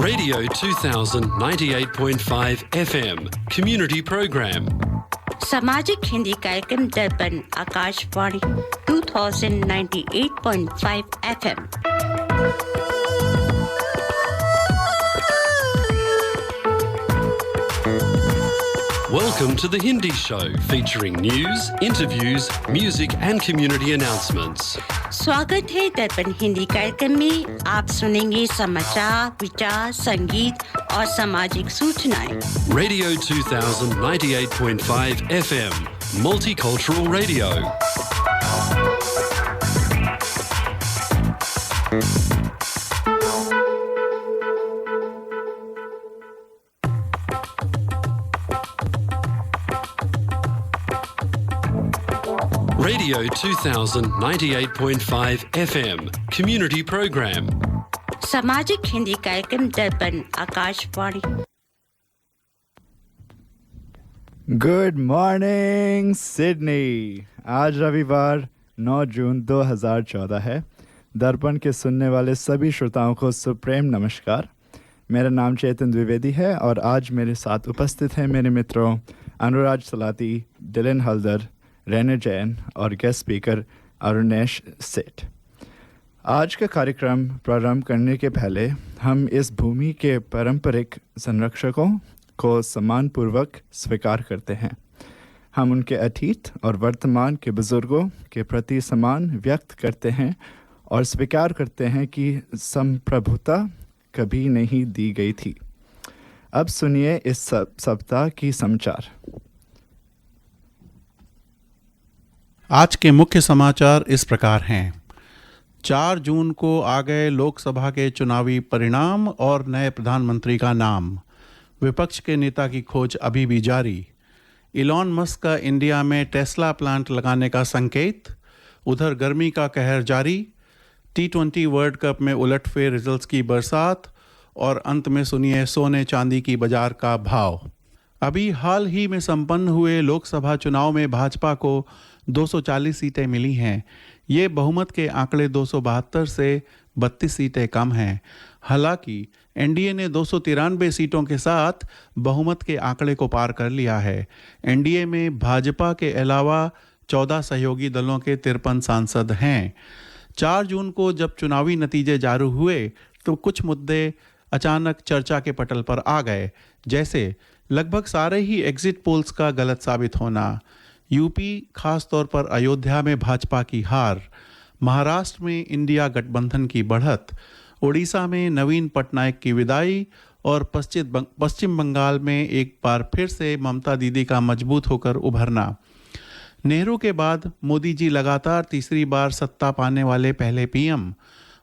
Radio 2000 98.5 FM Community Program. सामाजिक हिंदी कार्यक्रम दर्पण Akashvani 2098.5 FM। Welcome to the Hindi Show, featuring news, interviews, music and community announcements. स्वागत है दर्पण हिंदी कार्यक्रम में। आप सुनेंगे समाचार, विचार, संगीत और सामाजिक सूचनाएं। Radio 2000 98.5 FM Multicultural Radio. Radio 2000 98.5 FM Community Program. सामाजिक हिंदी कार्यक्रम दर्पण आकाशवाणी। Good morning Sydney. आज रविवार 9 जून 2014 है। दर्पण के सुनने वाले सभी श्रोताओं को सुप्रेम नमस्कार। मेरा नाम चेतन द्विवेदी है और आज मेरे साथ उपस्थित हैं मेरे मित्रों अनुराज सलाती, डिलन हल्दर, रेने जैन और गेस्ट स्पीकर अरुणेश सेठ। आज का कार्यक्रम प्रारंभ करने के पहले हम इस भूमि के पारंपरिक संरक्षकों को सम्मानपूर्वक स्वीकार करते हैं। हम उनके अतीत और वर्तमान के बुजुर्गों के प्रति सम्मान व्यक्त करते हैं और स्वीकार करते हैं कि संप्रभुता कभी नहीं दी गई थी। अब सुनिए इस सप्ताह की समाचार। आज के मुख्य समाचार इस प्रकार हैं। 4 जून को आ गए लोकसभा के चुनावी परिणाम और नए प्रधानमंत्री का नाम। विपक्ष के नेता की खोज अभी भी जारी। इलॉन मस्क का इंडिया में टेस्ला प्लांट लगाने का संकेत। उधर गर्मी का कहर जारी। T20 वर्ल्ड कप में उलटफेर रिजल्ट्स की बरसात और अंत में सुनिए सोने चांदी की बाजार का भाव। अभी हाल ही में संपन्न हुए लोकसभा चुनाव में भाजपा को 240 सीटें मिली हैं। ये बहुमत के आंकड़े 272 से 32 सीटें कम हैं। हालांकि एनडीए ने 293 सीटों के साथ बहुमत के आंकड़े को पार कर लिया है। एनडीए में भाजपा के अलावा 14 सहयोगी दलों के 53 सांसद हैं। 4 जून को जब चुनावी नतीजे जारी हुए तो कुछ मुद्दे अचानक चर्चा के पटल पर आ गए, जैसे लगभग सारे ही एग्जिट पोल्स का गलत साबित होना, यूपी खास तौर पर अयोध्या में भाजपा की हार, महाराष्ट्र में इंडिया गठबंधन की बढ़त, उड़ीसा में नवीन पटनायक की विदाई और पश्चिम बंगाल में एक बार फिर से ममता दीदी का मजबूत होकर उभरना। नेहरू के बाद मोदी जी लगातार तीसरी बार सत्ता पाने वाले पहले पीएम।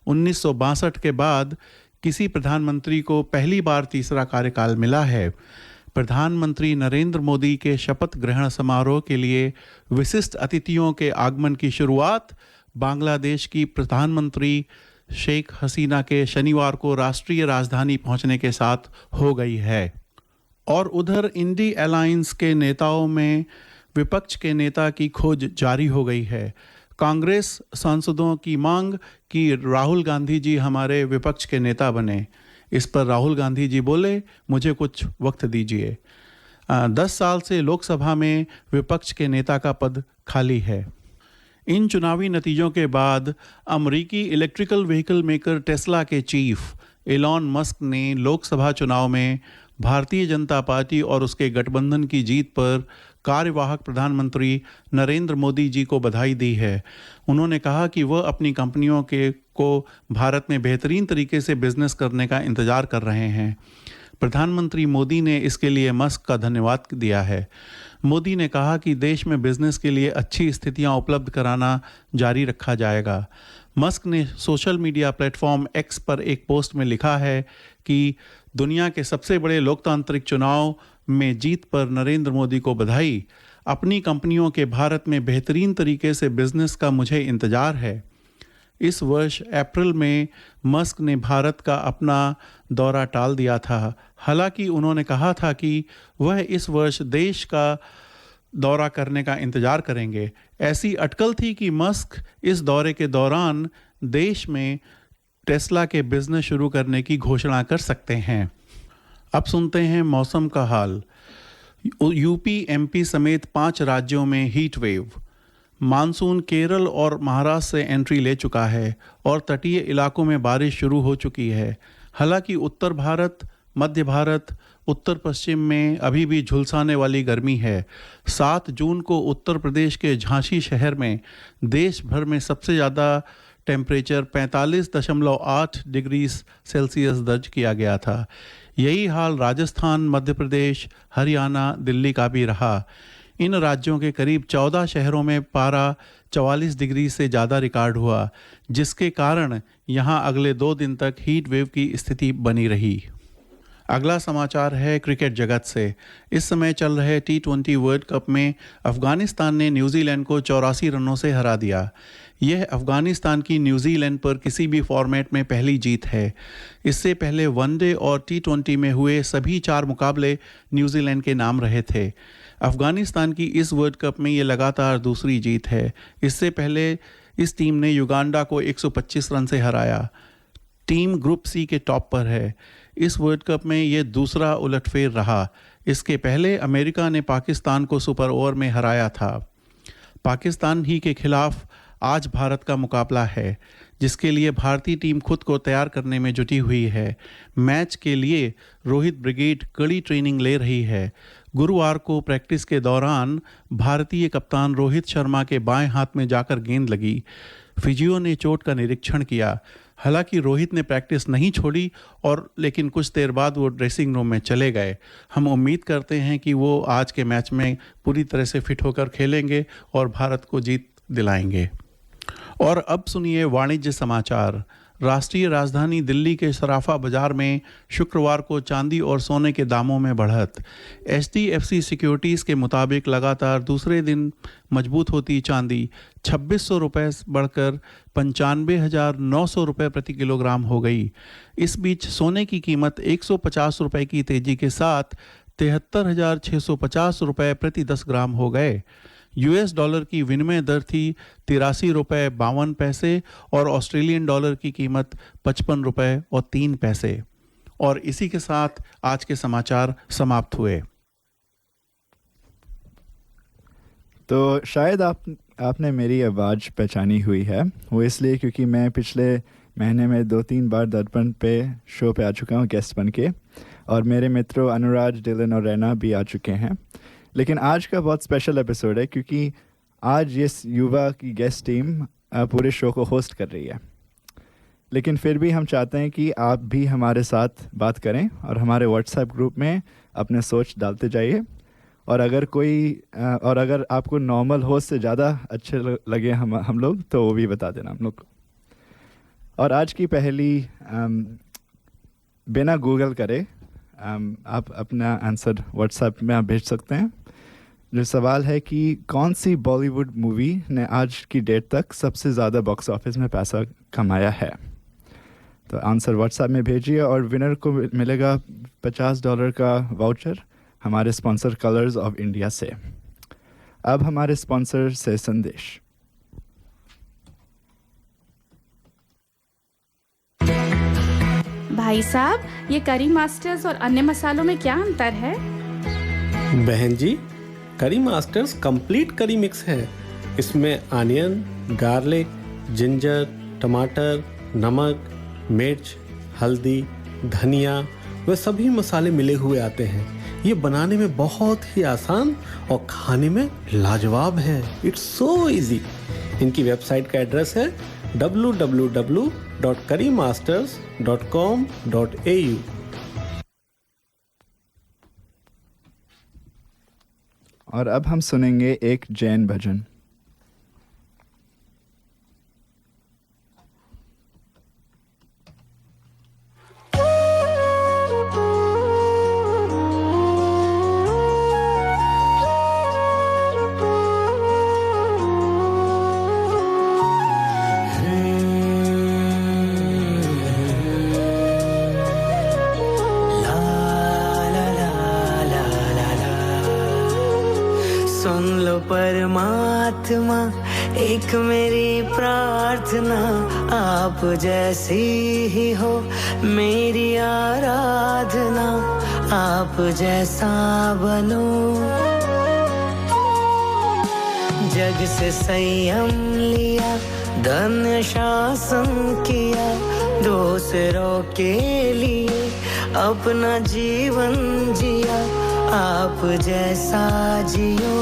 1962 के बाद किसी प्रधानमंत्री को पहली बार तीसरा कार्यकाल मिला है। प्रधानमंत्री नरेंद्र मोदी के शपथ ग्रहण समारोह के लिए विशिष्ट अतिथियों के आगमन की शुरुआत बांग्लादेश की प्रधानमंत्री शेख हसीना के शनिवार को राष्ट्रीय राजधानी पहुंचने के साथ हो गई है। और उधर इंडी अलायंस के नेताओं में विपक्ष के नेता की खोज जारी हो गई है। कांग्रेस सांसदों की मांग कि राहुल गांधी जी हमारे विपक्ष के नेता बने। इस पर राहुल गांधी जी बोले, मुझे कुछ वक्त दीजिए। 10 साल से लोकसभा में विपक्ष के नेता का पद खाली है। इन चुनावी नतीजों के बाद अमेरिकी इलेक्ट्रिकल व्हीकल मेकर टेस्ला के चीफ इलॉन मस्क ने लोकसभा चुनाव में भारतीय जनता पार्टी और उसके गठबंधन की जीत पर कार्यवाहक प्रधानमंत्री नरेंद्र मोदी जी को बधाई दी है। उन्होंने कहा कि वह अपनी कंपनियों को भारत में बेहतरीन तरीके से बिजनेस करने का इंतजार कर रहे हैं। प्रधानमंत्री मोदी ने इसके लिए मस्क का धन्यवाद दिया है। मोदी ने कहा कि देश में बिजनेस के लिए अच्छी स्थितियां उपलब्ध कराना जारी रखा जाएगा। मस्क ने सोशल मीडिया प्लेटफॉर्म एक्स पर एक पोस्ट में लिखा है कि दुनिया के सबसे बड़े लोकतांत्रिक चुनाव में जीत पर नरेंद्र मोदी को बधाई। अपनी कंपनियों के भारत में बेहतरीन तरीके से बिजनेस का मुझे इंतजार है। इस वर्ष अप्रैल में मस्क ने भारत का अपना दौरा टाल दिया था। हालांकि उन्होंने कहा था कि वह इस वर्ष देश का दौरा करने का इंतजार करेंगे। ऐसी अटकल थी कि मस्क इस दौरे के दौरान देश में टेस्ला के बिजनेस शुरू करने की घोषणा कर सकते हैं। अब सुनते हैं मौसम का हाल। यूपी, एमपी समेत 5 राज्यों में हीट वेव। मानसून केरल और महाराष्ट्र से एंट्री ले चुका है और तटीय इलाकों में बारिश शुरू हो चुकी है। हालांकि उत्तर भारत, मध्य भारत, उत्तर पश्चिम में अभी भी झुलसाने वाली गर्मी है। 7 जून को उत्तर प्रदेश के झांसी शहर में देश भर में सबसे ज़्यादा टेम्परेचर 45.8 डिग्री सेल्सियस दर्ज किया गया था। यही हाल राजस्थान, मध्य प्रदेश, हरियाणा, दिल्ली का भी रहा। इन राज्यों के करीब 14 शहरों में पारा 44 डिग्री से ज़्यादा रिकॉर्ड हुआ, जिसके कारण यहाँ अगले 2 दिन तक हीट वेव की स्थिति बनी रही। अगला समाचार है क्रिकेट जगत से। इस समय चल रहे T20 वर्ल्ड कप में अफगानिस्तान ने न्यूजीलैंड को 84 रनों से हरा दिया। यह अफगानिस्तान की न्यूजीलैंड पर किसी भी फॉर्मेट में पहली जीत है। इससे पहले वनडे और T20 में हुए सभी 4 मुकाबले न्यूजीलैंड के नाम रहे थे। अफगानिस्तान की इस वर्ल्ड कप में ये लगातार दूसरी जीत है। इससे पहले इस टीम ने युगांडा को 125 रन से हराया। टीम ग्रुप सी के टॉप पर है। इस वर्ल्ड कप में ये दूसरा उलटफेर रहा। इसके पहले अमेरिका ने पाकिस्तान को सुपर ओवर में हराया था। पाकिस्तान ही के खिलाफ आज भारत का मुकाबला है, जिसके लिए भारतीय टीम खुद को तैयार करने में जुटी हुई है। मैच के लिए रोहित ब्रिगेड कड़ी ट्रेनिंग ले रही है। गुरुवार को प्रैक्टिस के दौरान भारतीय कप्तान रोहित शर्मा के बाएं हाथ में जाकर गेंद लगी। फिजियो ने चोट का निरीक्षण किया। हालांकि रोहित ने प्रैक्टिस नहीं छोड़ी और लेकिन कुछ देर बाद वो ड्रेसिंग रूम में चले गए। हम उम्मीद करते हैं कि वो आज के मैच में पूरी तरह से फिट होकर खेलेंगे और भारत को जीत दिलाएंगे। और अब सुनिए वाणिज्य समाचार। राष्ट्रीय राजधानी दिल्ली के सराफा बाजार में शुक्रवार को चांदी और सोने के दामों में बढ़त। HDFC सिक्योरिटीज़ के मुताबिक लगातार दूसरे दिन मजबूत होती चांदी 2600 रुपये बढ़कर 95,900 रुपये प्रति किलोग्राम हो गई। इस बीच सोने की कीमत 150 रुपये की तेजी के साथ 73,650 रुपये प्रति 10 ग्राम हो गए। US डॉलर की विनिमय दर थी 83 रुपये 52 पैसे और ऑस्ट्रेलियन डॉलर की कीमत 55 रुपये और 3 पैसे। और इसी के साथ आज के समाचार समाप्त हुए। तो शायद आपने मेरी आवाज़ पहचानी हुई है। वो इसलिए क्योंकि मैं पिछले महीने में 2-3 बार दर्पण पे शो पे आ चुका हूँ गेस्ट बन के, और मेरे मित्रों अनुराज, डिलन और रैना भी आ चुके हैं। लेकिन आज का बहुत स्पेशल एपिसोड है क्योंकि आज ये युवा की गेस्ट टीम पूरे शो को होस्ट कर रही है। लेकिन फिर भी हम चाहते हैं कि आप भी हमारे साथ बात करें और हमारे व्हाट्सएप ग्रुप में अपने सोच डालते जाइए। और अगर आपको नॉर्मल होस्ट से ज़्यादा अच्छे लगे हम लोग, तो वो भी बता देना हम लोग को। और आज की पहली बिना गूगल करे आप अपना आंसर व्हाट्सएप में आप भेज सकते हैं। जो सवाल है कि कौन सी बॉलीवुड मूवी ने आज की डेट तक सबसे ज़्यादा बॉक्स ऑफिस में पैसा कमाया है। तो आंसर व्हाट्सएप में भेजिए और विनर को मिलेगा $50 का वाउचर हमारे स्पॉन्सर कलर्स ऑफ इंडिया से। अब हमारे स्पॉन्सर से संदेश। भाई साहब, ये करी मास्टर्स और अन्य मसालों में क्या अंतर है? बहन जी, करी मास्टर्स कंप्लीट करी मिक्स है। इसमें अनियन, गार्लिक, जिंजर, टमाटर, नमक, मिर्च, हल्दी, धनिया व सभी मसाले मिले हुए आते हैं। ये बनाने में बहुत ही आसान और खाने में लाजवाब है। It's so easy. इनकी वेबसाइट का एड्रेस है www.currymasters.com.au। और अब हम सुनेंगे एक जैन भजन। परमात्मा एक मेरी प्रार्थना आप जैसी ही हो, मेरी आराधना आप जैसा बनो। जग से संयम लिया, धन शासन किया, दूसरों के लिए अपना जीवन जिया। आप जैसा जियो,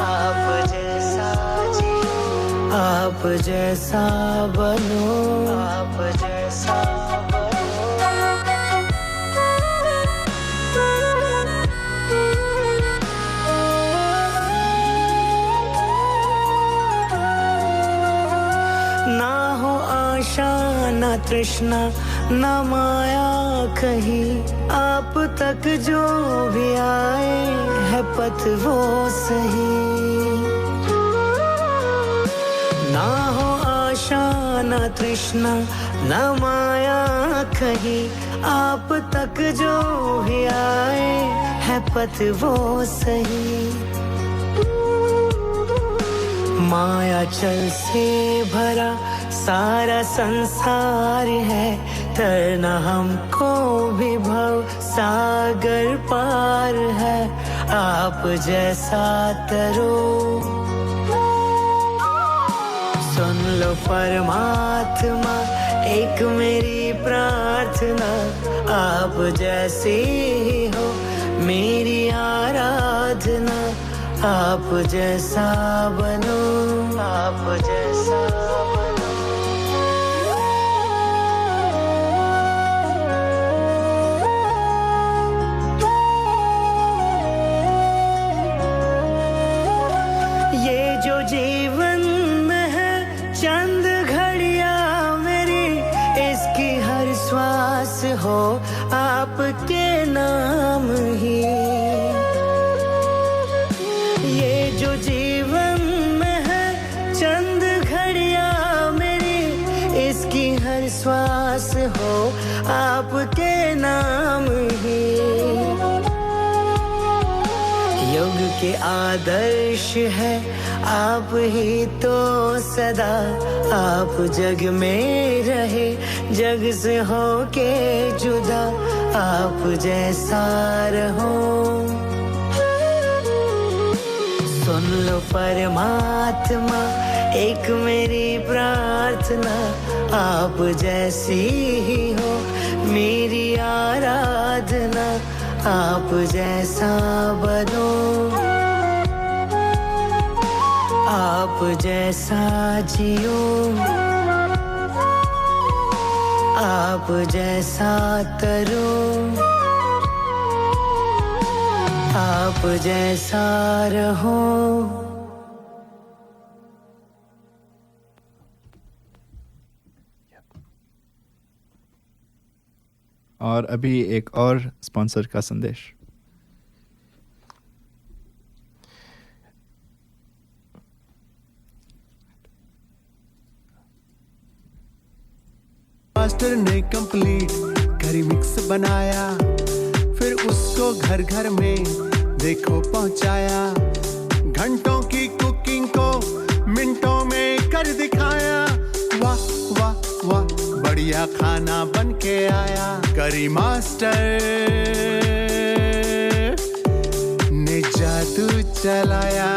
आप जैसा जियो, आप जैसा बनो, आप जैसा ना तृष्णा न माया कहीं, आप तक जो भी आए है पथ वो सही। ना हो आशा न तृष्णा न माया कहीं, आप तक जो भी आए है पथ वो सही। माया चल से भरा सारा संसार है, तरना हमको भी भव सागर पार है। आप जैसा तरो, सुन लो परमात्मा एक मेरी प्रार्थना, आप जैसे ही हो मेरी आराधना। आप जैसा बनो, आप जैसा बनो। जो जीवन में है चंद घड़ियां मेरी, इसकी हर श्वास हो आपके नाम ही। ये जो जीवन में है चंद घड़ियां मेरी, इसकी हर श्वास हो आपके नाम ही। युग के आदर्श है आप ही तो सदा, आप जग में रहे जग से हो के जुदा। आप जैसा रहो, सुन लो परमात्मा एक मेरी प्रार्थना, आप जैसी ही हो मेरी आराधना। आप जैसा बनो, आप जैसा जियो, आप जैसा तरो, आप जैसा रहो। और अभी एक और स्पॉन्सर का संदेश। मास्टर ने कंप्लीट करी मिक्स बनाया, फिर उसको घर घर में देखो पहुंचाया। घंटों की कुकिंग को मिनटों में कर दिखाया। वाह वाह वाह बढ़िया खाना बन के आया। करी मास्टर ने जादू चलाया।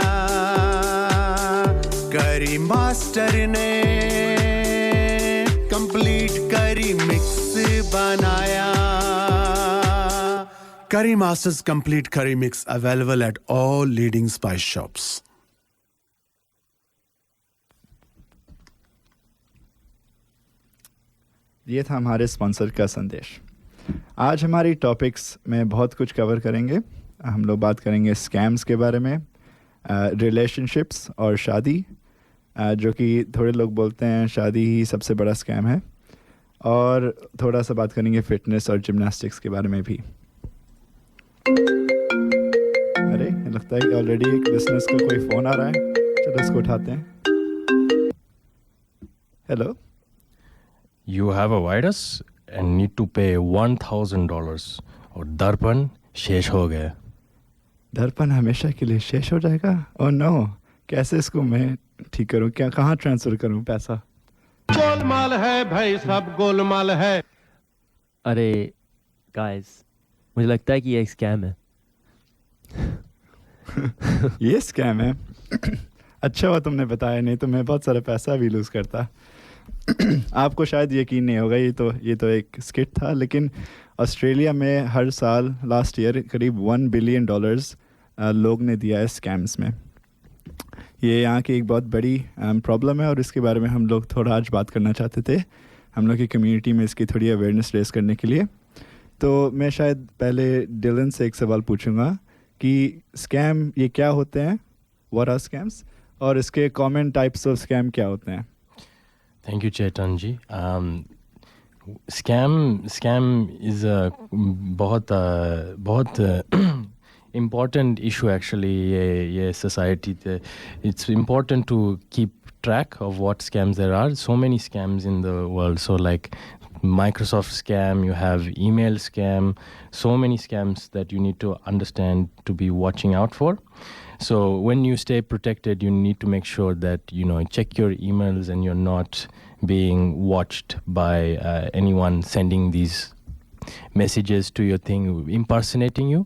करी मास्टर ने कंप्लीट करी मिक्स बनाया। Curry Masters Complete Curry Mix available at all leading spice shops. ये था हमारे स्पॉन्सर का संदेश। आज हमारी टॉपिक्स में बहुत कुछ कवर करेंगे। हम लोग बात करेंगे स्कैम्स के बारे में, रिलेशनशिप्स और शादी, जो कि थोड़े लोग बोलते हैं शादी ही सबसे बड़ा स्कैम है, और थोड़ा सा बात करेंगे फिटनेस और जिम्नास्टिक्स के बारे में भी। अरे लगता है कि ऑलरेडी एक लिसनर्स को कोई फ़ोन आ रहा है, चलो इसको उठाते हैं। Hello, You have a virus and need to pay $1,000 और दर्पण शेष हो गया। दर्पण हमेशा के लिए शेष हो जाएगा? ओह नो, कैसे इसको मैं ठीक करूं, क्या कहाँ ट्रांसफ़र करूं पैसा? गोलमाल है भाई, सब गोलमाल है। अरे गाइस, मुझे लगता है कि ये एक स्कैम है। ये स्कैम है? अच्छा हुआ तुमने बताया, नहीं तो मैं बहुत सारा पैसा भी लूज़ करता। आपको शायद यकीन नहीं होगा, ये तो एक स्किट था, लेकिन ऑस्ट्रेलिया में हर साल लास्ट ईयर करीब $1 बिलियन लोग ने दिया है स्कैम्स में। ये यहाँ की एक बहुत बड़ी प्रॉब्लम है और इसके बारे में हम लोग थोड़ा आज बात करना चाहते थे, हम लोग की कम्युनिटी में इसकी थोड़ी अवेयरनेस रेस करने के लिए। तो मैं शायद पहले डिलन से एक सवाल पूछूंगा कि स्कैम ये क्या होते हैं, व्हाट आर स्कैम्स, और इसके कॉमन टाइप्स ऑफ स्कैम क्या होते हैं? Thank you, Chetan ji. Scam is a बहुत important issue actually. ये society it's important to keep track of what scams there are. So many scams in the world. So like Microsoft scam, you have email scam, so many scams that you need to understand to be watching out for. So when you stay protected, you need to make sure that, you know, check your emails and you're not being watched by anyone sending these messages to your thing, impersonating you.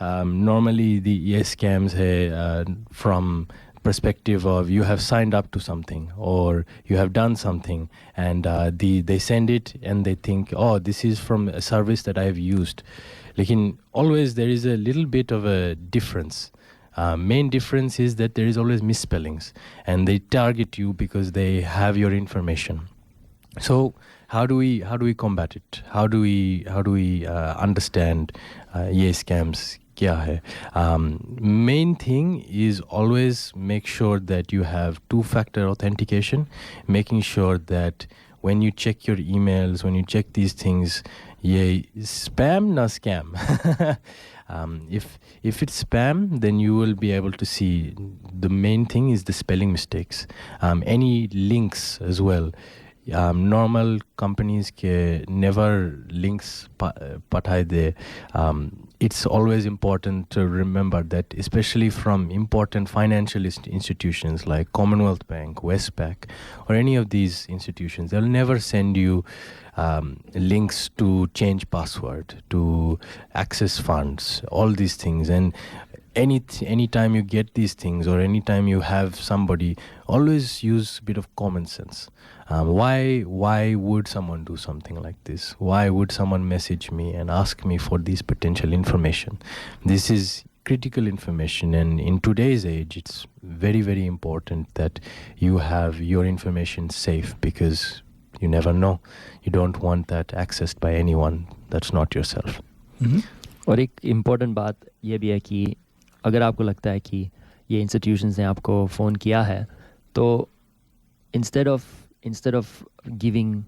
Normally the scams hai from perspective of you have signed up to something or you have done something, and they send it and they think, oh, this is from a service that I have used. Lekin always there is a little bit of a difference. Main difference is that there is always misspellings and they target you because they have your information. So how do we combat it? How do we understand ye scams kya hai? Main thing is always make sure that you have two-factor authentication, making sure that when you check your emails, when you check these things, ye spam na scam. If it's spam, then you will be able to see. The main thing is the spelling mistakes. Any links as well. Normal companies ke never links pathai de. It's always important to remember that, especially from important financial institutions like Commonwealth Bank, Westpac, or any of these institutions, they'll never send you links to change password, to access funds, all these things. And anytime you get these things or anytime you have somebody, always use a bit of common sense. Why would someone do something like this? Why would someone message me and ask me for this potential information? This is critical information, and in today's age it's very, very important that you have your information safe, because you never know. You don't want that accessed by anyone that's not yourself. और एक important बात ये भी है कि अगर आपको लगता है कि ये इंस्टीट्यूशंस ने आपको फ़ोन किया है, तो instead of giving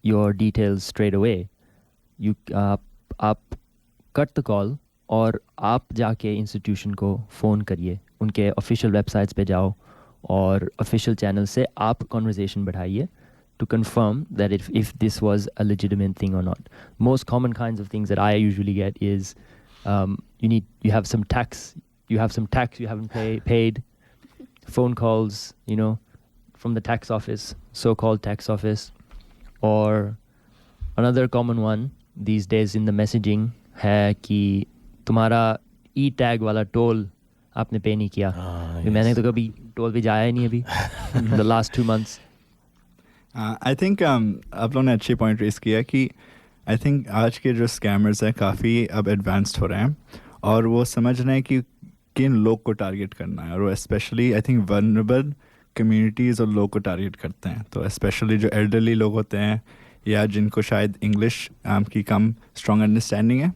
your details straight away, आप कट द कॉल और आप जाके इंस्टीट्यूशन को फ़ोन करिए, उनके ऑफिशियल वेबसाइट्स पे जाओ और ऑफिशियल चैनल से आप कॉन्वर्जेशन बढ़ाइए to confirm that if this was a legitimate thing or not. Most common kinds of things that I usually get is you have some tax you haven't paid, phone calls, you know, from the tax office, so-called tax office. Or another common one these days in the messaging है कि तुम्हारा e-tag वाला toll आपने पे नहीं किया। मैंने तो कभी टोल पे जाया ही नहीं अभी the last 2 months. I think आप लोगों ने अच्छी पॉइंट रेस किया कि आई थिंक आज के जो स्कैमर्स हैं काफ़ी अब एडवांस्ड हो रहे हैं और वो समझ रहे हैं कि किन लोग को टारगेट करना है, और वो specially I think vulnerable communities और लोग को टारगेट करते हैं। तो स्पेशली जो एल्डरली लोग होते हैं या जिनको शायद इंग्लिश की कम स्ट्रॉन्ग अंडरस्टैंडिंग है,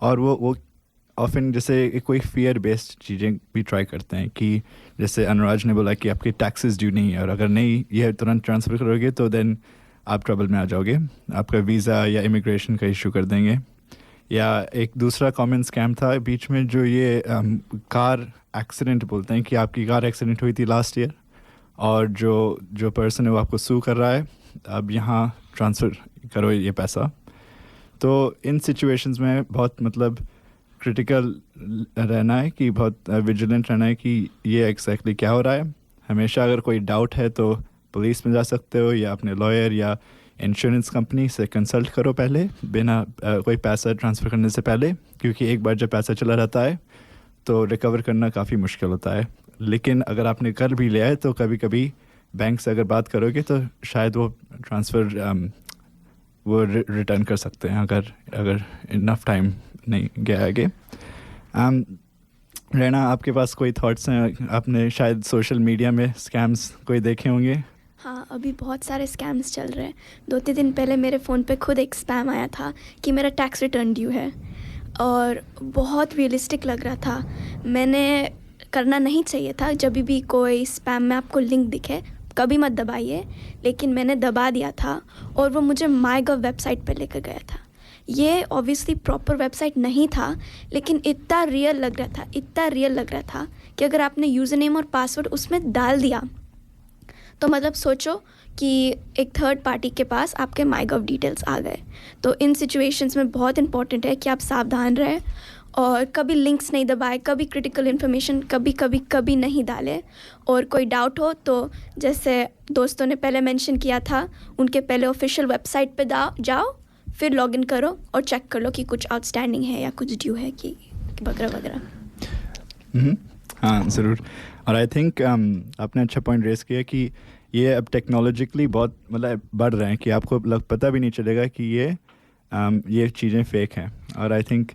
और वो ऑफन जैसे कोई फियर बेस्ड चीज़ें भी ट्राई करते हैं कि जैसे अनुराज ने बोला कि आपके टैक्सेस ड्यू नहीं है और अगर नहीं ये तुरंत ट्रांसफ़र करोगे तो देन आप ट्रबल में आ जाओगे, आपका वीज़ा या इमिग्रेशन का इशू कर देंगे। या एक दूसरा कॉमन स्कैम था बीच में जो ये कार एक्सीडेंट बोलते हैं कि आपकी कार एक्सीडेंट हुई थी लास्ट ईयर और जो पर्सन है वो आपको सू कर रहा है, अब यहाँ ट्रांसफ़र करो ये पैसा। तो इन सिचुएशंस में बहुत मतलब क्रिटिकल रहना है, कि बहुत विजिलेंट रहना है कि ये एग्जैक्टली क्या हो रहा है. हमेशा अगर कोई डाउट है तो पुलिस में जा सकते हो या अपने लॉयर या इंश्योरेंस कंपनी से कंसल्ट करो पहले, बिना कोई पैसा ट्रांसफ़र करने से पहले, क्योंकि एक बार जब पैसा चला जाता है तो रिकवर करना काफ़ी मुश्किल होता है. लेकिन अगर आपने कर भी लिया है तो कभी कभी बैंक से अगर बात करोगे तो शायद वो ट्रांसफ़र वो रिटर्न कर सकते हैं अगर इनफ टाइम नहीं गया आगे. रैना, आपके पास कोई थॉट्स हैं? आपने शायद सोशल मीडिया में स्कैम्स कोई देखे होंगे. हाँ, अभी बहुत सारे स्कैम्स चल रहे हैं. 2-3 दिन पहले मेरे फ़ोन पे खुद एक स्पैम आया था कि मेरा टैक्स रिटर्न ड्यू है, और बहुत रियलिस्टिक लग रहा था. मैंने करना नहीं चाहिए था. जब भी कोई स्पैम में आपको लिंक दिखे कभी मत दबाइए, लेकिन मैंने दबा दिया था और वो मुझे माईगव वेबसाइट पे लेकर गया था. ये ऑब्वियसली प्रॉपर वेबसाइट नहीं था, लेकिन इतना रियल लग रहा था कि अगर आपने यूज़र नेम और पासवर्ड उसमें डाल दिया तो मतलब सोचो कि एक थर्ड पार्टी के पास आपके माईगव डिटेल्स आ गए. तो इन सिचुएशंस में बहुत इंपॉर्टेंट है कि आप सावधान रहें और कभी लिंक्स नहीं दबाएं, कभी क्रिटिकल इन्फॉर्मेशन कभी नहीं डालें. और कोई डाउट हो तो जैसे दोस्तों ने पहले मेंशन किया था, उनके पहले ऑफिशियल वेबसाइट पे जाओ, फिर लॉगिन करो और चेक कर लो कि कुछ आउटस्टैंडिंग है या कुछ ड्यू है कि वगैरह वगैरह. हाँ, ज़रूर. और आई थिंक आपने अच्छा पॉइंट रेस किया कि ये अब टेक्नोलॉजिकली बहुत मतलब बढ़ रहे हैं कि आपको पता भी नहीं चलेगा कि ये चीज़ें फेक हैं. और आई थिंक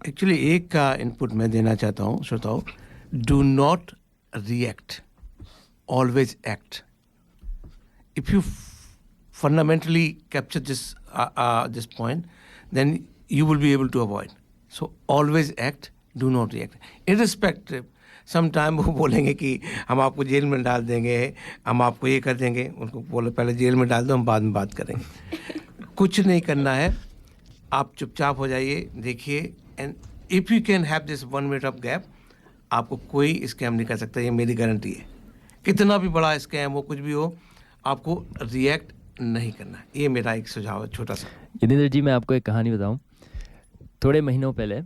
एक्चुअली एक का इनपुट मैं देना चाहता हूँ श्रोताओं. Do not react, always act. If you fundamentally capture this point, then you will be able to avoid. So always act, do not react. Irrespective, sometime वो बोलेंगे कि हम आपको जेल में डाल देंगे, हम आपको ये कर देंगे. उनको बोलो पहले जेल में डाल दो, हम बाद में बात करेंगे. कुछ नहीं करना है, आप चुपचाप हो जाइए, देखिए. And if you can have this 1 minute of gap, आपको कोई स्कैम नहीं कर सकता. ये मेरी गारंटी है. कितना भी बड़ा स्कैम हो, कुछ भी हो, आपको रिएक्ट नहीं करना. ये मेरा एक सुझाव है छोटा सा. यदींद्र जी, मैं आपको एक कहानी बताऊं. थोड़े महीनों पहले,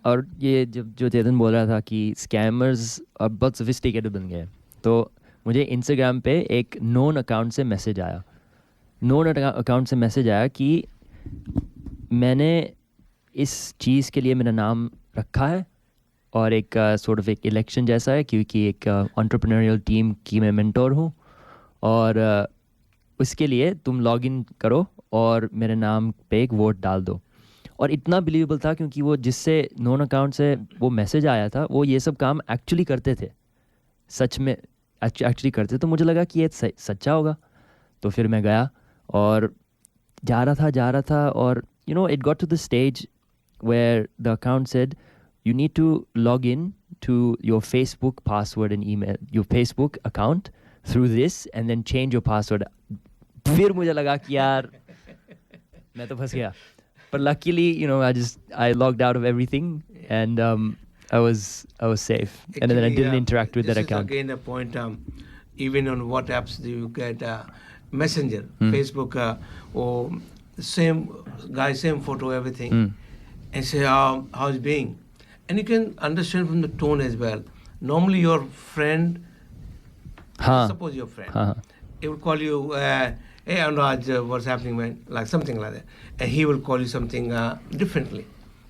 और ये जब जो चेतन बोल रहा था कि स्कैमर्स अब बहुत सोफिस्टिकेटेड बन गए, तो मुझे इंस्टाग्राम पे एक नोन अकाउंट से मैसेज आया कि मैंने इस चीज़ के लिए मेरा नाम रखा है और एक सॉर्ट ऑफ एक इलेक्शन जैसा है, क्योंकि एक एंटरप्रेन्योरियल टीम की मैं मेंटोर हूँ, और उसके लिए तुम लॉगिन करो और मेरे नाम पे एक वोट डाल दो. और इतना बिलीवेबल था क्योंकि वो जिससे नोन अकाउंट से वो मैसेज आया था वो ये सब काम एक्चुअली करते थे, सच में एक्चुअली करते. तो मुझे लगा कि ये सच्चा होगा. तो फिर मैं गया और जा रहा था और you know it got to the stage where the account said you need to log in to your Facebook password and email, your Facebook account through this and then change your password. फिर मुझे लगा कि यार मैं तो फंस गया. But luckily, you know, I logged out of everything and I was safe. Actually, and then I didn't interact with that account. This is again a point. Even on what apps do you get Messenger, Facebook, or same guy, same photo, everything, and say how's it being. And you can understand from the tone as well. Normally your friend, suppose your friend, he will call you, hey Anuraj, what's happening, man? Like something like that. And he will call you something differently.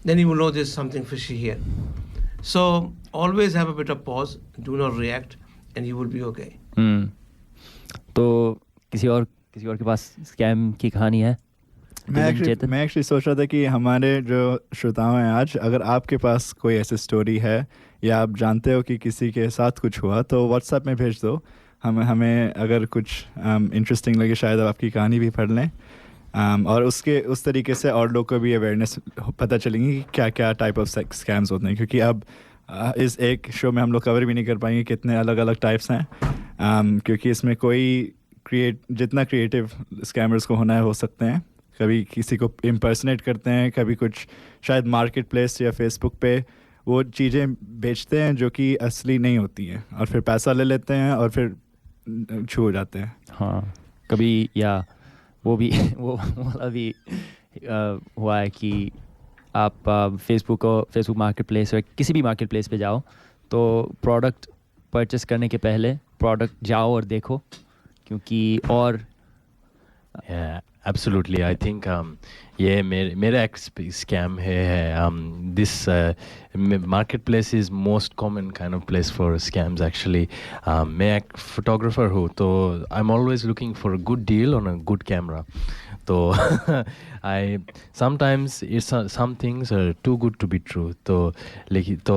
Then you will know there's something fishy here. So always have a bit of pause, do not react, and you will be okay. तो किसी और के पास scam की कहानी है? मैं actually सोच रहा था कि हमारे जो श्रोताओं हैं आज, अगर आपके पास कोई ऐसी स्टोरी है या आप जानते हो कि किसी के साथ कुछ हुआ तो व्हाट्सएप में भेज दो. हमें अगर कुछ इंटरेस्टिंग लगे शायद आपकी कहानी भी पढ़ लें, और उस तरीके से और लोग को भी अवेयरनेस पता चलेंगी कि क्या क्या टाइप ऑफ स्कैम्स होते हैं. क्योंकि अब इस एक शो में हम लोग कवर भी नहीं कर पाएंगे कितने अलग अलग टाइप्स हैं, क्योंकि इसमें कोई जितना क्रिएटिव स्कैमर्स को होना है हो सकते हैं. कभी किसी को इम्पर्सनेट करते हैं, कभी कुछ शायद मार्केट प्लेस या फेसबुक पे वो चीज़ें बेचते हैं जो कि असली नहीं होती हैं, और फिर पैसा ले लेते हैं और फिर छू हो जाते हैं. हाँ, कभी या वो वाला भी हुआ है कि आप फेसबुक मार्केट प्लेस या किसी भी मार्केट प्लेस पे जाओ तो प्रोडक्ट परचेस करने के पहले प्रोडक्ट जाओ और देखो, क्योंकि और Absolutely. I think ये मेरा एक scam है. This marketplace is most common kind of place for scams actually. मैं एक photographer हूँ, तो I'm always looking for a good deal on a good camera. So sometimes some things are too good to be true. So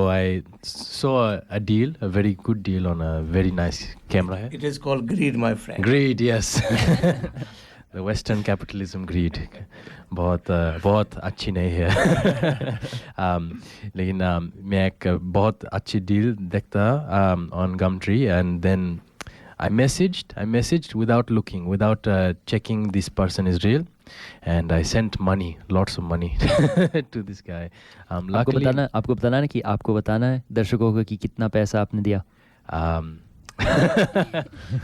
I saw a deal, a very good deal on a very nice camera. It is called greed, my friend. Greed, yes. The Western capitalism greed बहुत अच्छी नहीं है. लेकिन मैं एक बहुत अच्छी deal देखता on Gumtree, and then I messaged without looking, without checking this person is real, and I sent money, lots of money to this guy. Luckily, आपको बताना है कि आपको बताना है दर्शकों को कि कितना पैसा आपने दिया.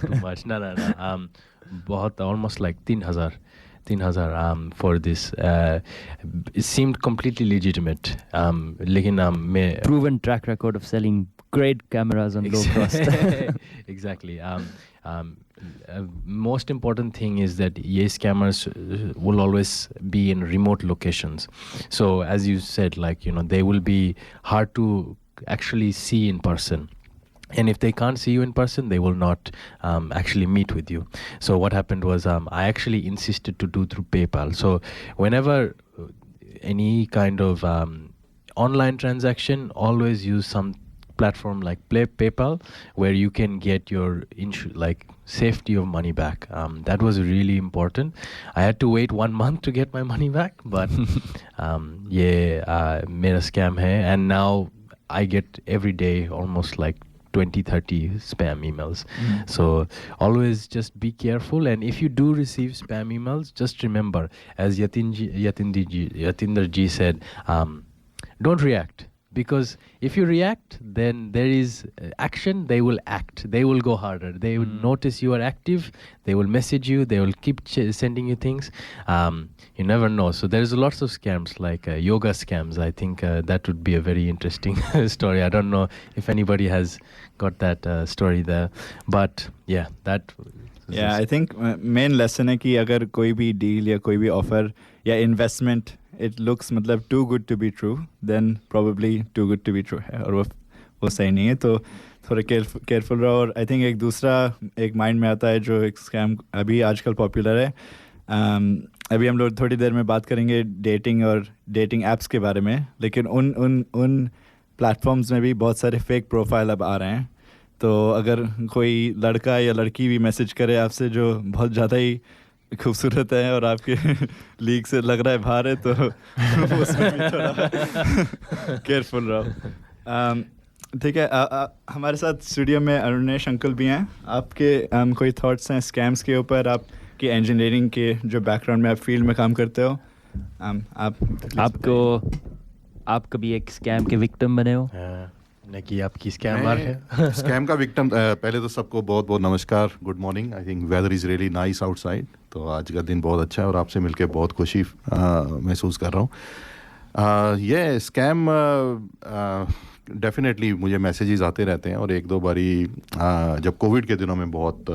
Too much. No. बहुत almost like 3,000 for this. It seemed completely legitimate. लेकिन मैं proven track record of selling great cameras on low cost. Exactly. Most important thing is that these cameras will always be in remote locations. So as you said, like, they will be hard to actually see in person. And if they can't see you in person, they will not actually meet with you. So what happened was I actually insisted to do through PayPal. So whenever any kind of online transaction, always use some platform like PayPal, where you can get your safety of money back. That was really important. I had to wait 1 month to get my money back, but mera scam hai, and now I get every day almost like 20-30 spam emails. So always just be careful, and if you do receive spam emails, just remember, as Yatinder ji said, don't react, because if you react, then there is action. They will act, they will go harder, they will notice you are active, they will message you, they will keep sending you things. You never know. So there's lots of scams, like yoga scams. I think that would be a very interesting story. I don't know if anybody has got that story there, but I think main lesson है कि अगर कोई भी deal या कोई भी offer या investment, it looks मतलब too good to be true, then probably too good to be true है, और वो सही नहीं है. तो थोड़ा केयरफुल रहो. और आई थिंक एक दूसरा एक माइंड में आता है जो एक स्कैम अभी आजकल पॉपुलर है. अभी हम लोग थोड़ी देर में बात करेंगे डेटिंग और डेटिंग ऐप्स के बारे में, लेकिन उन प्लेटफॉर्म्स में भी बहुत सारे फेक प्रोफाइल अब आ रहे हैं. तो अगर कोई लड़का या लड़की भी मैसेज करे आपसे जो बहुत ज़्यादा ही खूबसूरत है और आपके लीग से लग रहा है बाहर है, तो उसमें भी थोड़ा केयरफुल रहो. ठीक है. हमारे साथ स्टूडियो में अरुणेश अंकल भी हैं. आपके कोई थॉट्स हैं स्कैम्स के ऊपर? आपकी इंजीनियरिंग के जो बैकग्राउंड में आप फील्ड में काम करते हो, आप कभी एक स्कैम के विक्टिम बने हो? कि आपकी स्कैमर है? स्कैम का विक्टिम. पहले तो सबको बहुत बहुत नमस्कार, good morning. I think whether is really nice outside, तो आज का दिन बहुत अच्छा है और आपसे मिलके बहुत खुशी महसूस कर रहा हूँ. ये स्कैम डेफिनेटली मुझे मैसेजेस आते रहते हैं, और एक दो बारी जब कोविड के दिनों में बहुत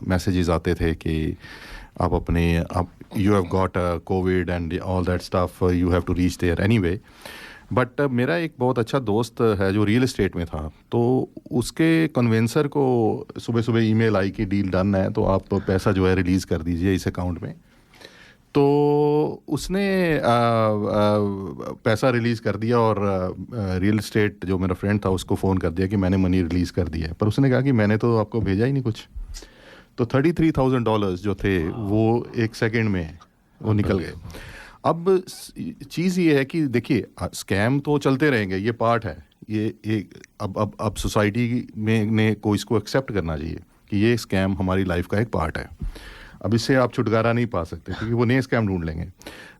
मैसेजेस आते थे कि आप you have got Covid and all that stuff, you have to reach there anyway. But मेरा एक बहुत अच्छा दोस्त है जो रियल एस्टेट में था, तो उसके कन्वेंसर को सुबह सुबह ईमेल आई कि डील डन है, तो आप पैसा जो है रिलीज़ कर दीजिए इस अकाउंट में. तो उसने पैसा रिलीज़ कर दिया, और रियल एस्टेट जो मेरा फ्रेंड था उसको फ़ोन कर दिया कि मैंने मनी रिलीज़ कर दिया है. पर उसने कहा कि मैंने तो आपको भेजा ही नहीं कुछ. तो $33,000 जो थे वो एक सेकेंड में वो निकल गए. अब चीज़ ये है कि देखिए, स्कैम तो चलते रहेंगे, ये पार्ट है. ये अब सोसाइटी में को इसको एक्सेप्ट करना चाहिए कि ये स्कैम हमारी लाइफ का एक पार्ट है. अब इससे आप छुटकारा नहीं पा सकते, क्योंकि वो नए स्कैम ढूंढ लेंगे.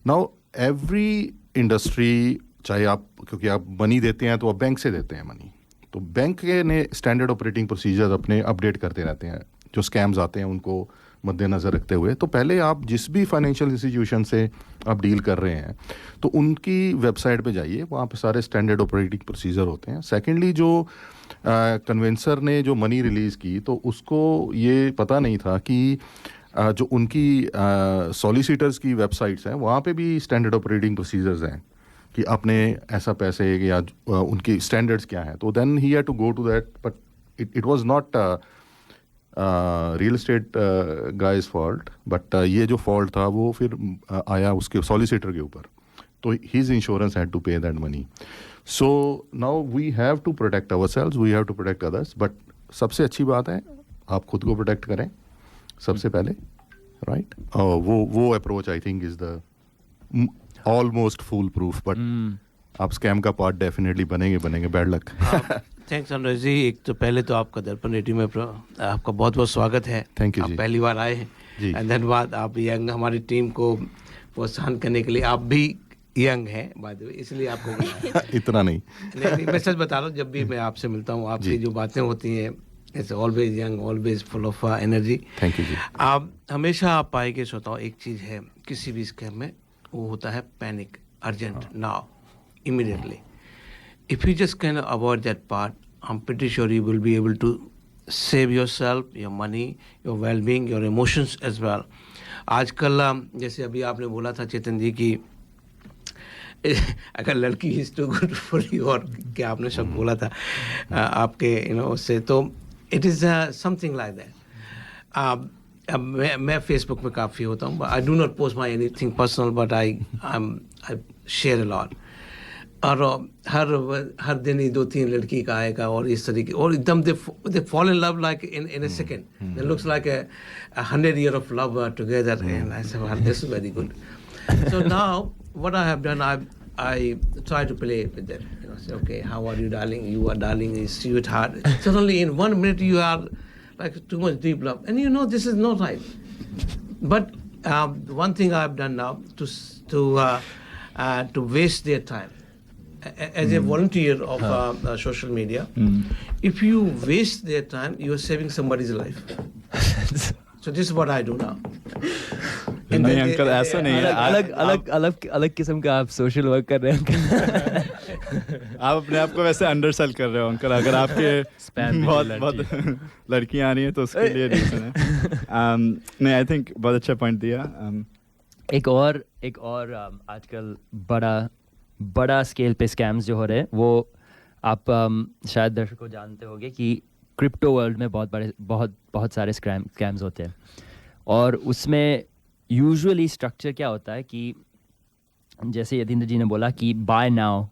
नाउ एवरी इंडस्ट्री, चाहे आप, क्योंकि आप मनी देते हैं तो आप बैंक से देते हैं मनी, तो बैंक के ने स्टैंडर्ड ऑपरेटिंग प्रोसीजर अपने अपडेट करते रहते हैं. जो स्कैम्स आते हैं उनको मद्देनज़र रखते हुए, तो पहले आप जिस भी फाइनेंशियल इंस्टीट्यूशन से आप डील कर रहे हैं तो उनकी वेबसाइट पे जाइए, वहाँ पे सारे स्टैंडर्ड ऑपरेटिंग प्रोसीजर होते हैं। सेकेंडली, जो कन्वेंसर ने जो मनी रिलीज़ की तो उसको ये पता नहीं था कि जो उनकी सॉलिसिटर्स की वेबसाइट्स हैं वहाँ पे भी स्टैंडर्ड ऑपरेटिंग प्रोसीजर्स हैं कि आपने ऐसा पैसे या उनकी स्टैंडर्ड्स क्या हैं। तो then he had to go to that, but it was not real estate guys fault, but ये जो फॉल्ट था वो फिर आया उसके सॉलिसिटर के ऊपर, तो his insurance had to pay that money. So now we have to protect ourselves, we have to protect others, but सबसे अच्छी बात है आप खुद को प्रोटेक्ट करें सबसे पहले, राइट? वो approach I think is the almost foolproof, but आप स्कैम का पार्ट डेफिनेटली बनेंगे। Bad luck. Thanks Anurag ji. एक तो पहले तो आपका दर्पण रेडियो में आपका बहुत बहुत स्वागत है। थैंक यू आप जी। पहली बार आए हैं जी। धन्यवाद। आप यंग हमारी टीम को प्रोत्साहन करने के लिए, आप भी यंग हैं बाय द वे, इसलिए आपको बुलाया। इतना नहीं। नहीं, मैं सच बता रहा हूँ, जब भी मैं आपसे मिलता हूँ आपकी जो बातें होती हैं, it's always young, always full of energy. Thank you जी। आप हमेशा आप पाएंगे श्रोताओं, एक चीज़ है किसी भी स्कैम में, वो होता है panic, urgent, now, immediately. If you just kind of avoid that part, I'm pretty sure you will be able to save yourself, your money, your well-being, your emotions as well. आजकल जैसे अभी आपने बोला था चेतन जी कि अगर लड़की is too good for you, और क्या आपने शब्द बोला था आपके उससे, तो it is something like that. मैं फेसबुक में काफ़ी होता हूँ, I do not post my anything personal, but I share a lot. और हर दिन ही 2-3 लड़की का आएगा और इस तरीके, और एकदम they fall in love like in a second. It looks like a 100 year of love together, and I said, well, this is very good. So now what I have done, I try to play with them. Say, okay, how are you, darling? You are darling, is sweetheart. Suddenly in 1 minute you are like too much deep love, and this is not right. But one thing I have done now to waste their time. As a volunteer of social media, if you waste their time, you are saving somebody's life. So this is what I do now. नहीं uncle, ऐसा नहीं है। अलग किस्म का आप social work कर रहे हैं अंकल। आप अपने आप को वैसे अंडरसेल कर रहे हो अंकल। अगर आपके बहुत लड़कियां आ रही हैं तो उसके लिए रीजन है। नहीं, आई थिंक बहुत अच्छा पॉइंट दिया। एक और आजकल बड़ा स्केल पे स्कैम्स जो हो रहे हैं, वो आप शायद दर्शकों जानते होंगे कि क्रिप्टो वर्ल्ड में बहुत सारे स्कैम्स होते हैं, और उसमें यूजुअली स्ट्रक्चर क्या होता है कि जैसे यतीन्द्र जी ने बोला कि बाय नाउ,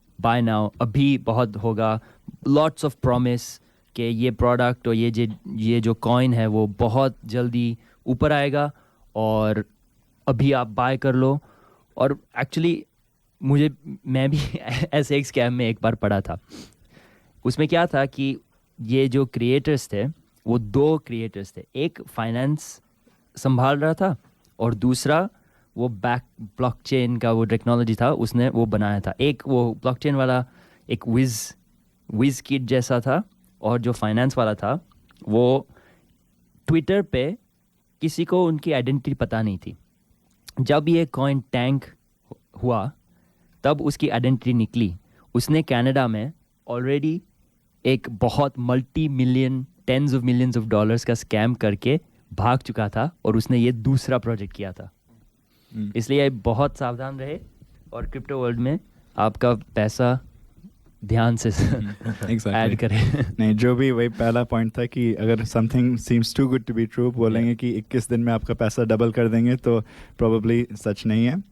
अभी बहुत होगा, लॉट्स ऑफ प्रॉमिस कि ये प्रोडक्ट और ये जो कॉइन है वो बहुत जल्दी ऊपर आएगा और अभी आप बाय कर लो। और एक्चुअली मैं भी ऐसे एक स्कैम में एक बार पड़ा था। उसमें क्या था कि ये जो क्रिएटर्स थे वो 2 क्रिएटर्स थे, एक फाइनेंस संभाल रहा था और दूसरा वो ब्लॉकचेन का वो टेक्नोलॉजी था, उसने वो बनाया था। एक वो ब्लॉकचेन वाला एक विज किट जैसा था, और जो फाइनेंस वाला था वो ट्विटर पे किसी को उनकी आइडेंटिटी पता नहीं थी। जब ये कॉइन टैंक हुआ तब उसकी आइडेंटिटी निकली। उसने कनाडा में ऑलरेडी एक बहुत $multi-million, $10s of millions का स्कैम करके भाग चुका था, और उसने ये दूसरा प्रोजेक्ट किया था। इसलिए बहुत सावधान रहे, और क्रिप्टो वर्ल्ड में आपका पैसा ध्यान से ऐड करें। नहीं, जो भी वही पहला पॉइंट था कि अगर something seems to good to be true, बोलेंगे कि 21 दिन में आपका पैसा डबल कर देंगे, तो प्रोबेबली सच नहीं है।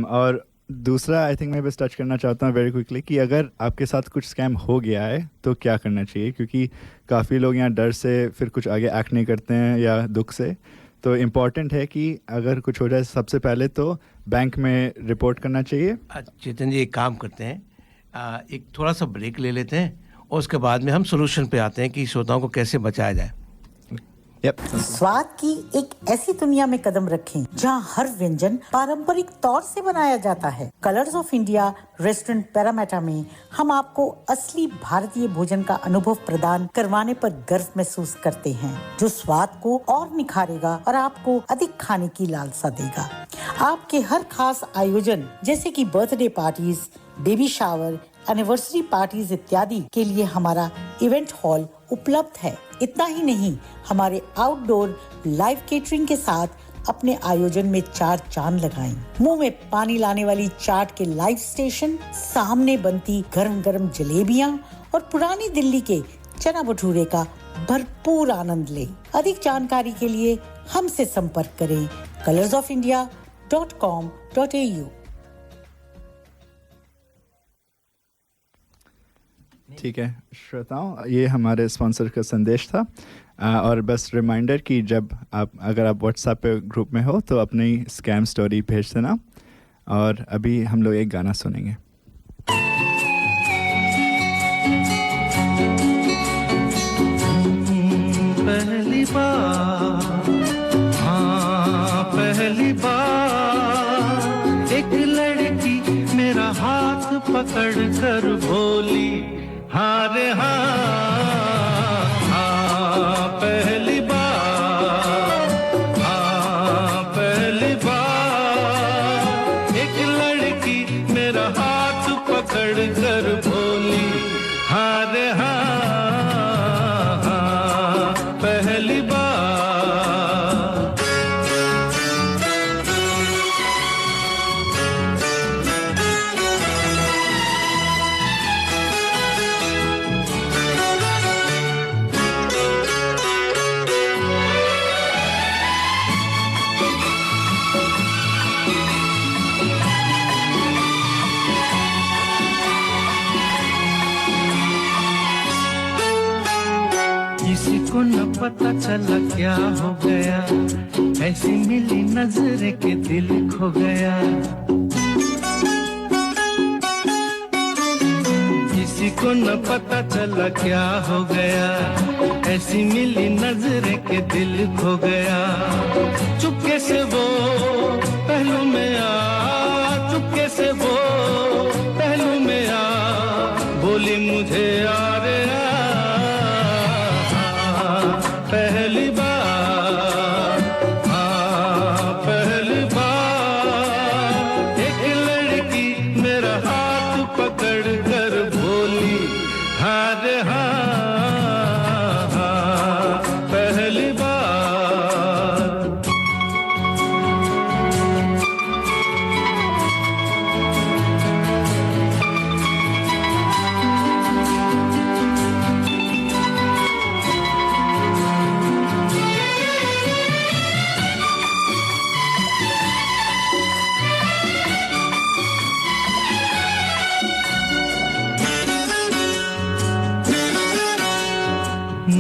और दूसरा आई थिंक मैं बस टच करना चाहता हूँ वेरी क्विकली कि अगर आपके साथ कुछ स्कैम हो गया है तो क्या करना चाहिए, क्योंकि काफ़ी लोग यहाँ डर से फिर कुछ आगे एक्ट नहीं करते हैं या दुख से। तो इम्पॉर्टेंट है कि अगर कुछ हो जाए सबसे पहले तो बैंक में रिपोर्ट करना चाहिए। चेतन जी, एक काम करते हैं, एक थोड़ा सा ब्रेक ले लेते हैं और उसके बाद में हम सोल्यूशन पे आते हैं कि श्रोताओं को कैसे बचाया जाए। स्वाद की एक ऐसी दुनिया में कदम रखें जहां हर व्यंजन पारंपरिक तौर से बनाया जाता है। Colours of India restaurant Parramatta में हम आपको असली भारतीय भोजन का अनुभव प्रदान करवाने पर गर्व महसूस करते हैं, जो स्वाद को और निखारेगा और आपको अधिक खाने की लालसा देगा। आपके हर खास आयोजन जैसे कि birthday parties, baby shower, anniversary parties इत्यादि के लिए हमारा इवेंट हॉल उपलब्ध है। इतना ही नहीं, हमारे आउटडोर लाइव केटरिंग के साथ अपने आयोजन में 4 चांद लगाएं। मुंह में पानी लाने वाली चाट के लाइव स्टेशन, सामने बनती गरम गरम जलेबियां और पुरानी दिल्ली के चना भटूरे का भरपूर आनंद लें। अधिक जानकारी के लिए हमसे संपर्क करें colorsofindia.com.au। ठीक है श्रोताओं, ये हमारे स्पॉन्सर का संदेश था। और बस रिमाइंडर कि अगर आप व्हाट्सएप पे ग्रुप में हो तो अपनी स्कैम स्टोरी भेज देना। और अभी हम लोग एक गाना सुनेंगे। पहली बार, हाँ पहली बार एक लड़की मेरा हाथ पकड़ कर बोली हाँ रे हाँ, पहली बार एक लड़की मेरा हाथ पकड़ कर बोली हाँ रे हाँ, पहली को न पता चला क्या हो गया, ऐसी मिली नजर के दिल खो गया। किसी को न पता चला क्या हो गया, ऐसी मिली नजर के दिल खो गया। चुपके से वो पहलू में आ, चुपके से वो पहलू में आ, बोली मुझे यार पहली बार, हाँ पहली बार एक लड़की मेरा हाथ पकड़ कर बोली हाँ रे हाँ, पहली बार।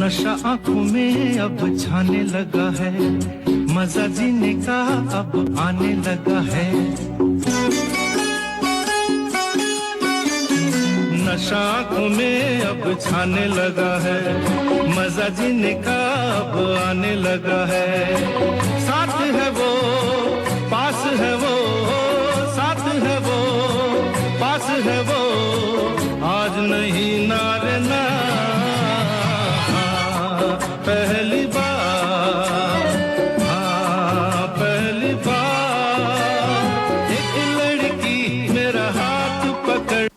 नशा आंखों में अब छाने लगा है, मजा जीने का अब आने लगा है। नशा आंखों में अब छाने लगा है, मजा जीने का अब आने लगा है। साथ है वो, पास है वो, साथ है वो, पास है वो, आज नहीं नारे ना पहली बार, हाँ पहली बार एक लड़की मेरा हाथ पकड़।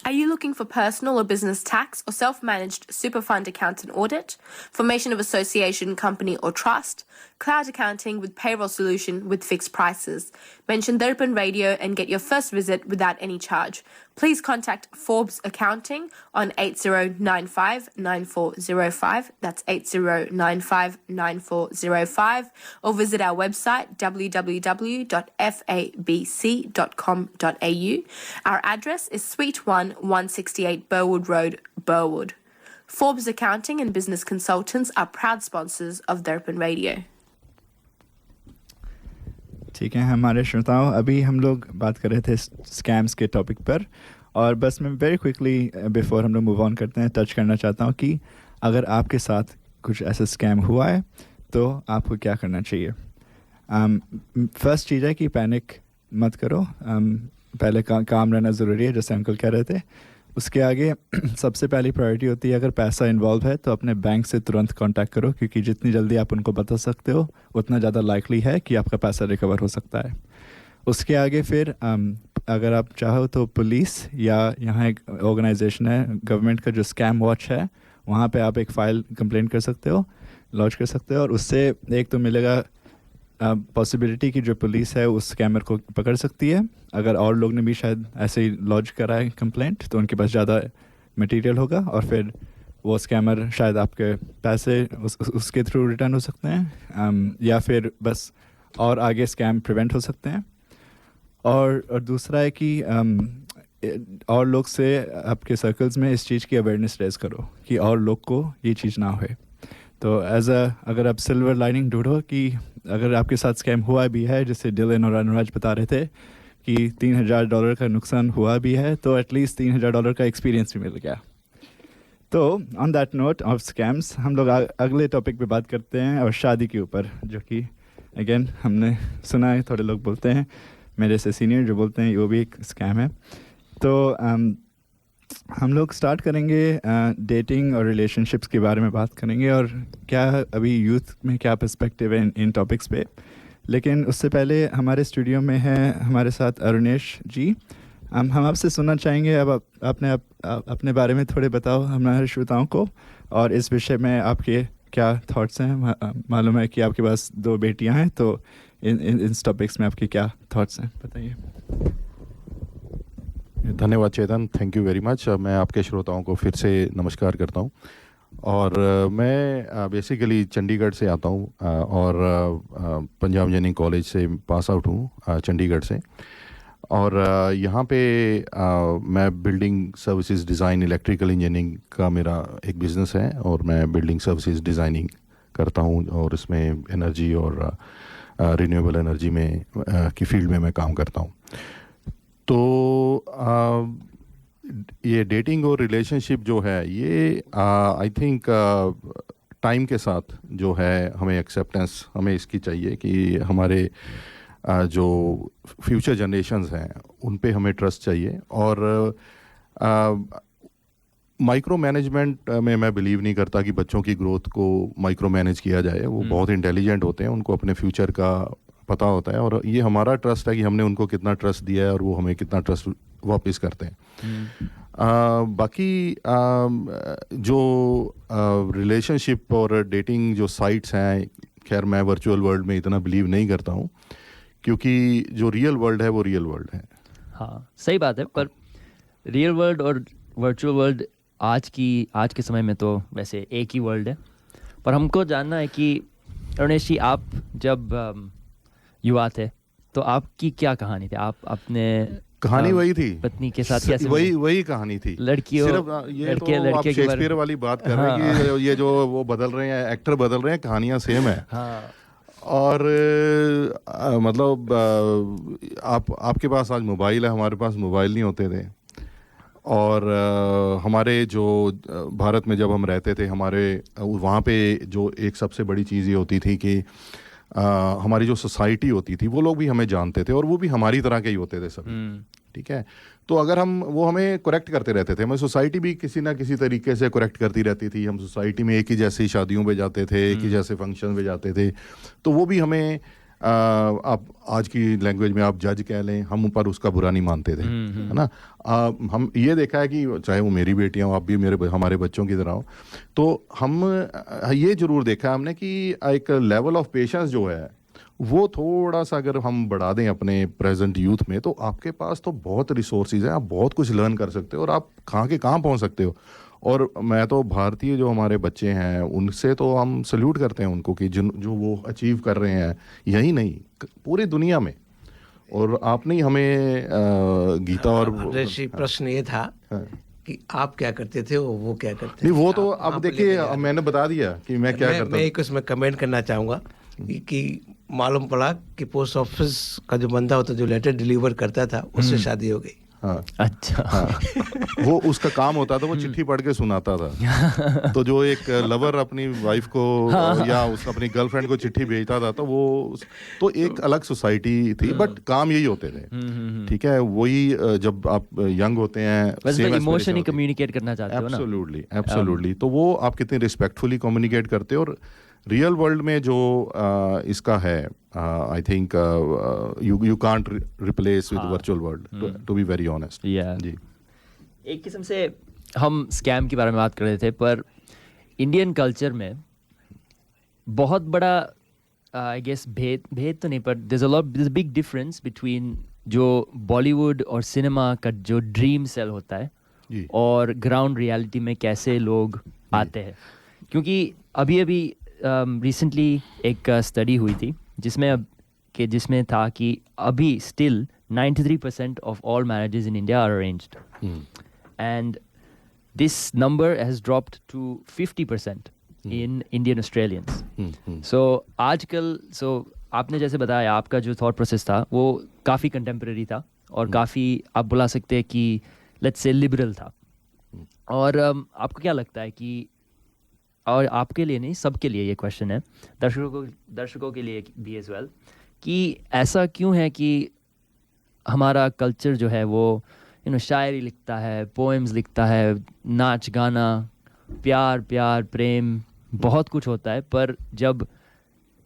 Are you looking for personal or business tax or self-managed super fund account and audit, formation of association, company or trust, cloud accounting with payroll solution with fixed prices? Mention Darpan Radio and get your first visit without any charge. Please contact Forbes Accounting on 8095-9405, that's 8095-9405, or visit our website www.fabc.com.au. Our address is Suite 1, 168 Burwood Road, Burwood. Forbes Accounting and Business Consultants are proud sponsors of Darpan Radio. ठीक है हमारे श्रोताओं, अभी हम लोग बात कर रहे थे स्कैम्स के टॉपिक पर, और बस मैं वेरी क्विकली बिफोर हम लोग मूव ऑन करते हैं टच करना चाहता हूँ कि अगर आपके साथ कुछ ऐसा स्कैम हुआ है तो आपको क्या करना चाहिए? फर्स्ट चीज़ है कि पैनिक मत करो। पहले काम रहना ज़रूरी है, जैसे अंकल कह रहे थे। उसके आगे सबसे पहली प्रायोरिटी होती है, अगर पैसा इन्वॉल्व है तो अपने बैंक से तुरंत कांटेक्ट करो, क्योंकि जितनी जल्दी आप उनको बता सकते हो उतना ज़्यादा लाइकली है कि आपका पैसा रिकवर हो सकता है। उसके आगे फिर अगर आप चाहो तो पुलिस या यहाँ एक ऑर्गेनाइजेशन है गवर्नमेंट का जो स्कैम वॉच है, वहाँ पे आप एक फ़ाइल कंप्लेंट कर सकते हो, लॉन्च कर सकते हो, और उससे एक तो मिलेगा पॉसिबिलिटी कि जो पुलिस है उस स्कैमर को पकड़ सकती है। अगर और लोग ने भी शायद ऐसे ही लॉन्च करा है कंप्लेंट तो उनके पास ज़्यादा मटेरियल होगा, और फिर वो स्कैमर शायद आपके पैसे उसके थ्रू रिटर्न हो सकते हैं, या फिर बस और आगे स्कैम प्रिवेंट हो सकते हैं। और दूसरा है कि और लोग से आपके सर्कल्स में इस चीज़ की अवेयरनेस रेज करो कि और लोग को ये चीज़ ना होए। तो अगर आप सिल्वर लाइनिंग ढूंढो कि अगर आपके साथ स्कैम हुआ भी है, जैसे डिलन और अनुराज बता रहे थे कि $3000 का नुकसान हुआ भी है, तो एटलीस्ट $3000 का एक्सपीरियंस भी मिल गया। तो on that note of scams हम लोग अगले टॉपिक पे बात करते हैं, और शादी के ऊपर, जो कि अगेन हमने सुना है, थोड़े लोग बोलते हैं मेरे से सीनियर जो बोलते हैं वो भी एक स्कैम है। तो हम लोग स्टार्ट करेंगे डेटिंग और रिलेशनशिप्स के बारे में बात करेंगे, और क्या अभी यूथ में क्या पर्सपेक्टिव है इन टॉपिक्स पे। लेकिन उससे पहले हमारे स्टूडियो में है हमारे साथ अरुणेश जी। हम आपसे सुनना चाहेंगे, अब अपने बारे में थोड़े बताओ हमारे श्रोताओं को, और इस विषय में आपके क्या थॉट्स हैं। मालूम है कि आपके पास 2 बेटियां हैं, तो इन टॉपिक्स में आपके क्या थॉट्स हैं, बताइए। धन्यवाद चेतन, थैंक यू वेरी मच। मैं आपके श्रोताओं को फिर से नमस्कार करता हूं। और मैं बेसिकली चंडीगढ़ से आता हूं, और पंजाब इंजीनियरिंग कॉलेज से पास आउट हूं चंडीगढ़ से। और यहाँ पे मैं building services design, electrical engineering का मेरा एक बिज़नेस है, और मैं बिल्डिंग सर्विसेज डिज़ाइनिंग करता हूँ, और इसमें एनर्जी और रिन्यूएबल एनर्जी में की फील्ड में मैं काम करता हूँ। तो ये डेटिंग और रिलेशनशिप जो है, ये आई थिंक टाइम के साथ जो है हमें एक्सेप्टेंस हमें इसकी चाहिए कि हमारे जो फ्यूचर जनरेशन्स हैं उन पे हमें ट्रस्ट चाहिए। और माइक्रो मैनेजमेंट में मैं बिलीव नहीं करता कि बच्चों की ग्रोथ को माइक्रो मैनेज किया जाए। वो बहुत इंटेलिजेंट होते हैं, उनको अपने फ्यूचर का पता होता है, और ये हमारा ट्रस्ट है कि हमने उनको कितना ट्रस्ट दिया है और वो हमें कितना ट्रस्ट वापस करते हैं। बाकी जो रिलेशनशिप और डेटिंग जो साइट्स हैं, खैर मैं वर्चुअल वर्ल्ड में इतना बिलीव नहीं करता हूँ, क्योंकि जो रियल वर्ल्ड है वो रियल वर्ल्ड है। हाँ, सही बात है, पर रियल वर्ल्ड और वर्चुअल वर्ल्ड आज के समय में तो वैसे एक ही वर्ल्ड है। पर हमको जानना है कि अरुणेश जी, आप जब युवा थे तो आपकी क्या कहानी थी? आप अपने कहानी वही थी, पत्नी के साथ कैसे? वही कहानी थी। लड़कियों, सिर्फ ये तो आप शेक्सपियर वाली बात कर रहे हैं कि ये जो वो बदल रहे हैं, एक्टर बदल रहे हैं, कहानियां सेम है। हाँ। और मतलब आपके पास आज मोबाइल है, हमारे पास मोबाइल नहीं होते थे। और हमारे जो भारत में जब हम रहते थे, हमारे वहाँ पे जो एक सबसे बड़ी चीज़ ये होती थी कि हमारी जो सोसाइटी होती थी वो लोग भी हमें जानते थे, और वो भी हमारी तरह के ही होते थे सभी। ठीक है, तो अगर वो हमें करेक्ट करते रहते थे, हमें सोसाइटी भी किसी ना किसी तरीके से करेक्ट करती रहती थी। हम सोसाइटी में एक ही जैसी शादियों पे जाते थे, एक ही जैसे फंक्शन पे जाते थे, तो वो भी हमें आप आज की लैंग्वेज में आप जज कह लें, हम पर उसका बुरा नहीं मानते थे, है ना। हम ये देखा है कि चाहे वो मेरी बेटियां हो, आप भी हमारे बच्चों की तरह हो, तो हम ये जरूर देखा है हमने कि एक लेवल ऑफ पेशेंस जो है वो थोड़ा सा अगर हम बढ़ा दें अपने प्रेजेंट यूथ में, तो आपके पास तो बहुत रिसोर्सेज हैं, आप बहुत कुछ लर्न कर सकते हो, और आप कहाँ के कहाँ पहुँच सकते हो। और मैं तो भारतीय जो हमारे बच्चे हैं उनसे तो हम सल्यूट करते हैं उनको कि जो वो अचीव कर रहे हैं, यही नहीं पूरी दुनिया में। और आपने हमें गीता और प्रश्न ये था कि आप क्या करते थे और वो क्या करते थे? नहीं, वो तो अब देखिए, मैंने बता दिया कि मैं क्या करता हूँ। मैं एक उसमें कमेंट करना चाहूँगा कि मालूम पड़ा कि पोस्ट ऑफिस का जो बंदा होता जो लेटर डिलीवर करता था, उससे शादी हो गई। हाँ अच्छा। हाँ, वो उसका काम होता था, वो चिट्ठी पढ़ के सुनाता था। तो जो एक लवर अपनी वाइफ को या उस अपनी गर्लफ्रेंड को चिट्ठी भेजता था, तो वो तो एक अलग सोसाइटी थी, बट काम यही होते थे। ठीक है, वही जब आप यंग होते हैं, इमोशन ही कम्युनिकेट करना चाहते हो ना। Absolutely, absolutely. तो वो आप कितनी रिस्पेक्टफुली कम्युनिकेट करते हो। और रियल वर्ल्ड में जो इसका है, I think you can't replace with virtual world, to be very honest. जी, एक किस्म से हम स्कैम के बारे में बात कर रहे थे, पर इंडियन कल्चर में बहुत बड़ा आई गेस भेद तो नहीं, पर there's a big difference between जो बॉलीवुड और सिनेमा का जो ड्रीम सेल होता है और ग्राउंड रियलिटी में कैसे लोग आते हैं। क्योंकि अभी रिसेंटली एक स्टडी हुई थी जिसमें था कि अभी still 93% of all marriages in India are arranged, and this number has dropped to 50% in Indian Australians. So आजकल आपने जैसे बताया, आपका जो थॉट प्रोसेस था वो काफ़ी कंटेम्प्रेरी था और काफ़ी आप बुला सकते हैं कि लेट्स से लिबरल था। और आपको क्या लगता है कि, और आपके लिए नहीं सबके लिए ये क्वेश्चन है, दर्शकों के लिए भी एज वेल, कि ऐसा क्यों है कि हमारा कल्चर जो है वो शायरी लिखता है, पोएम्स लिखता है, नाच गाना, प्यार प्रेम बहुत कुछ होता है, पर जब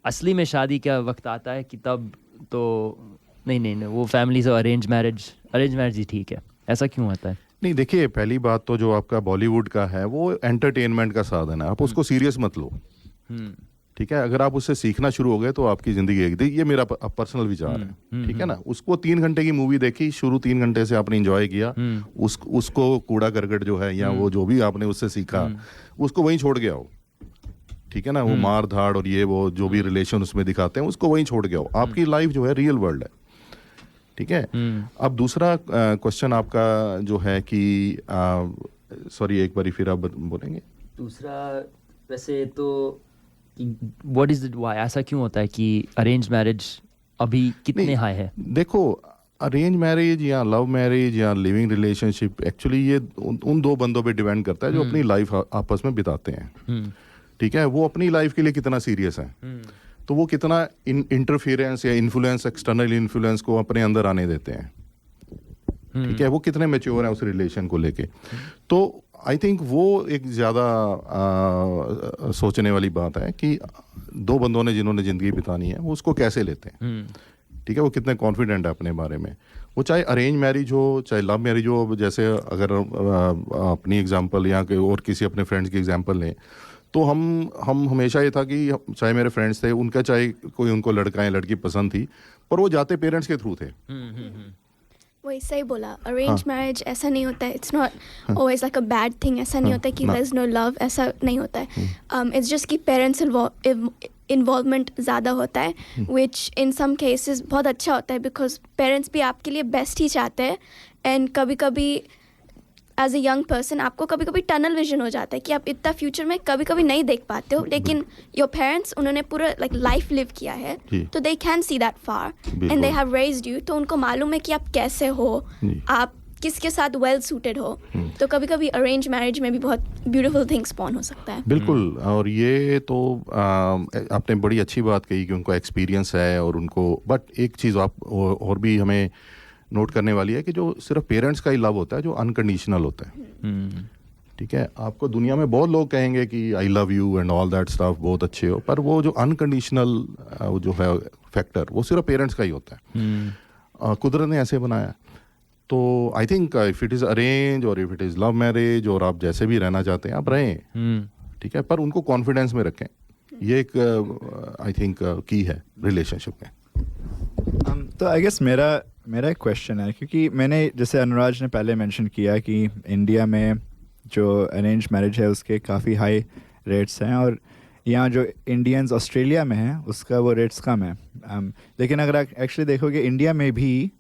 असली में शादी का वक्त आता है कि तब तो नहीं वो फैमिली से अरेंज मैरिज ही ठीक है। ऐसा क्यों होता है? नहीं, देखिए, पहली बात तो जो आपका बॉलीवुड का है वो एंटरटेनमेंट का साधन है, आप उसको सीरियस मत लो। ठीक है, अगर आप उससे सीखना शुरू हो गए तो आपकी जिंदगी ये मेरा पर्सनल विचार है। ठीक है ना, उसको 3 घंटे की मूवी देखी, शुरू 3 घंटे से आपने एंजॉय किया, उसको कूड़ा करकट जो है या वो जो भी आपने उससे सीखा, उसको वहीं छोड़ के आओ। ठीक है ना, वो मार धाड़ और ये वो जो भी रिलेशन उसमें दिखाते हैं उसको वहीं छोड़ के आओ। आपकी लाइफ जो है रियल वर्ल्ड है। ठीक है। अब दूसरा क्वेश्चन आपका जो है कि सॉरी, एक बारी फिर आप बोलेंगे। दूसरा वैसे तो व्हाट इज इट, व्हाई ऐसा क्यों होता है कि अरेंज मैरिज अभी कितने हाई है? देखो, अरेंज मैरिज या लव मैरिज या लिविंग रिलेशनशिप, एक्चुअली ये उन दो बंदों पे डिपेंड करता है जो अपनी लाइफ आपस में बिताते हैं। ठीक है, वो अपनी लाइफ के लिए कितना सीरियस है, तो वो कितना इंटरफेरेंस या इन्फ्लुएंस, एक्सटर्नल इन्फ्लुएंस को अपने अंदर आने देते हैं। ठीक है, वो कितने मैच्योर हैं उस रिलेशन को लेके। तो आई थिंक वो एक ज़्यादा सोचने वाली बात है कि दो बंदों ने जिन्होंने ज़िंदगी बितानी है वो उसको कैसे लेते हैं। ठीक है, वो कितने कॉन्फिडेंट है अपने बारे में। वो चाहे अरेंज मैरिज हो चाहे लव मैरिज हो, जैसे अगर अपनी एग्जांपल या और किसी अपने फ्रेंड्स की एग्जांपल लें, तो हम हमेशा ये था कि चाहे मेरे फ्रेंड्स थे, उनका चाहे कोई उनको लड़का या लड़की पसंद थी, पर वो जाते पेरेंट्स के थ्रू थे। वही सही बोला, अरेंज मैरिज ऐसा नहीं होता है, it's not always like a bad thing. ऐसा नहीं होता है कि देयर इज नो लव, ऐसा नहीं होता है। इट्स जस्ट कि पेरेंट्स इन्वॉल्वमेंट ज़्यादा होता है, विच इन सम केसेस बहुत अच्छा होता है, बिकॉज पेरेंट्स भी आपके लिए बेस्ट ही चाहते हैं। एंड कभी कभी एज अ यंग पर्सन आपको कभी कभी टनल विजन हो जाता है कि आप इतना फ्यूचर में कभी कभी नहीं देख पाते हो, लेकिन योर पेरेंट्स उन्होंने पूरा लाइक लाइफ लिव किया है, तो they can see that far and they have raised you, तो उनको मालूम है कि आप कैसे हो, आप किसके साथ वेल सूटेड हो। तो कभी कभी अरेंज मैरिज में भी बहुत ब्यूटीफुल थिंग्स स्पॉन हो सकता है। बिल्कुल, और ये तो आपने बड़ी अच्छी बात कही कि उनको एक्सपीरियंस है और उनको, बट एक चीज़ आप और भी हमें नोट करने वाली है कि जो सिर्फ पेरेंट्स का ही लव होता है, जो अनकंडीशनल होता है। ठीक है, आपको दुनिया में बहुत लोग कहेंगे कि I love you and all that stuff, बहुत अच्छे हो, पर वो जो अनकंडीशनल जो है फैक्टर, वो सिर्फ पेरेंट्स का ही होता है। कुदरत ने ऐसे बनाया। तो I think if it is arrange और if it is love marriage, और आप जैसे भी रहना चाहते हैं आप रहें, ठीक है, पर उनको कॉन्फिडेंस में रखें। ये एक आई थिंक की है रिलेशनशिप में। तो आई गेस मेरा एक क्वेश्चन है, क्योंकि मैंने, जैसे अनुराज ने पहले मेंशन किया कि इंडिया में जो अरेंज मैरिज है उसके काफ़ी हाई रेट्स हैं, और यहाँ जो इंडियंस ऑस्ट्रेलिया में हैं उसका वो रेट्स कम है। लेकिन अगर आप एक्चुअली देखोगे, इंडिया में भी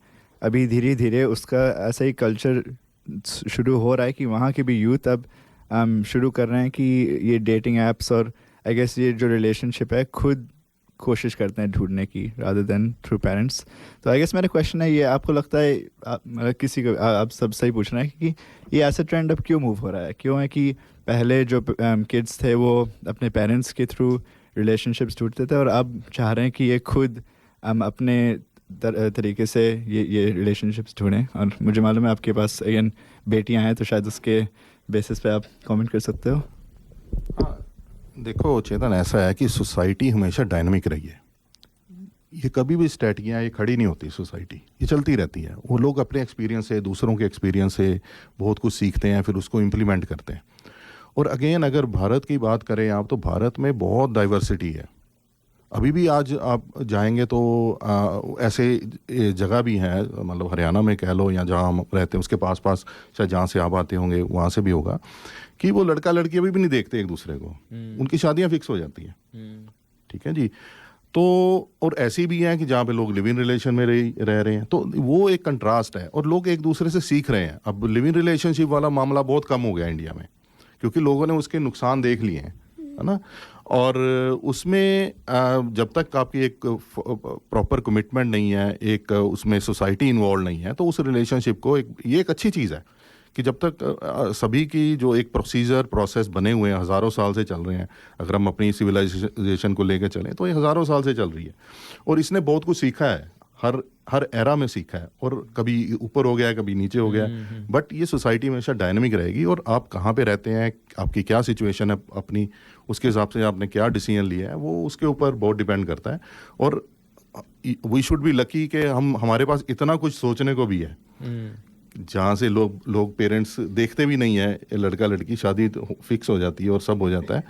अभी धीरे धीरे उसका ऐसा ही कल्चर शुरू हो रहा है कि वहाँ के भी यूथ अब शुरू कर रहे हैं कि ये डेटिंग ऐप्स और आई गेस ये जो रिलेशनशिप है खुद कोशिश करते हैं ढूंढने की रादर देन थ्रू पेरेंट्स। तो आई गेस मेरा क्वेश्चन है ये, आपको लगता है मतलब किसी को आप सब सही पूछ रहे हैं कि ये ऐसा ट्रेंड अब क्यों मूव हो रहा है? क्यों है कि पहले जो किड्स थे वो अपने पेरेंट्स के थ्रू रिलेशनशिप्स ढूंढते थे और अब चाह रहे हैं कि ये खुद अपने तरीके से ये रिलेशनशिप्स ढूंढें? और मुझे मालूम है आपके पास अगेन बेटियां हैं, तो शायद उसके बेसिस पे आप कमेंट कर सकते हो। देखो चेतन, ऐसा है कि सोसाइटी हमेशा डायनामिक रही है। ये कभी भी स्ट्रेटजियाँ ये खड़ी नहीं होती, सोसाइटी ये चलती रहती है। वो लोग अपने एक्सपीरियंस से, दूसरों के एक्सपीरियंस से बहुत कुछ सीखते हैं, फिर उसको इम्प्लीमेंट करते हैं। और अगेन अगर भारत की बात करें आप, तो भारत में बहुत डाइवर्सिटी है। अभी भी आज आप जाएंगे तो ऐसे जगह भी हैं, मतलब हरियाणा में कह लो या जहाँ हम रहते हैं उसके पास पास, शायद जहाँ से आप आते होंगे वहाँ से भी होगा, कि वो लड़का लड़की अभी भी नहीं देखते एक दूसरे को, उनकी शादियाँ फिक्स हो जाती हैं। ठीक है जी। तो और ऐसी भी हैं कि जहाँ पे लोग लिव इन रिलेशन में रह रहे हैं, तो वो एक कंट्रास्ट है और लोग एक दूसरे से सीख रहे हैं। अब लिव इन रिलेशनशिप वाला मामला बहुत कम हो गया इंडिया में, क्योंकि लोगों ने उसके नुकसान देख लिए हैं, है ना। और उसमें जब तक आपकी एक प्रॉपर कमिटमेंट नहीं है, एक उसमें सोसाइटी इन्वॉल्व नहीं है, तो उस रिलेशनशिप को ये एक अच्छी चीज़ है कि जब तक सभी की जो एक प्रोसेस बने हुए हैं, हज़ारों साल से चल रहे हैं। अगर हम अपनी सिविलाइजेशन को लेकर चलें तो ये हज़ारों साल से चल रही है और इसने बहुत कुछ सीखा है, हर एरा में सीखा है, और कभी ऊपर हो गया है, कभी नीचे हो गया है। बट ये सोसाइटी हमेशा डायनामिक रहेगी और आप कहाँ पे रहते हैं, आपकी क्या सिचुएशन है अपनी, उसके हिसाब से आपने क्या डिसीजन लिया है, वो उसके ऊपर बहुत डिपेंड करता है। और वी शुड बी लकी कि हमारे पास इतना कुछ सोचने को भी है, जहाँ से लोग पेरेंट्स देखते भी नहीं है, लड़का लड़की शादी तो फिक्स हो जाती है और सब हो जाता है,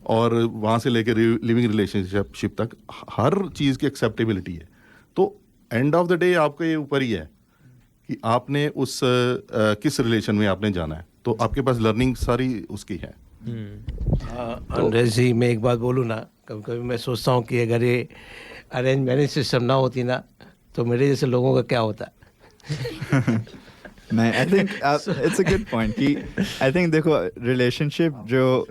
और वहाँ से लेकर लिविंग रिलेशनशिप तक हर चीज़ की एक्सेप्टेबिलिटी है। तो एंड ऑफ द डे आपके ऊपर ही है कि आपने उस किस रिलेशन में आपने जाना है, तो आपके पास लर्निंग सारी उसकी है। अंग्रेज जी, मैं एक बात बोलूँ ना, कभी कभी मैं सोचता हूँ कि अगर ये अरेंज मैरिज सिस्टम ना होती ना, तो मेरे जैसे लोगों का क्या होता। नहीं, I think it's a good point कि आई थिंक देखो रिलेशनशिप जो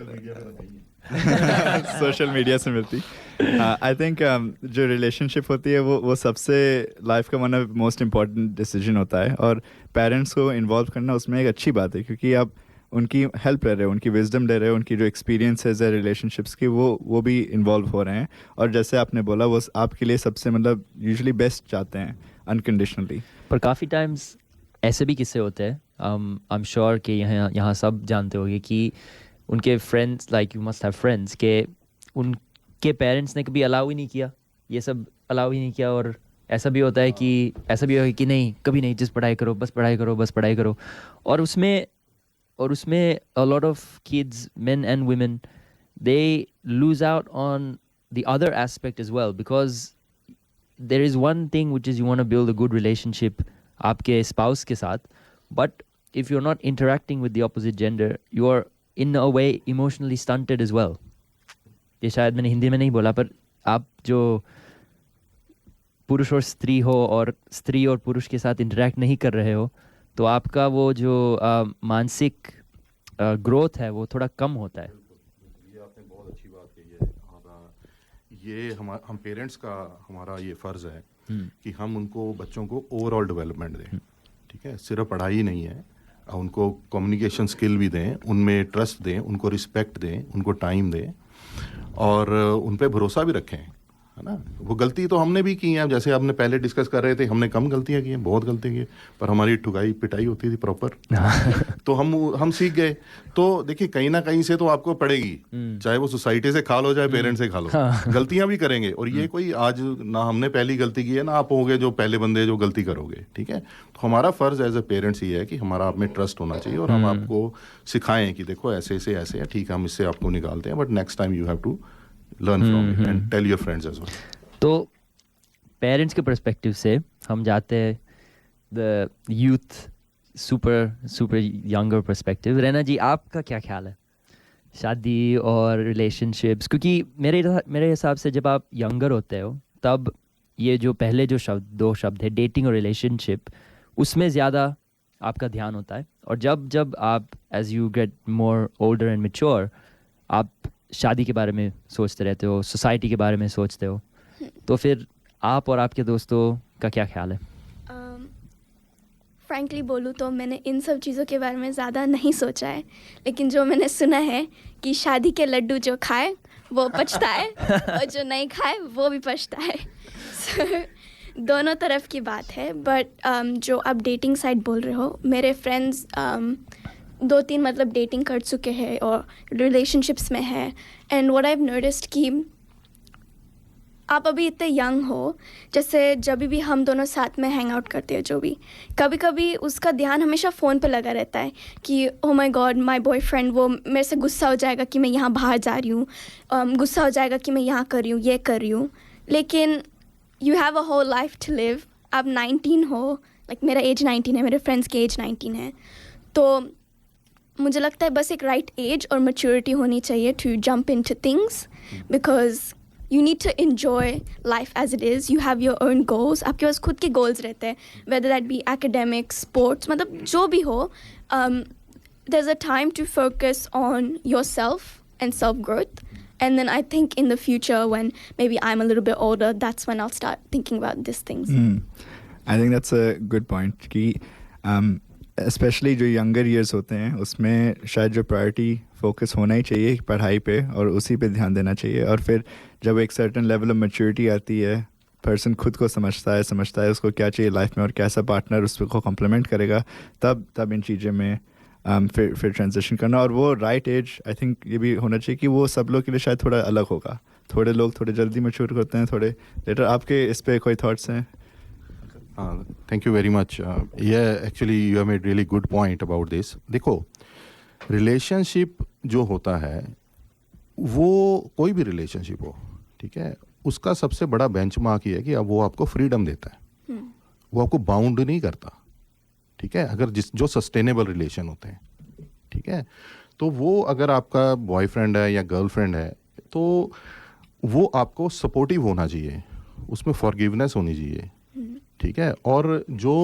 सोशल मीडिया से मिलती, आई थिंक जो रिलेशनशिप होती है वो सबसे लाइफ का one of most important decision होता है, और पेरेंट्स को इन्वॉल्व करना उसमें एक अच्छी बात है, क्योंकि आप उनकी हेल्प ले रहे हो, उनकी विजडम ले रहे हो, उनकी जो एक्सपीरियंसेस है रिलेशनशिप्स की वो भी इन्वॉल्व हो रहे हैं, और जैसे आपने बोला वो आपके लिए सबसे मतलब यूजुअली बेस्ट चाहते हैं अनकंडीशनली। पर काफ़ी टाइम्स ऐसे भी किस्से होते हैं, आई एम श्योर कि यहाँ सब जानते होंगे कि उनके friends, like you must have friends, के उनके पेरेंट्स ने कभी अलाउ ही नहीं किया, ये सब अलाउ ही नहीं किया, और ऐसा भी होता है कि नहीं, कभी नहीं, जिस पढ़ाई करो, बस पढ़ाई करो, बस पढ़ाई करो। और उसमें a lot of kids, men and women, they lose out on the other aspect as well, because there is one thing which is you want to build a good relationship आपके spouse के साथ, but if you're not interacting with the opposite gender, you are in a way emotionally stunted as well. ये शायद मैंने हिंदी में नहीं बोला, पर आप जो पुरुष और स्त्री हो और स्त्री और पुरुष के साथ इंटरेक्ट नहीं कर रहे हो, तो आपका वो जो मानसिक ग्रोथ है वो थोड़ा कम होता है। ये आपने बहुत अच्छी बात कही है, और ये हम पेरेंट्स का हमारा ये फ़र्ज़ है कि हम उनको, बच्चों को ओवरऑल डेवलपमेंट दें। ठीक है, सिर्फ पढ़ाई नहीं है, उनको कम्युनिकेशन स्किल भी दें, उनमें ट्रस्ट दें, उनको रिस्पेक्ट दें, उनको टाइम दें, और उन पे भरोसा भी रखें, है ना। वो गलती तो हमने भी की है, जैसे आपने पहले डिस्कस कर रहे थे, हमने कम गलतियां की हैं, बहुत गलतियां की हैं, पर हमारी ठुकाई पिटाई होती थी प्रॉपर। तो हम सीख गए। तो देखिए कहीं ना कहीं से तो आपको पड़ेगी, चाहे वो सोसाइटी से खा लो, चाहे पेरेंट्स से खा लो, गलतियां भी करेंगे। और ये कोई आज ना हमने पहली गलती की है ना आप होगे जो पहले बंदे जो गलती करोगे। ठीक है, तो हमारा फ़र्ज़ एज ए पेरेंट्स ये है कि हमारा आप में ट्रस्ट होना चाहिए, और हम आपको सिखाएं कि देखो ऐसे ऐसे ऐसे है, ठीक है हम इससे आपको निकालते हैं, but next time you have to learn from it and tell your friends as well. तो पेरेंट्स के पर्सपेक्टिव से हम जाते हैं the youth super younger perspective. Raina ji, आपका क्या ख्याल है शादी और रिलेशनशिप्स? क्योंकि मेरे हिसाब से जब आप यंगर होते हो तब ये जो पहले जो दो शब्द है डेटिंग और रिलेशनशिप, उसमें ज़्यादा आपका ध्यान होता है, और जब आप as you get more older and mature आप शादी के बारे में सोचते रहते हो, सोसाइटी के बारे में सोचते हो। तो फिर आप और आपके दोस्तों का क्या ख्याल है? फ्रैंकली बोलूँ तो मैंने इन सब चीज़ों के बारे में ज़्यादा नहीं सोचा है, लेकिन जो मैंने सुना है कि शादी के लड्डू जो खाए वो पछताए और जो नहीं खाए वो भी पछताए। So, दोनों तरफ की बात है। बट जो आप डेटिंग साइट बोल रहे हो, मेरे फ्रेंड्स 2-3 मतलब डेटिंग कर चुके हैं और रिलेशनशिप्स में है। And what I have noticed कि आप अभी इतने यंग हो, जैसे जब भी हम दोनों साथ में हैंग आउट करते हैं, जो भी कभी कभी उसका ध्यान हमेशा फ़ोन पे लगा रहता है कि oh my God my boyfriend वो मेरे से गुस्सा हो जाएगा कि मैं यहाँ बाहर जा रही हूँ, गुस्सा हो जाएगा कि मैं यहाँ कर रही हूँ, ये कर रही हूँ। लेकिन you have a whole life to live. आप 19 हो, लाइक मेरा एज 19 है, मेरे फ्रेंड्स की एज 19 है। तो मुझे लगता है बस एक राइट एज और मैच्योरिटी होनी चाहिए to jump into things, because you need to enjoy life as it is. You have your own goals. आपके पास खुद के goals रहते हैं, whether that be academics, sports, मतलब जो भी हो. There's a time to focus on yourself and self-growth. And then I think in the future, when maybe I'm a little bit older, that's when I'll start thinking about these things. I think that's a good point कि specially जो younger years होते हैं उसमें शायद जो priority focus होना ही चाहिए पढ़ाई पे और उसी पे ध्यान देना चाहिए। और फिर जब एक सर्टन लेवल ऑफ मैच्योरिटी आती है, पर्सन खुद को समझता है उसको क्या चाहिए लाइफ में और कैसा पार्टनर उसको कॉम्प्लीमेंट करेगा, तब इन चीज़ें में फिर ट्रांजिशन करना। और वो राइट एज आई थिंक ये भी होना चाहिए कि वो सब लोग के लिए शायद थोड़ा अलग होगा। थोड़े लोग थोड़े जल्दी मैच्योर करते हैं, थोड़े लेटर। आपके इस पर कोई थॉट्स हैं? Thank you very much. ये actually you have made really good point about this. देखो, रिलेशनशिप जो होता है वो कोई भी रिलेशनशिप हो, ठीक है, उसका सबसे बड़ा बेंचमार्क ये है कि अब वो आपको फ्रीडम देता है, वो आपको बाउंड नहीं करता, ठीक है। अगर जो सस्टेनेबल रिलेशन होते हैं, ठीक है, तो वो अगर आपका बॉयफ्रेंड है या गर्लफ्रेंड है तो वो आपको सपोर्टिव होना चाहिए, उसमें फॉरगिवनेस होनी चाहिए, ठीक है। और जो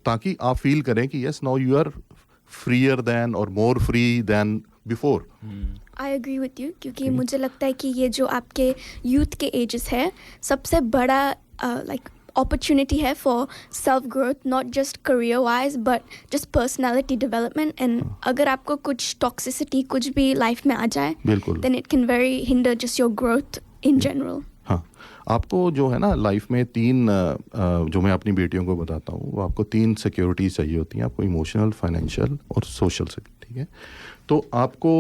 ताकि आप फील करें कि yes now you are freer than और more free than before. I agree with you, क्योंकि मुझे लगता है कि ये जो आपके यूथ के एजेस है सबसे बड़ा लाइक opportunity है for self growth, not just career wise but just personality development. And अगर आपको कुछ toxicity कुछ भी life में आ जाए, then it can very hinder just your growth in general. हाँ, आपको जो है ना लाइफ में 3 जो मैं अपनी बेटियों को बताता हूँ, वो आपको 3 सिक्योरिटी चाहिए होती हैं आपको, इमोशनल, फाइनेंशियल और सोशल सिक्योरिटी, ठीक है। तो आपको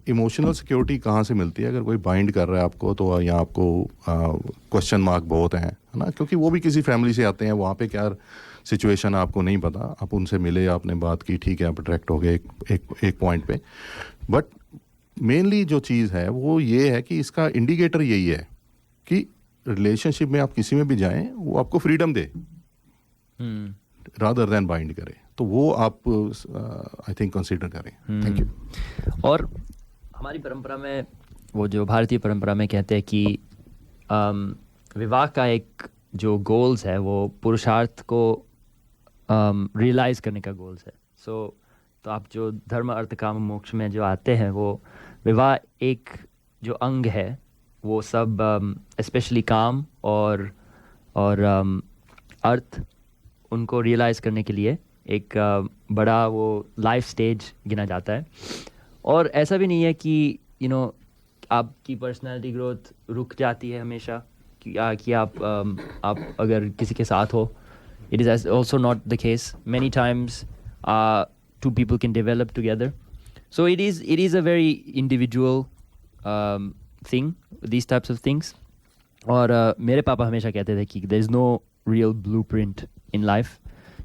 इमोशनल सिक्योरिटी कहाँ से मिलती है? अगर कोई बाइंड कर रहा है आपको तो यहाँ आपको क्वेश्चन मार्क बहुत हैं, है ना, क्योंकि वो भी किसी फैमिली से आते हैं, वहाँ पे क्या सिचुएशन आपको नहीं पता, आप उनसे मिले, आपने बात की, ठीक है, आप अट्रैक्ट हो गए एक पॉइंट पे। बट मेनली जो चीज़ है वो ये है कि इसका इंडिकेटर यही है कि रिलेशनशिप में आप किसी में भी जाएं वो आपको फ्रीडम दे रादर देन बाइंड करे, तो वो आप आई थिंक कंसीडर करें। Thank you. और हमारी परंपरा में, वो जो भारतीय परंपरा में कहते हैं कि विवाह का एक जो गोल्स है वो पुरुषार्थ को रियलाइज़ करने का गोल्स है। तो आप जो धर्म अर्थ काम मोक्ष में जो आते हैं, वो विवाह एक जो अंग है वो सब स्पेशली काम और अर्थ उनको रियलाइज़ करने के लिए एक बड़ा वो लाइफ स्टेज गिना जाता है। और ऐसा भी नहीं है कि आपकी पर्सनालिटी ग्रोथ रुक जाती है हमेशा कि आप अगर किसी के साथ हो। It is also not the case. Many times two people can develop together. So it is a very individual thing, these types of things. और मेरे पापा हमेशा कहते थे कि there is no real blueprint in life,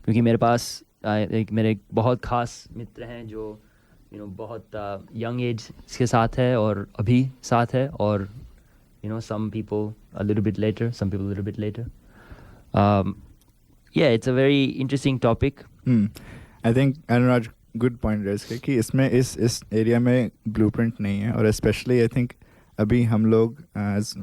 क्योंकि मेरे पास मेरे बहुत खास मित्र हैं जो बहुत young age के साथ है और अभी साथ है, और some people a little bit later, some people a little bit later. Yeah, it's a very interesting topic. I think Anuraj good point raise किया कि इसमें इस एरिया में ब्लूप्रिंट नहीं है। और स्पेशली आई थिंक अभी हम लोग एज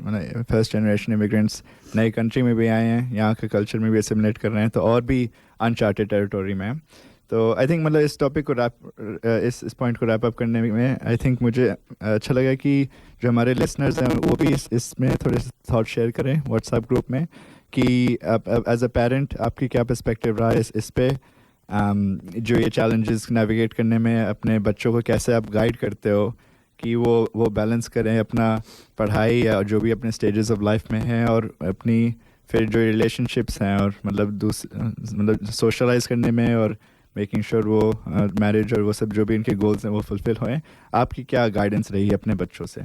फर्स्ट जनरेशन इमिग्रेंट्स नई कंट्री में भी आए हैं, यहाँ के कल्चर में भी एसिमिलेट कर रहे हैं, तो और भी अनचार्टेड टेरिटोरी में हैं। तो आई थिंक मतलब इस टॉपिक को इस पॉइंट को रैप अप करने में आई थिंक मुझे अच्छा लगा कि जो हमारे लिसनर्स हैं वो भी इसमें थोड़े थॉट शेयर करें व्हाट्सएप ग्रुप में कि एज अ पेरेंट आपकी क्या पर्सपेक्टिव रहा है इस पे जो ये चैलेंजेस नेविगेट करने में अपने बच्चों को कैसे आप गाइड करते हो कि वो बैलेंस करें अपना पढ़ाई या जो भी अपने स्टेजेस ऑफ लाइफ में है और अपनी फिर जो रिलेशनशिप्स हैं और मतलब सोशलाइज करने में और मेकिंग श्योर वो मैरिज और वो सब जो भी इनके गोल्स हैं वो फुलफिल होएं। आपकी क्या गाइडेंस रही है अपने बच्चों से?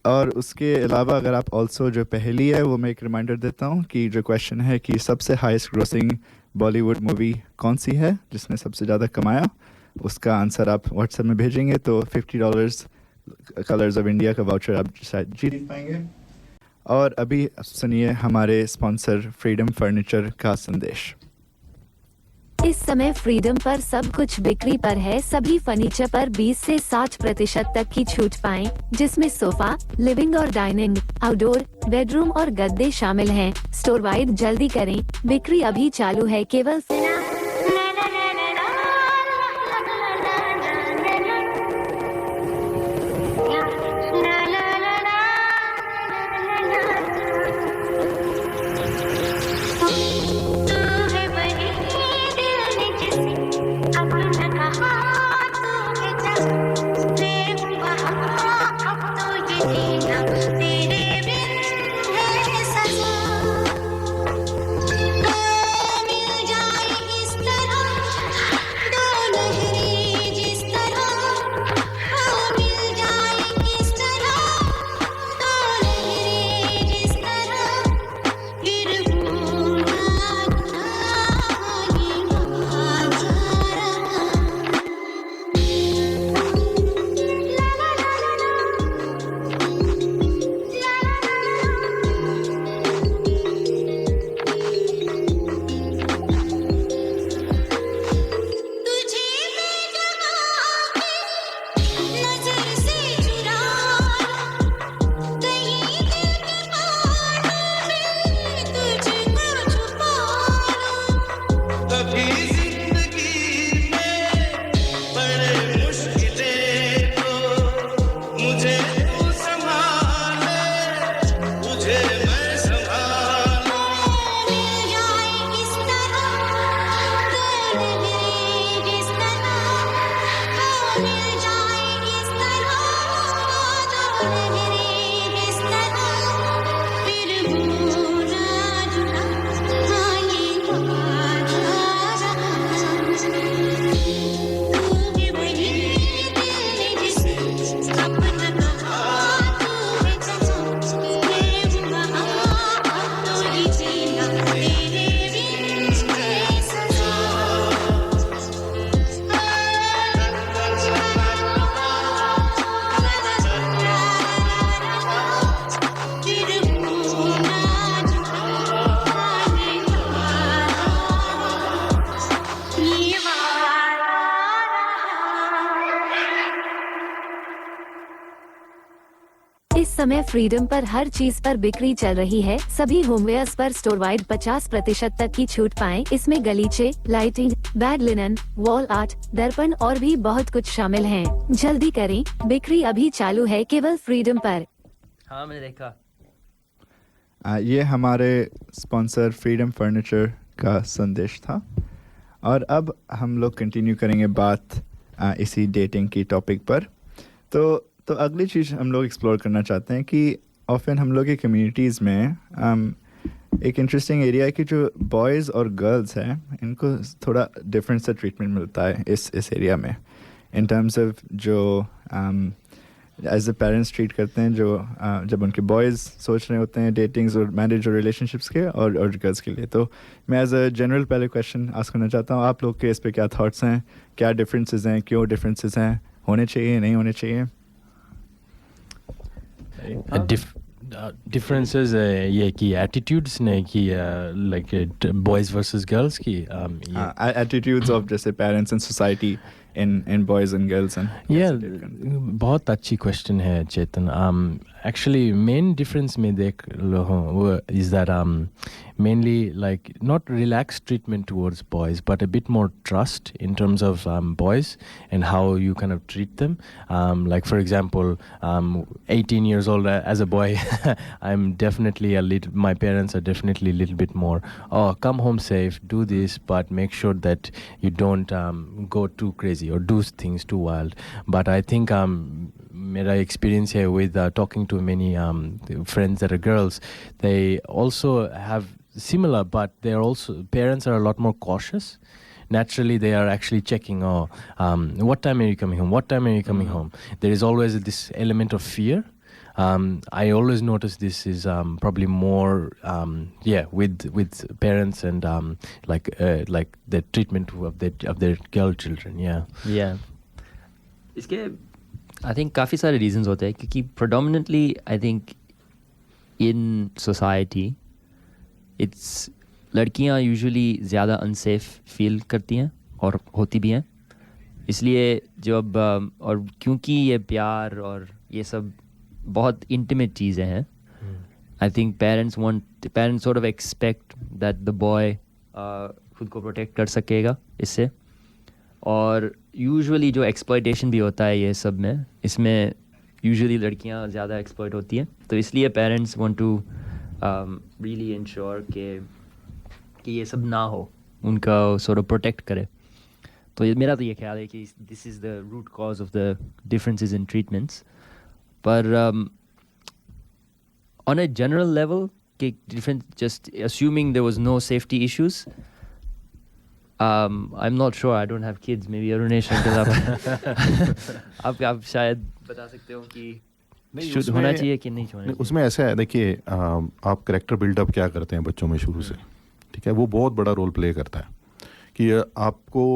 और उसके अलावा अगर आप ऑल्सो जो पहली है वो मैं एक रिमाइंडर देता हूँ कि जो क्वेश्चन है कि सबसे हाईएस्ट ग्रोसिंग बॉलीवुड मूवी कौन सी है जिसने सबसे ज़्यादा कमाया, उसका आंसर आप व्हाट्सएप में भेजेंगे तो $50 कलर्स ऑफ इंडिया का वाउचर आप शायद जीत पाएंगे। और अभी सुनिए हमारे स्पॉन्सर फ्रीडम फर्नीचर का संदेश। इस समय फ्रीडम पर सब कुछ बिक्री पर है। सभी फर्नीचर पर 20 से 60% तक की छूट पाएं, जिसमें सोफा, लिविंग और डाइनिंग, आउटडोर, बेडरूम और गद्दे शामिल हैं। स्टोर वाइड जल्दी करें, बिक्री अभी चालू है केवल। समय फ्रीडम पर हर चीज पर बिक्री चल रही है। सभी होमवेयर्स पर स्टोर वाइड 50% तक की छूट पाएं। इसमें गलीचे, lighting, bad linen, wall art, दर्पण और भी बहुत कुछ शामिल हैं। जल्दी करें, बिक्री अभी चालू है केवल फ्रीडम पर। हाँ मैंने देखा। ये हमारे स्पॉन्सर फ्रीडम फर्नीचर का संदेश था। और अब हम लोग कंटिन्यू करेंगे बात इसी डेटिंग की टॉपिक पर। तो अगली चीज़ हम लोग एक्सप्लोर करना चाहते हैं कि ऑफन हम लोग की कम्युनिटीज़ में एक इंटरेस्टिंग एरिया है कि जो बॉयज़ और गर्ल्स हैं इनको थोड़ा डिफरेंट सा ट्रीटमेंट मिलता है इस एरिया में इन टर्म्स ऑफ जो एज ए पेरेंट्स ट्रीट करते हैं जो जब उनके बॉयज़ सोच रहे होते हैं डेटिंग्स और मैरिज और रिलेशनशिप्स के और गर्ल्स के लिए। तो मैं एज अ जनरल पहले क्वेश्चन आस्क करना चाहता हूँ, आप लोग के इस पे क्या थाट्स हैं, क्या डिफरेंसेस हैं, क्यों डिफरेंसेस हैं, होने चाहिए नहीं होने चाहिए? डिफरेंसेस ये कि एटीट्यूड्स ने कि लाइक बॉयज वर्सेस गर्ल्स की एटीट्यूड्स ऑफ जैसे parents and society in boys and girls and बहुत अच्छी क्वेश्चन है चेतन। actually main difference में देख लो हो is that mainly like not relaxed treatment towards boys, but a bit more trust in terms of boys and how you kind of treat them. Like for example, 18 years old as a boy, I'm definitely my parents are definitely a little bit more, oh, come home safe, do this, but make sure that you don't go too crazy or do things too wild. But I think my experience here with talking to many friends that are girls, they also have similar, but they're also, parents are a lot more cautious. Naturally, they are actually checking, what time are you coming home? What time are you coming home? There is always this element of fear. I always notice this is probably more, with parents and like the treatment of their girl children. Yeah. इसके I think काफ़ी सारे reasons होते हैं क्योंकि predominantly I think in society it's लड़कियां usually ज़्यादा unsafe feel करती हैं और होती भी हैं, इसलिए जब और क्योंकि ये प्यार और ये सब बहुत intimate चीज़ें हैं, I think parents sort of expect that the boy खुद को protect कर सकेगा इससे, और यूजुअली जो एक्सप्लॉयटेशन भी होता है ये सब में, इसमें यूजुअली लड़कियां ज़्यादा एक्सप्लॉयट होती हैं, तो इसलिए parents want to really ensure कि ये सब ना हो, उनका सॉर्ट ऑफ प्रोटेक्ट करे. तो मेरा तो ये ख्याल है कि this is the root cause of the differences in treatments. पर ऑन अ जनरल लेवल कि different, just assuming there was no safety issues, I'm not sure. I don't have kids. Maybe Arunesh आप शायद बता सकते हो कि शुद्ध होना चाहिए कि नहीं होना चाहिए. उसमें ऐसा है, देखिए आप कैरेक्टर बिल्डअप क्या करते हैं बच्चों में शुरू से, ठीक है, वो बहुत बड़ा रोल प्ले करता है कि आपको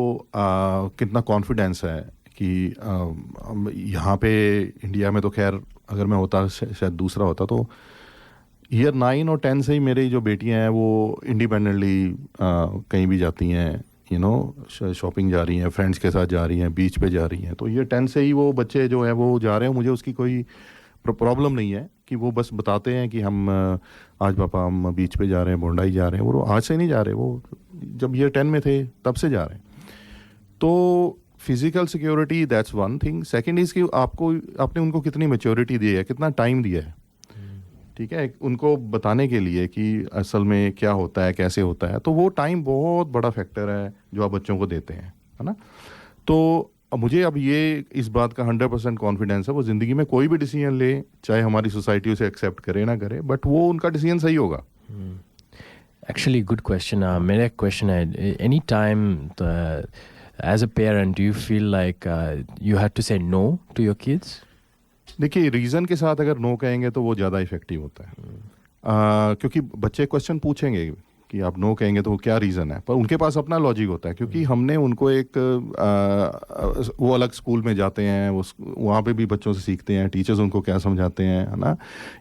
कितना कॉन्फिडेंस है कि यहाँ पे इंडिया में तो खैर अगर मैं होता शायद दूसरा होता, तो ईयर 9 और 10 से ही मेरी जो बेटियां हैं वो इंडिपेंडेंटली कहीं भी जाती हैं, शॉपिंग जा रही हैं, फ्रेंड्स के साथ जा रही हैं, बीच पे जा रही हैं. तो ईयर 10 से ही वो बच्चे जो है वो जा रहे हैं, मुझे उसकी कोई प्रॉब्लम नहीं है कि वो बस बताते हैं कि हम आज पापा हम बीच पे जा रहे हैं, बोंडाई जा रहे हैं. वो आज से नहीं जा रहे, वो जब ईयर 10 में थे तब से जा रहे हैं. तो physical security that's one thing. Second is कि आपने उनको कितनी मैच्योरिटी दी है, कितना टाइम दिया है, ठीक है, उनको बताने के लिए कि असल में क्या होता है, कैसे होता है. तो वो टाइम बहुत बड़ा फैक्टर है जो आप बच्चों को देते हैं, है ना. तो मुझे अब ये इस बात का 100% कॉन्फिडेंस है, वो ज़िंदगी में कोई भी डिसीजन ले, चाहे हमारी सोसाइटी उसे एक्सेप्ट करे ना करे, बट वो उनका डिसीजन सही होगा. Actually, good question. मेरा क्वेश्चन है, any time as a parent do you feel like you had to say no to your kids? देखिए, रीज़न के साथ अगर नो कहेंगे तो वो ज़्यादा इफेक्टिव होता है. क्योंकि बच्चे क्वेश्चन पूछेंगे कि आप नो कहेंगे तो वो क्या रीज़न है, पर उनके पास अपना लॉजिक होता है, क्योंकि हमने उनको एक वो अलग स्कूल में जाते हैं, वो वहाँ पे भी बच्चों से सीखते हैं, टीचर्स उनको क्या समझाते हैं, है ना.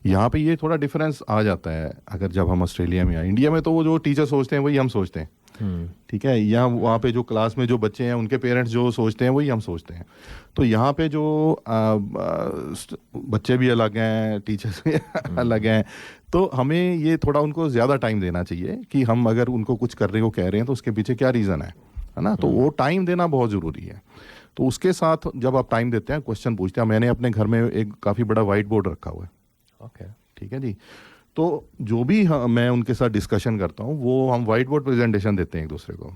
यहाँ पे ये थोड़ा डिफरेंस आ जाता है अगर जब हम ऑस्ट्रेलिया में आए. इंडिया में तो वो जो टीचर सोचते हैं वही हम सोचते हैं, ठीक है. यहाँ वहाँ पे जो क्लास में जो बच्चे हैं उनके पेरेंट्स जो सोचते हैं वही हम सोचते हैं. तो यहाँ पे जो बच्चे भी अलग हैं, टीचर्स भी अलग हैं, तो हमें ये थोड़ा उनको ज़्यादा टाइम देना चाहिए कि हम अगर उनको कुछ करने को कह रहे हैं तो उसके पीछे क्या रीज़न है ना. तो वो टाइम देना बहुत ज़रूरी है. तो उसके साथ जब आप टाइम देते हैं, क्वेश्चन पूछते हैं, मैंने अपने घर में एक काफ़ी बड़ा वाइट बोर्ड रखा हुआ है, ठीक है जी. तो जो भी मैं उनके साथ डिस्कशन करता हूँ वो हम वाइट बोर्ड प्रेजेंटेशन देते हैं एक दूसरे को,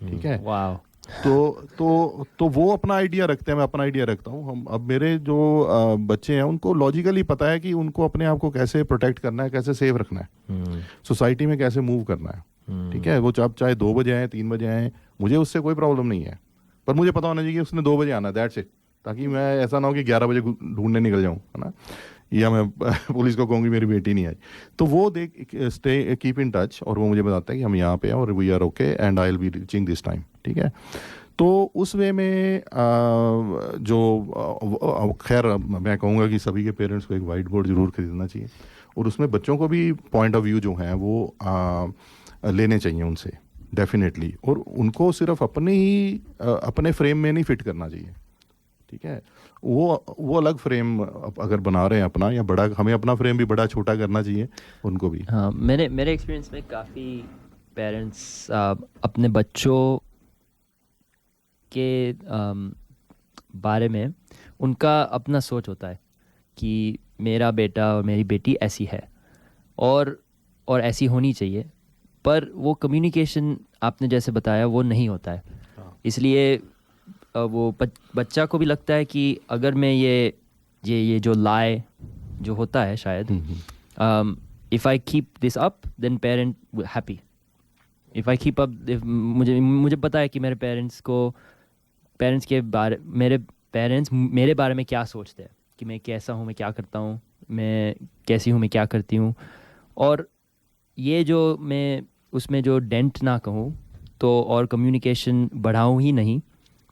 ठीक है. वाह. तो वो अपना आइडिया रखते हैं, मैं अपना आइडिया रखता हूँ. हम अब मेरे जो बच्चे हैं उनको लॉजिकली पता है कि उनको अपने आप को कैसे प्रोटेक्ट करना है, कैसे सेफ रखना है, सोसाइटी में कैसे मूव करना है, ठीक है. वो चाहे 2 बजे आए, 3 बजे आए, मुझे उससे कोई प्रॉब्लम नहीं है, पर मुझे पता होना चाहिए कि उसने 2 बजे आना, दैट्स इट, ताकि मैं ऐसा ना हो कि 11 बजे ढूंढने निकल जाऊँ, है ना, या मैं पुलिस को कहूँगी मेरी बेटी नहीं आई. तो वो स्टे कीप इन टच, और वो मुझे बताता है कि हम यहाँ पे हैं और we are okay and I will be reaching this time, ठीक है. तो उस वे में जो खैर मैं कहूँगा कि सभी के पेरेंट्स को एक वाइट बोर्ड ज़रूर खरीदना चाहिए, और उसमें बच्चों को भी पॉइंट ऑफ व्यू जो हैं वो लेने चाहिए उनसे डेफिनेटली, और उनको सिर्फ अपने फ्रेम में नहीं फिट करना चाहिए, ठीक है, वो अलग फ्रेम अगर बना रहे हैं अपना, या बड़ा, हमें अपना फ्रेम भी बड़ा छोटा करना चाहिए उनको भी। हाँ, मेरे एक्सपीरियंस में काफ़ी पेरेंट्स अपने बच्चों के बारे में उनका अपना सोच होता है कि मेरा बेटा और मेरी बेटी ऐसी है और ऐसी होनी चाहिए, पर वो कम्युनिकेशन आपने जैसे बताया वो नहीं होता है। इसलिए वो बच्चा को भी लगता है कि अगर मैं ये जो लाए जो होता है शायद, if I keep this up then parent happy, if I keep up, मुझे पता है कि मेरे पेरेंट्स मेरे बारे में क्या सोचते हैं, कि मैं कैसा हूँ, मैं क्या करता हूँ, मैं कैसी हूँ, मैं क्या करती हूँ, और ये जो मैं उसमें जो डेंट ना कहूँ तो और कम्युनिकेशन बढ़ाऊँ ही नहीं,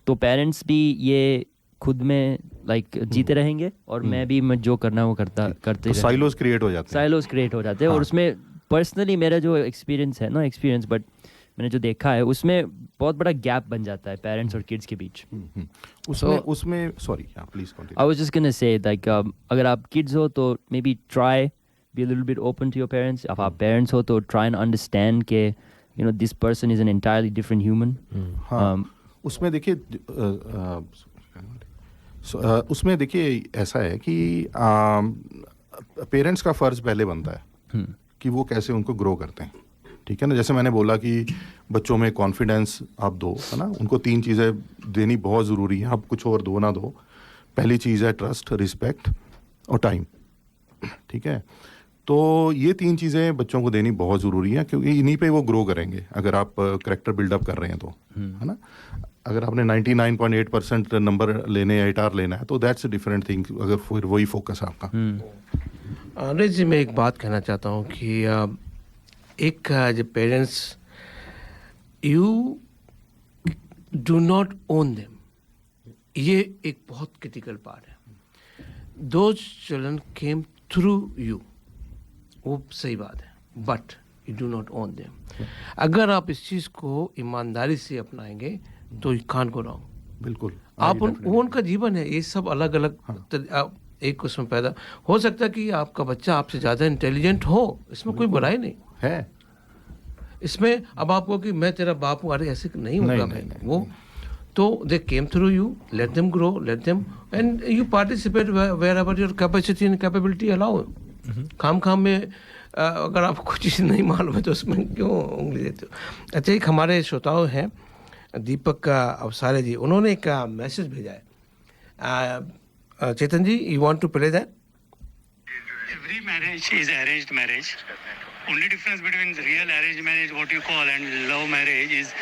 तो पेरेंट्स भी ये खुद में जीते रहेंगे और मैं भी जो करना है वो करते तो साइलोस क्रिएट हो जाते हैं। और उसमें पर्सनली मेरा जो एक्सपीरियंस बट मैंने जो देखा है उसमें बहुत बड़ा गैप बन जाता है पेरेंट्स और किड्स के बीच। उसमें sorry please continue. I was just gonna say अगर आप किड्स हो तो maybe try be a little bit open to your parents. if आप पेरेंट्स हो तो ट्राई एंड अंडरस्टैंड के this person is an entirely different human. उसमें देखिए उसमें देखिए ऐसा है कि पेरेंट्स का फ़र्ज़ पहले बनता है कि वो कैसे उनको ग्रो करते हैं, ठीक है ना। जैसे मैंने बोला कि बच्चों में कॉन्फिडेंस आप दो, है ना, उनको 3 चीज़ें देनी बहुत ज़रूरी है, आप कुछ और दो ना दो। पहली चीज़ है ट्रस्ट, रिस्पेक्ट और टाइम, ठीक है। तो ये 3 चीज़ें बच्चों को देनी बहुत ज़रूरी है, क्योंकि इन्हीं पे वो ग्रो करेंगे अगर आप करेक्टर बिल्डअप कर रहे हैं तो, है ना। अगर आपने 99.8% नंबर लेने या एटार लेना है तो दैट्स अ डिफरेंट थिंग, अगर फिर वही फोकस आपका। अनिल जी, मैं एक बात कहना चाहता हूँ कि एक जो parents, you do not own them, ये एक बहुत क्रिटिकल पार्ट है। Those children came through you, वो सही बात है, but you do not own them. अगर आप इस चीज़ को ईमानदारी से अपनाएंगे तो यू कांट गो रॉन्ग। बिल्कुल, आप वो उनका जीवन है, ये सब अलग अलग एक उसमें पैदा हो सकता है कि आपका बच्चा आपसे ज़्यादा इंटेलिजेंट हो, इसमें कोई बुराई नहीं है। इसमें अब आपको कि मैं तेरा बाप हूँ, अरे ऐसे नहीं होगा भाई। वो तो they came through you, let them grow, let them and you participate wherever your capacity and capability allow. खाम में अगर आपको कुछ चीज़ नहीं मालूम है तो उसमें क्यों उंगली देते हो। अच्छा, एक हमारे श्रोताओं हैं दीपक अवसारे जी, उन्होंने एक मैसेज भेजा है। Chetan ji, you want to play that? Every marriage is arranged marriage. Only difference between real arranged marriage, what you call, and love marriage is,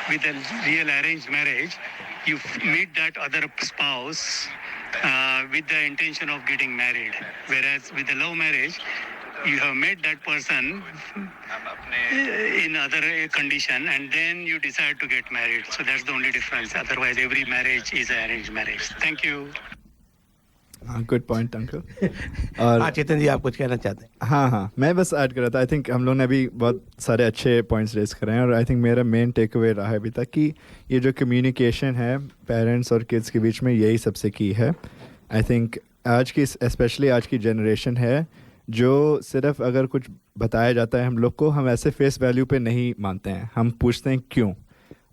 with a real arranged marriage, you meet that other spouse with the intention of getting married. Whereas with the love marriage, you have met that person in other condition and then you decide to get married. So that's the only difference. Otherwise, every marriage is an arranged marriage. Thank you. Good point uncle. और चेतन जी, आप कुछ कहना चाहते हैं? हाँ, मैं बस add कर रहा था। आई थिंक हम लोग ने अभी बहुत सारे अच्छे पॉइंट्स रेज करे हैं और आई थिंक मेरा मेन टेक अवे रहा है अभी तक कि ये जो कम्युनिकेशन है पेरेंट्स और किड्स के बीच में, यही सबसे की है। आई थिंक आज की स्पेशली आज की जनरेशन है जो सिर्फ अगर कुछ बताया जाता है हम लोग को, हम ऐसे फेस वैल्यू पे नहीं मानते हैं, हम पूछते हैं क्यों।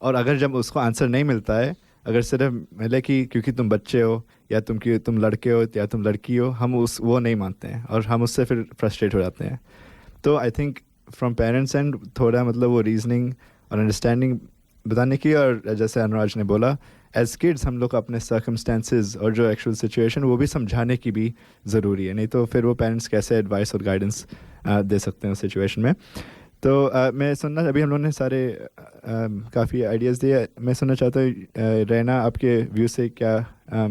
और अगर जब उसको आंसर नहीं मिलता है, अगर सिर्फ मिले कि क्योंकि तुम बच्चे हो या तुम लड़के हो या तुम लड़की हो, हम वो नहीं मानते हैं और हम उससे फिर फ्रस्ट्रेट हो जाते हैं। तो I think from parents and थोड़ा मतलब वो रीजनिंग और अंडरस्टैंडिंग बताने की, और जैसे अनुराज ने बोला एज किड्स हम लोग को अपने सर्कमस्टेंसेस और जो एक्चुअल सिचुएशन वो भी समझाने की भी ज़रूरी है, नहीं तो फिर वो पेरेंट्स कैसे एडवाइस और गाइडेंस दे सकते हैं उस सिचुएशन में। तो मैं सुनना, अभी हम लोगों ने सारे काफ़ी आइडियाज़ दिए, मैं सुनना चाहता हूँ रैना आपके व्यू से क्या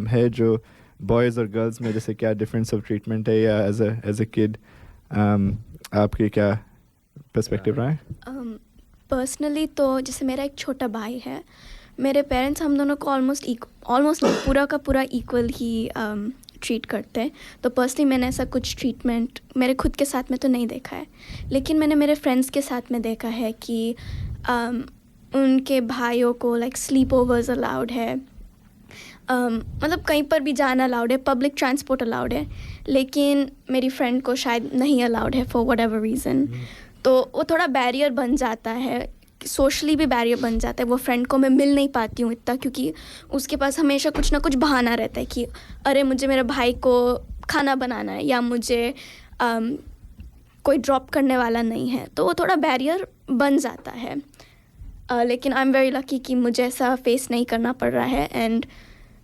है जो बॉयज़ और गर्ल्स में जैसे क्या डिफरेंस ऑफ ट्रीटमेंट है, या एज अ किड आपके क्या पर्सपेक्टिव रहा है? पर्सनली तो जैसे मेरा एक छोटा भाई है, मेरे पेरेंट्स हम दोनों को ऑलमोस्ट पूरा का पूरा इक्वल ही ट्रीट करते हैं। तो पर्सनली मैंने ऐसा कुछ ट्रीटमेंट मेरे खुद के साथ में तो नहीं देखा है, लेकिन मैंने मेरे फ्रेंड्स के साथ में देखा है कि उनके भाइयों को लाइक स्लीप ओवर्स अलाउड है, मतलब कहीं पर भी जाना अलाउड है, पब्लिक ट्रांसपोर्ट अलाउड है, लेकिन मेरी फ्रेंड को शायद नहीं अलाउड है फॉर वट एवर रीज़न। तो वो थोड़ा बैरियर बन जाता है, सोशली भी बैरियर बन जाता है। वो फ्रेंड को मैं मिल नहीं पाती हूँ इतना, क्योंकि उसके पास हमेशा कुछ ना कुछ बहाना रहता है कि अरे मुझे मेरे भाई को खाना बनाना है, या मुझे कोई ड्रॉप करने वाला नहीं है, तो वो थोड़ा बैरियर बन जाता है। लेकिन आई एम वेरी लकी कि मुझे ऐसा फेस नहीं करना पड़ रहा है। एंड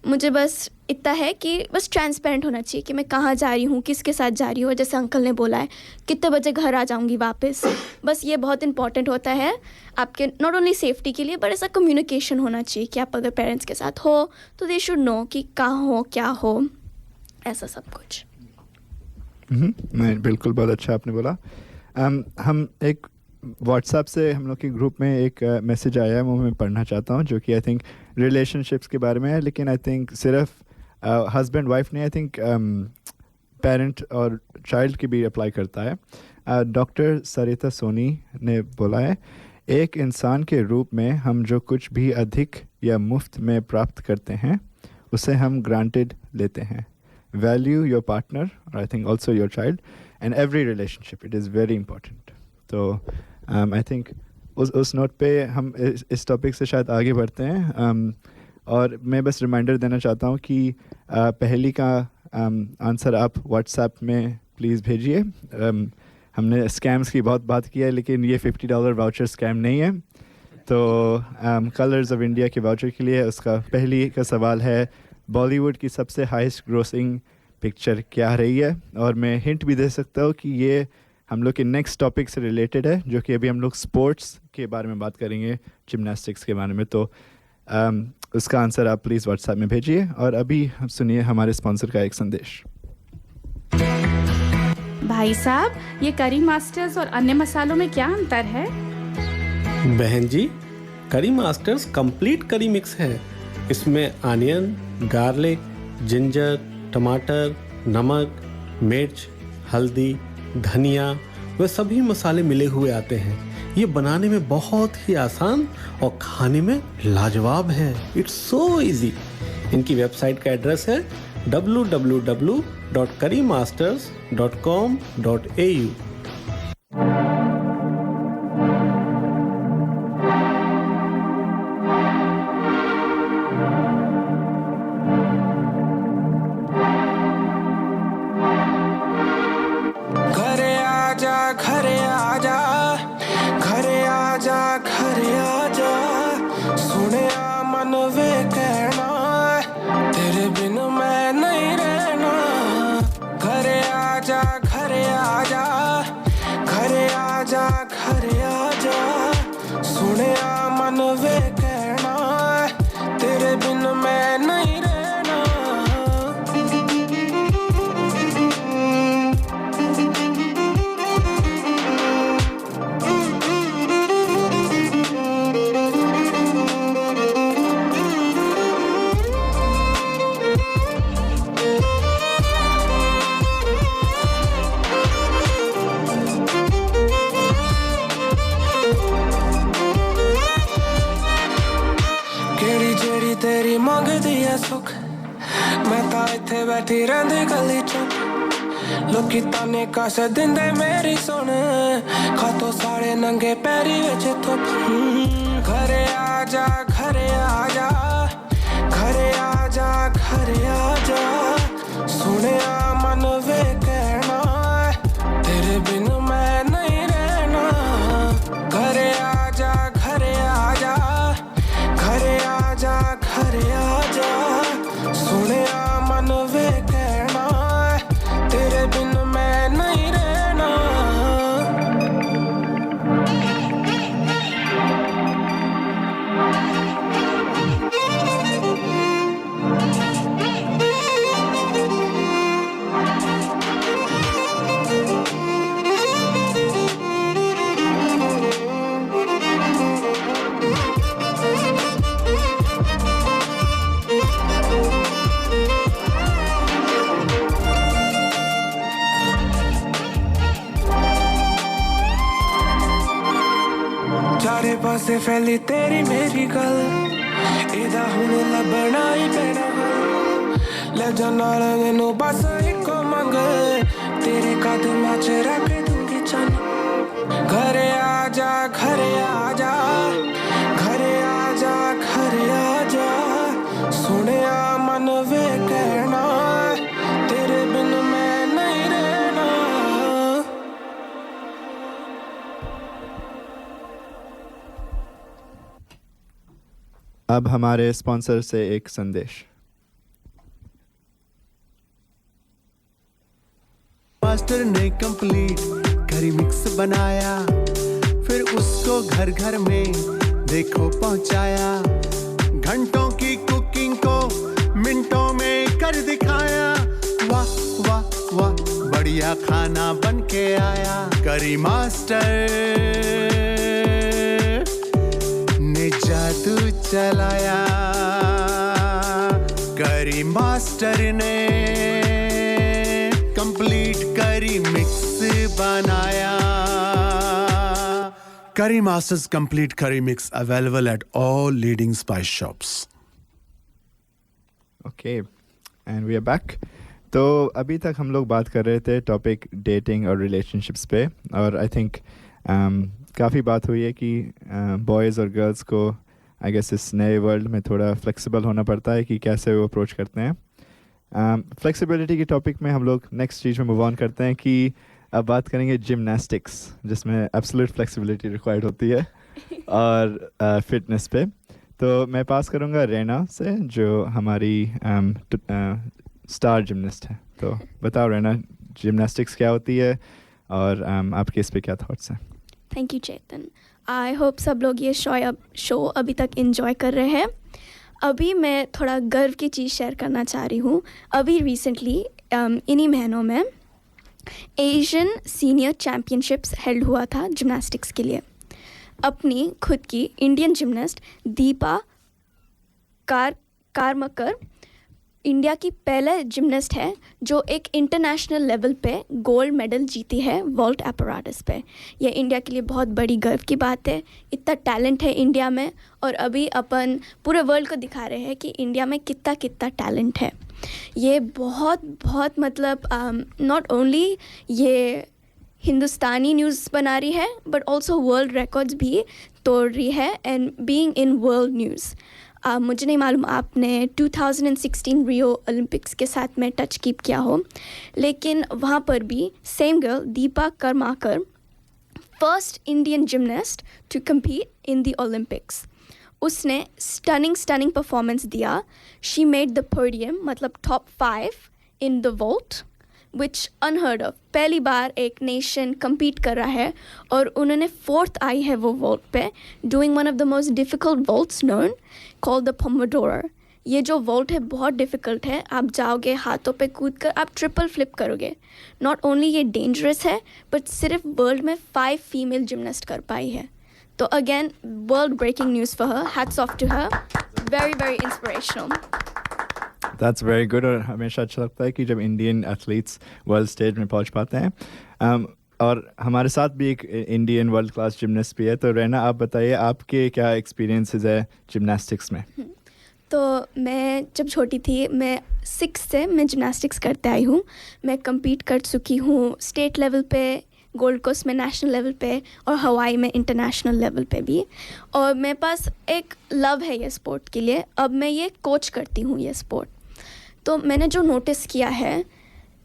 मुझे बस इतना है कि बस ट्रांसपेरेंट होना चाहिए कि मैं कहाँ जा रही हूँ, किसके साथ जा रही हूँ, जैसे अंकल ने बोला है कितने बजे घर आ जाऊँगी वापस। बस ये बहुत इंपॉर्टेंट होता है आपके नॉट ओनली सेफ्टी के लिए, बट ऐसा कम्युनिकेशन होना चाहिए कि आप अगर पेरेंट्स के साथ हो तो दे शुड नो कि कहाँ हो, क्या हो, ऐसा सब कुछ। नहीं, बिल्कुल, बहुत अच्छा आपने बोला। हम एक व्हाट्सएप से हम लोग के ग्रुप में एक मैसेज आया है, वो मैं पढ़ना चाहता हूँ, जो कि आई थिंक रिलेशनशिप्स के बारे में है, लेकिन आई थिंक सिर्फ हस्बैंड वाइफ नहीं, आई थिंक पेरेंट और चाइल्ड की भी अप्लाई करता है। डॉक्टर सरिता सोनी ने बोला है, एक इंसान के रूप में हम जो कुछ भी अधिक या मुफ्त में प्राप्त करते हैं उसे हम ग्रांटेड लेते हैं। Value your partner, I think also your child, and every relationship, it is very important. तो आई थिंक उस नोट पे हम इस टॉपिक से शायद आगे बढ़ते हैं। और मैं बस रिमाइंडर देना चाहता हूँ कि पहली का आंसर आप व्हाट्सएप में प्लीज़ भेजिए। हमने स्कैम्स की बहुत बात की है, लेकिन ये $50 वाउचर स्कैम नहीं है। तो कलर्स ऑफ इंडिया के वाउचर के लिए उसका पहली का सवाल है, बॉलीवुड की सबसे हाईएस्ट ग्रोसिंग पिक्चर क्या रही है? और मैं हिंट भी दे सकता हूँ कि ये हम लोग के नेक्स्ट टॉपिक से रिलेटेड है, जो कि अभी हम लोग स्पोर्ट्स के बारे में बात करेंगे, जिम्नास्टिक्स के बारे में। तो उसका आंसर आप प्लीज़ व्हाट्सएप में भेजिए। और अभी सुनिए हमारे स्पॉन्सर का एक संदेश। भाई साहब, ये करी मास्टर्स और अन्य मसालों में क्या अंतर है? बहन जी, करी मास्टर्स कंप्लीट करी मिक्स है। इसमें आनियन, गार्लिक, जिंजर, टमाटर, नमक, मिर्च, हल्दी, धनिया वे सभी मसाले मिले हुए आते हैं। ये बनाने में बहुत ही आसान और खाने में लाजवाब है। It's so easy. इनकी वेबसाइट का एड्रेस है www.currymasters.com.au। बैठी रहंदी गली च, लोकी ताने कस दिंदे मेरी सुन, खातो सारे नंगे पैरी विच थुप। घरे आजा, घरे आजा, घरे आजा, घरे आजा, सुनिया मन वे कहना, तेरे बिन मैं नहीं रहना। घरे आजा, घरे आजा, घरे आजा, घरे आजा, सुनिया मन वे कहना, तेरे बिन मैं नहीं रहना। चारे पासे फैली तेरी मेरी गल, एदा हुण लभना ही पैना। ले जा नाल मैनू बस इको मंग तेरे कदमां च रख दूंगी चन घरे आजा घरे आजा घरे आजा घरे आजा सुनिया मन वे कहना तेरे बिन मैं नहीं रहना अब हमारे स्पॉन्सर से एक संदेश। मास्टर ने कंप्लीट करी मिक्स बनाया फिर उसको घर घर में देखो पहुंचाया घंटों की कुकिंग को मिनटों में कर दिखाया वाह वाह वाह बढ़िया खाना बन के आया करी मास्टर ने जादू चलाया करी मास्टर ने कंप्लीट करी मिक्स बनाया Curry Masters Complete Curry Mix available at all leading spice shops. Okay, and we are back. तो अभी तक हम लोग बात कर रहे थे टॉपिक डेटिंग और रिलेशनशिप्स पे और आई थिंक काफ़ी बात हुई है कि बॉयज़ और गर्ल्स को आई गेस इस नए वर्ल्ड में थोड़ा फ्लेक्सिबल होना पड़ता है कि कैसे वो अप्रोच करते हैं। फ्लेक्सिबिलिटी के टॉपिक में हम लोग नेक्स्ट चीज़ में मूव ऑन करते हैं कि अब बात करेंगे जिमनास्टिक्स जिसमें एब्सोल्यूट फ्लेक्सिबिलिटी रिक्वायर्ड होती है और फिटनेस पे। तो मैं पास करूँगा रैना से जो हमारी स्टार जिमनास्ट है। तो बताओ रैना, जिमनास्टिक्स क्या होती है और आपके इस पे क्या थॉट्स हैं? Thank you Chetan. I hope सब लोग ये शो अभी तक एंजॉय कर रहे हैं। अभी मैं थोड़ा गर्व की चीज़ शेयर करना चाह रही हूँ। अभी रिसेंटली इन्हीं महीनों में एशियन सीनियर चैम्पियनशिप्स हेल्ड हुआ था जिमनास्टिक्स के लिए। अपनी खुद की इंडियन जिमनास्ट दीपा कारमकर इंडिया की पहले जिमनास्ट है जो एक इंटरनेशनल लेवल पे गोल्ड मेडल जीती है वॉल्ट एपराटस पे। ये इंडिया के लिए बहुत बड़ी गर्व की बात है। इतना टैलेंट है इंडिया में और अभी अपन पूरे वर्ल्ड को दिखा रहे हैं कि इंडिया में कितना टैलेंट है। ये बहुत मतलब नॉट ओनली ये हिंदुस्तानी न्यूज़ बना रही है बट ऑल्सो वर्ल्ड रिकॉर्ड्स भी तोड़ रही है and being in world news. मुझे नहीं मालूम आपने 2016 रियो ओलंपिक्स के साथ में टच कीप किया हो, लेकिन वहाँ पर भी same girl Deepa Karmakar first Indian gymnast to compete in the Olympics. उसने स्टनिंग परफॉर्मेंस दिया। शी मेड द पोडियम मतलब top 5 in the vault which unheard of. पहली बार एक नेशन कम्पीट कर रहा है और उन्होंने 4th आई है वो वोल्ट पे, doing one of the most difficult volts known called the pomodoro. ये जो वोल्ट है बहुत डिफ़िकल्ट है। आप जाओगे हाथों पे कूद कर आप ट्रिपल फ्लिप करोगे। नॉट ओनली ये डेंजरस है बट सिर्फ वर्ल्ड में 5 फीमेल जिमनास्ट कर पाई है। तो again world breaking news for her, hats off to her, very inspirational. That's very good. और हमेशा अच्छा लगता है कि जब इंडियन एथलीट्स वर्ल्ड स्टेज में पहुंच पाते हैं। और हमारे साथ भी एक इंडियन वर्ल्ड क्लास जिमनास्ट भी है। तो रैना, आप बताइए आपके क्या एक्सपीरियंसेस है जिमनास्टिक्स में? तो मैं जब छोटी थी, मैं 6 से मैं जिमनास्टिक्स करते आई हूँ। मैं कम्पीट कर चुकी हूँ स्टेट लेवल पे, गोल्ड कोस्ट में नेशनल लेवल पे और हवाई में इंटरनेशनल लेवल पे भी। और मेरे पास एक लव है ये स्पोर्ट के लिए। अब मैं ये कोच करती हूँ ये स्पोर्ट। तो मैंने जो नोटिस किया है,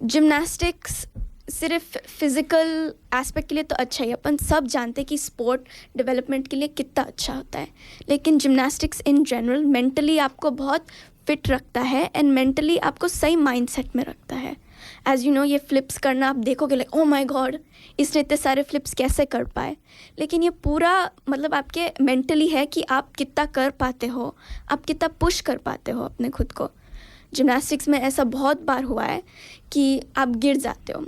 जिमनास्टिक्स सिर्फ फिज़िकल एस्पेक्ट के लिए तो अच्छा ही, अपन सब जानते हैं कि स्पोर्ट डेवलपमेंट के लिए कितना अच्छा होता है, लेकिन जिमनास्टिक्स इन जनरल मेंटली आपको बहुत फिट रखता है एंड मेंटली आपको सही माइंडसेट में रखता है। एज यू नो, ये फ्लिप्स करना आप देखोगे लाइक ओ माय गॉड इसने इतने सारे फ्लिप्स कैसे कर पाए, लेकिन ये पूरा मतलब आपके मेंटली है कि आप कितना कर पाते हो, आप कितना पुश कर पाते हो अपने खुद को। जिमनास्टिक्स में ऐसा बहुत बार हुआ है कि आप गिर जाते हो,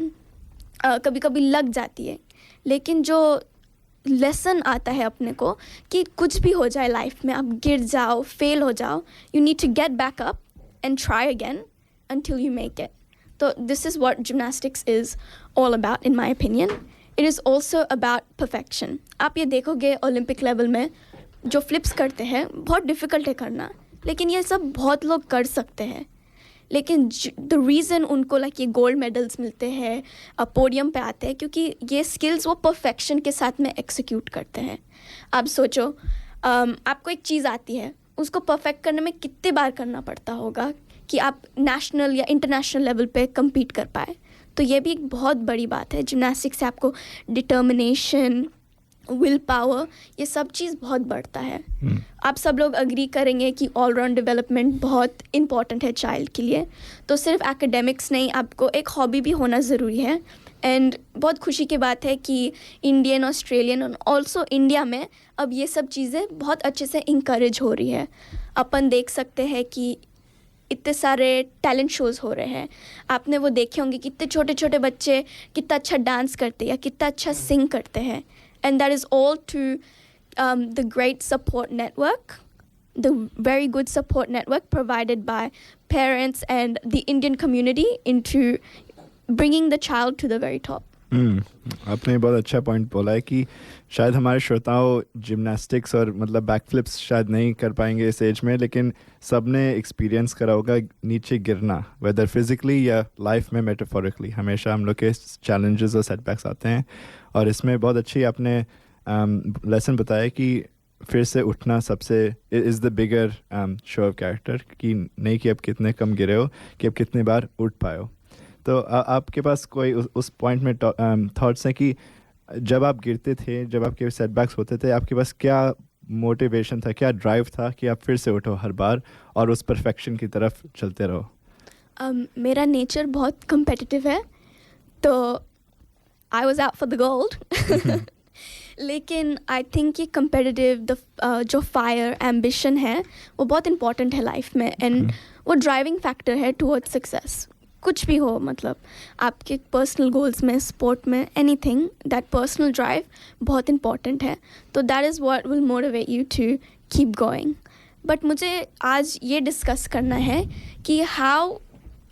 कभी कभी लग जाती है, लेकिन जो लेसन आता है अपने को कि कुछ भी हो जाए लाइफ में, आप गिर जाओ, फेल हो जाओ, you need to get back up and try again until you make it. So this is what gymnastics is all about in my opinion. It is also about perfection. आप ये देखोगे ओलंपिक लेवल में जो flips करते हैं बहुत difficult है करना, लेकिन ये सब बहुत लोग कर सकते हैं। लेकिन द रीज़न उनको लाइक ये गोल्ड मेडल्स मिलते हैं, पोडियम पे आते हैं, क्योंकि ये स्किल्स वो परफेक्शन के साथ में एक्सिक्यूट करते हैं. आप सोचो, आपको एक चीज़ आती है, उसको परफेक्ट करने में कितने बार करना पड़ता होगा कि आप नेशनल या इंटरनेशनल लेवल पे compete कर पाए. तो ये भी एक बहुत बड़ी बात है. जिम्नास्टिक्स से आपको डिटर्मिनेशन, विल पावर, ये सब चीज़ बहुत बढ़ता है. आप सब लोग अग्री करेंगे कि ऑलराउंड डेवलपमेंट बहुत इंपॉर्टेंट है चाइल्ड के लिए. तो सिर्फ एकेडमिक्स नहीं, आपको एक हॉबी भी होना ज़रूरी है. एंड बहुत खुशी की बात है कि इंडियन, ऑस्ट्रेलियन और ऑल्सो इंडिया में अब ये सब चीज़ें बहुत अच्छे से इंकरेज हो रही है. अपन देख सकते हैं कि इतने सारे टैलेंट शोज़ हो रहे हैं. आपने वो देखे होंगे कि इतने छोटे छोटे बच्चे कितना अच्छा डांस करते हैं या कितना अच्छा सिंग करते हैं. And that is all to the great support network, the very good support network provided by parents and the Indian community into bringing the child to the very top. आपने बहुत अच्छा पॉइंट बोला है कि शायद हमारे श्रोताओं जिम्नास्टिक्स और मतलब बैकफ्लिप्स शायद नहीं कर पाएंगे इस एज में, लेकिन सब ने एक्सपीरियंस करा होगा नीचे गिरना, वेदर फिजिकली या लाइफ में मेटाफोरिकली. हमेशा हम लोग के चैलेंजेस और सेटबैक्स आते हैं, और इसमें बहुत अच्छी आपने लेसन बताया कि फिर से उठना सबसे is the bigger show off character, कि नहीं कि अब कितने कम गिरे हो, कि अब कितने बार उठ पाए हो. तो आपके पास कोई उस पॉइंट में थॉट्स हैं कि जब आप गिरते थे, जब आपके सेटबैक्स होते थे, आपके पास क्या मोटिवेशन था, क्या ड्राइव था कि आप फिर से उठो हर बार और उस परफेक्शन की तरफ चलते रहो? मेरा नेचर बहुत कम्पिटिटिव है, तो I was out for the gold. लेकिन आई थिंक ये कम्पिटिटिव जो फायर एम्बिशन है वो बहुत इंपॉर्टेंट है लाइफ में. एंड वो ड्राइविंग फैक्टर है टुवर्ड्स सक्सेस. कुछ भी हो, मतलब आपके पर्सनल गोल्स में, स्पोर्ट में, एनीथिंग, दैट पर्सनल ड्राइव बहुत इंपॉर्टेंट है. तो that is what will motivate you to keep going. But मुझे आज ये डिस्कस करना है कि हाउ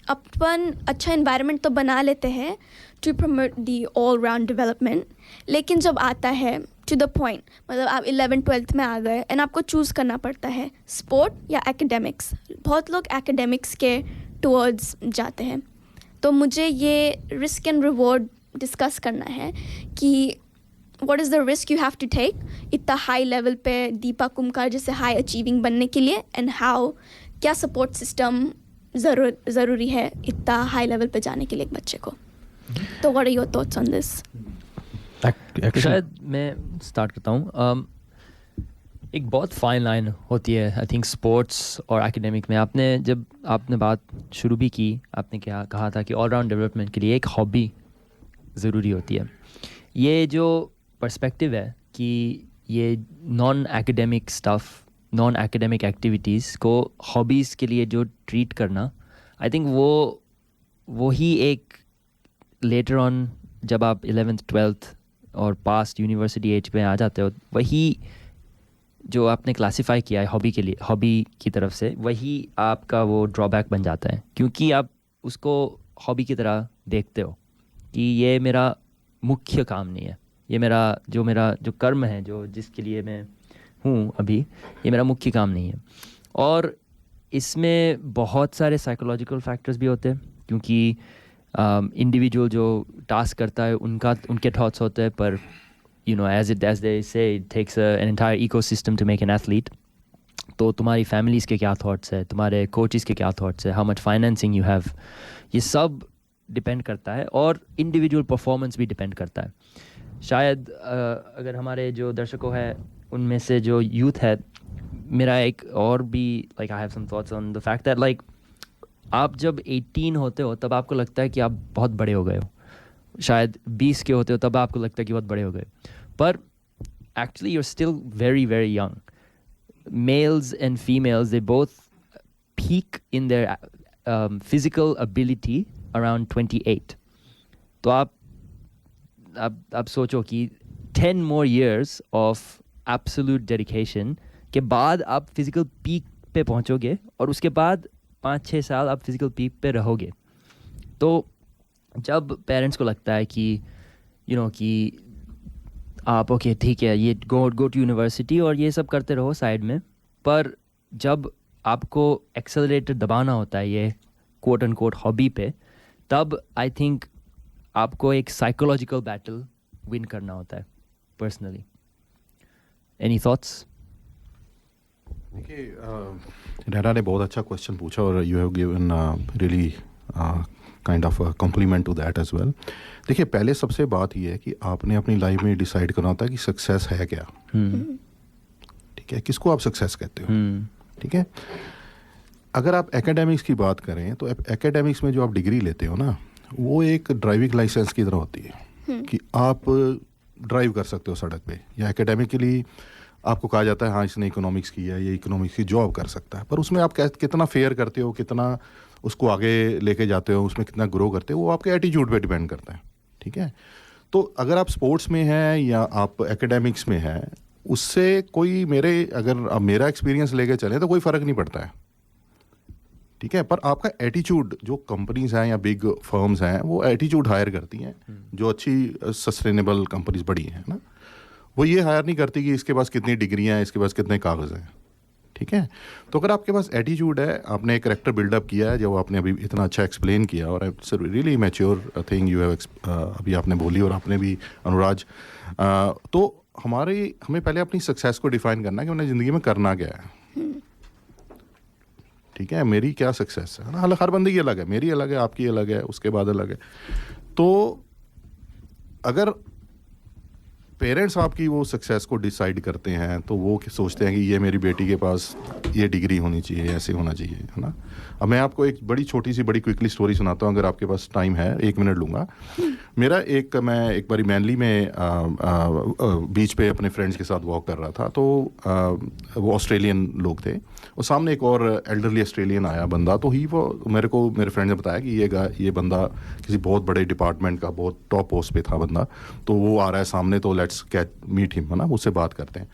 अपन अच्छा इन्वायरमेंट तो बना लेते हैं to promote the all round development, लेकिन जब आता है टू द पॉइंट, मतलब आप 11th-12th में आ गए एंड आपको चूज़ करना पड़ता है स्पोर्ट या एकेडमिक्स. बहुत लोग एकेडमिक्स के टुवर्ड्स जाते हैं. तो मुझे ये रिस्क एंड रिवॉर्ड डिस्कस करना है कि what is the risk you have to take इतना हाई लेवल पे दीपा कुमकार जैसे हाई अचीविंग बनने के लिए, एंड हाउ क्या सपोर्ट सिस्टम ज़रूरी है इतना हाई लेवल पे जाने के लिए एक बच्चे को. तो what are your thoughts on this? शायद मैं स्टार्ट करता हूँ. एक बहुत फाइन लाइन होती है आई थिंक स्पोर्ट्स और एकेडमिक में. जब आपने बात शुरू भी की, आपने क्या कहा था कि ऑलराउंड डेवलपमेंट के लिए एक हॉबी ज़रूरी होती है. ये जो पर्सपेक्टिव है कि ये non academic stuff, non academic activities को हॉबीज़ के लिए जो ट्रीट करना, आई थिंक वो ही एक लेटर ऑन जब आप 11th 12th और पास्ट यूनिवर्सिटी एज पे आ जाते हो, वही जो आपने क्लासिफाई किया है हॉबी के लिए, हॉबी की तरफ से, वही आपका वो ड्रॉबैक बन जाता है. क्योंकि आप उसको हॉबी की तरह देखते हो कि ये मेरा मुख्य काम नहीं है, ये मेरा जो कर्म है, जो जिसके लिए मैं हूँ अभी, ये मेरा मुख्य काम नहीं है. और इसमें बहुत सारे साइकोलॉजिकल फैक्टर्स भी होते हैं, क्योंकि इंडिविजुअल जो टास्क करता है उनके थॉट्स होते हैं, पर you know, as they say, it takes an entire ecosystem to make an athlete. तो तुम्हारी फैमिलीज़ के क्या थॉट्स है, तुम्हारे कोचेस के क्या थॉट्स है, how much financing you have, ये सब डिपेंड करता है. और इंडिविजुअल परफॉर्मेंस भी डिपेंड करता है. शायद अगर हमारे जो दर्शकों हैं उनमें से जो यूथ है, मेरा एक और भी like I have some thoughts on the fact that like आप जब 18 होते हो तब आपको लगता है कि आप बहुत बड़े हो गए हो. शायद 20 के होते हो तब आपको लगता है कि बहुत बड़े हो गए, पर actually you are still very very young. Males and females, they both peak in their physical ability around 28. तो आप सोचो कि 10 more years of absolute dedication के बाद आप फिजिकल पीक पे पहुंचोगे, और उसके बाद 5-6 साल आप फिजिकल पीक पे रहोगे. तो जब पेरेंट्स को लगता है कि कि आप ओके ठीक है, ये गो टू यूनिवर्सिटी और ये सब करते रहो साइड में, पर जब आपको एक्सेलरेटर दबाना होता है ये कोट एंड कोट हॉबी पे, तब आई थिंक आपको एक साइकोलॉजिकल बैटल विन करना होता है पर्सनली. Any thoughts? देखिए रेना ने बहुत अच्छा क्वेश्चन पूछा और you have given really kind of compliment to that as well. देखिए पहले सबसे बात यह है कि आपने अपनी लाइफ में डिसाइड करना होता है कि सक्सेस है क्या. ठीक है, किसको आप सक्सेस कहते हो. ठीक है, अगर आप एकेडमिक्स की बात करें तो एकेडमिक्स में जो आप डिग्री लेते हो ना, वो एक ड्राइविंग लाइसेंस की तरह होती है कि आप ड्राइव कर सकते हो सड़क पे, या एकेडमिकली आपको कहा जाता है हाँ इसने इकोनॉमिक्स किया है, ये इकोनॉमिक्स की जॉब कर सकता है. पर उसमें आप कितना फेयर करते हो, कितना उसको आगे लेके जाते हो, उसमें कितना ग्रो करते हो, वो आपके एटीट्यूड पे डिपेंड करता है. ठीक है, तो अगर आप स्पोर्ट्स में हैं या आप एकेडमिक्स में हैं, उससे कोई अगर आप मेरा एक्सपीरियंस लेके चलें तो कोई फ़र्क नहीं पड़ता है. ठीक है, पर आपका एटीट्यूड, जो कंपनीज हैं या बिग फर्म्स हैं वो एटीट्यूड हायर करती हैं, जो अच्छी सस्टेनेबल कंपनीज बड़ी हैं ना, वो ये हायर नहीं करती कि इसके पास कितनी डिग्रियां हैं, इसके पास कितने कागज़ हैं. ठीक है, तो अगर आपके पास एटीट्यूड है, आपने एक कैरेक्टर बिल्डअप किया है, जो आपने अभी इतना अच्छा एक्सप्लेन किया, और it's really mature thing you have अभी आपने बोली और आपने भी अनुराज. तो हमें पहले अपनी सक्सेस को डिफाइन करना है कि उन्हें ज़िंदगी में करना क्या है. ठीक है, मेरी क्या सक्सेस है ना, हर बंदे की अलग है, मेरी अलग है, आपकी अलग है, उसके बाद अलग है. तो अगर पेरेंट्स आपकी वो सक्सेस को डिसाइड करते हैं तो वो सोचते हैं कि ये मेरी बेटी के पास ये डिग्री होनी चाहिए, ऐसे होना चाहिए, है ना. अब मैं आपको एक बड़ी छोटी सी बड़ी क्विकली स्टोरी सुनाता हूँ, अगर आपके पास टाइम है, 1 मिनट लूँगा. मैं एक बारी मैनली में बीच पे अपने फ्रेंड्स के साथ वॉक कर रहा था, तो वो ऑस्ट्रेलियन लोग थे, और सामने एक और एल्डरली ऑस्ट्रेलियन आया बंदा. तो मेरे फ्रेंड ने बताया कि ये बंदा किसी बहुत बड़े डिपार्टमेंट का बहुत टॉप पोस्ट पे था बंदा, तो वो आ रहा है सामने, तो लेट्स मीट हिम, है ना, उससे बात करते हैं.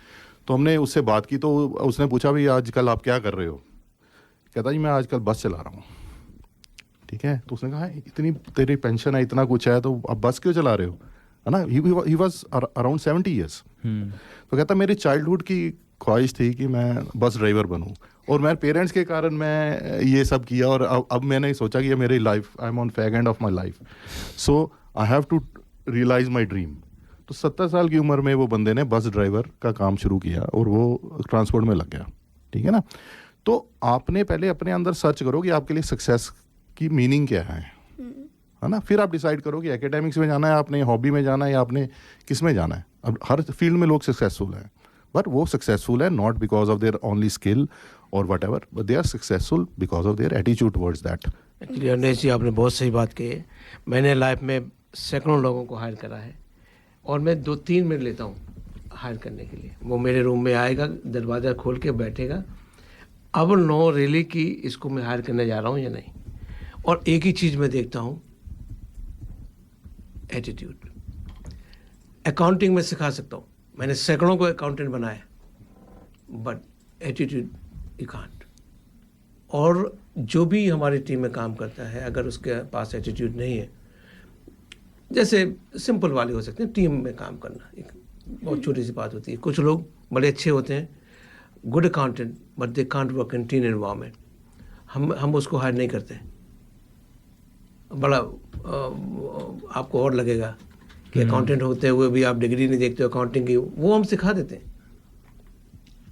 तो हमने उससे बात की, तो उसने पूछा भाई आजकल आप क्या कर रहे हो. कहता जी मैं आजकल बस चला रहा हूँ. ठीक है, तो उसने कहा इतनी तेरी पेंशन है, इतना कुछ है, तो अब बस क्यों चला रहे हो, है ना. He was around 70 years. तो कहता मेरी चाइल्डहुड की ख्वाहिश थी कि मैं बस ड्राइवर बनूं, और मेरे पेरेंट्स के कारण मैं ये सब किया, और अब मैंने सोचा कि ये मेरी life, I am on fag end of my life, so I have to realise my dream. तो 70 साल की उम्र में वो बंदे ने बस ड्राइवर का काम शुरू किया और वो ट्रांसपोर्ट में लग गया. ठीक है ना. तो आपने पहले अपने अंदर सर्च करो कि आपके लिए सक्सेस की मीनिंग क्या है ना. फिर आप डिसाइड करो कि एकेडमिक्स में जाना है, आपने हॉबी में जाना है, या आपने किस में जाना है. अब हर फील्ड में लोग सक्सेसफुल हैं, बट वो सक्सेसफुल है not because of their only skill और whatever, but they are successful because of their attitude towards that. Actually Anish ji आपने बहुत सही बात कही है. मैंने लाइफ में सैकड़ों लोगों को हायर करा है, और मैं 2-3 मिनट लेता हूँ हायर करने के लिए. वो मेरे रूम में आएगा, दरवाज़ा खोल के बैठेगा, अब नो रियली कि इसको मैं हायर करने जा रहा हूँ या नहीं. और एक ही चीज़ मैं देखता हूँ, एटीट्यूड. अकाउंटिंग में सिखा सकता हूँ, मैंने सैकड़ों को अकाउंटेंट बनाया, बट एटीट्यूड यू कांट. और जो भी हमारी टीम में काम करता है, अगर उसके पास एटीट्यूड नहीं है, जैसे सिंपल वाले हो सकते हैं, टीम में काम करना एक बहुत छोटी सी बात होती है. कुछ लोग बड़े अच्छे होते हैं, good accountant, but they can't work in team environment. हम उसको हायर नहीं करते. बड़ा आपको और लगेगा कि अकाउंटेंट होते हुए भी आप डिग्री नहीं देखते हो अकाउंटिंग की. वो हम सिखा देते हैं,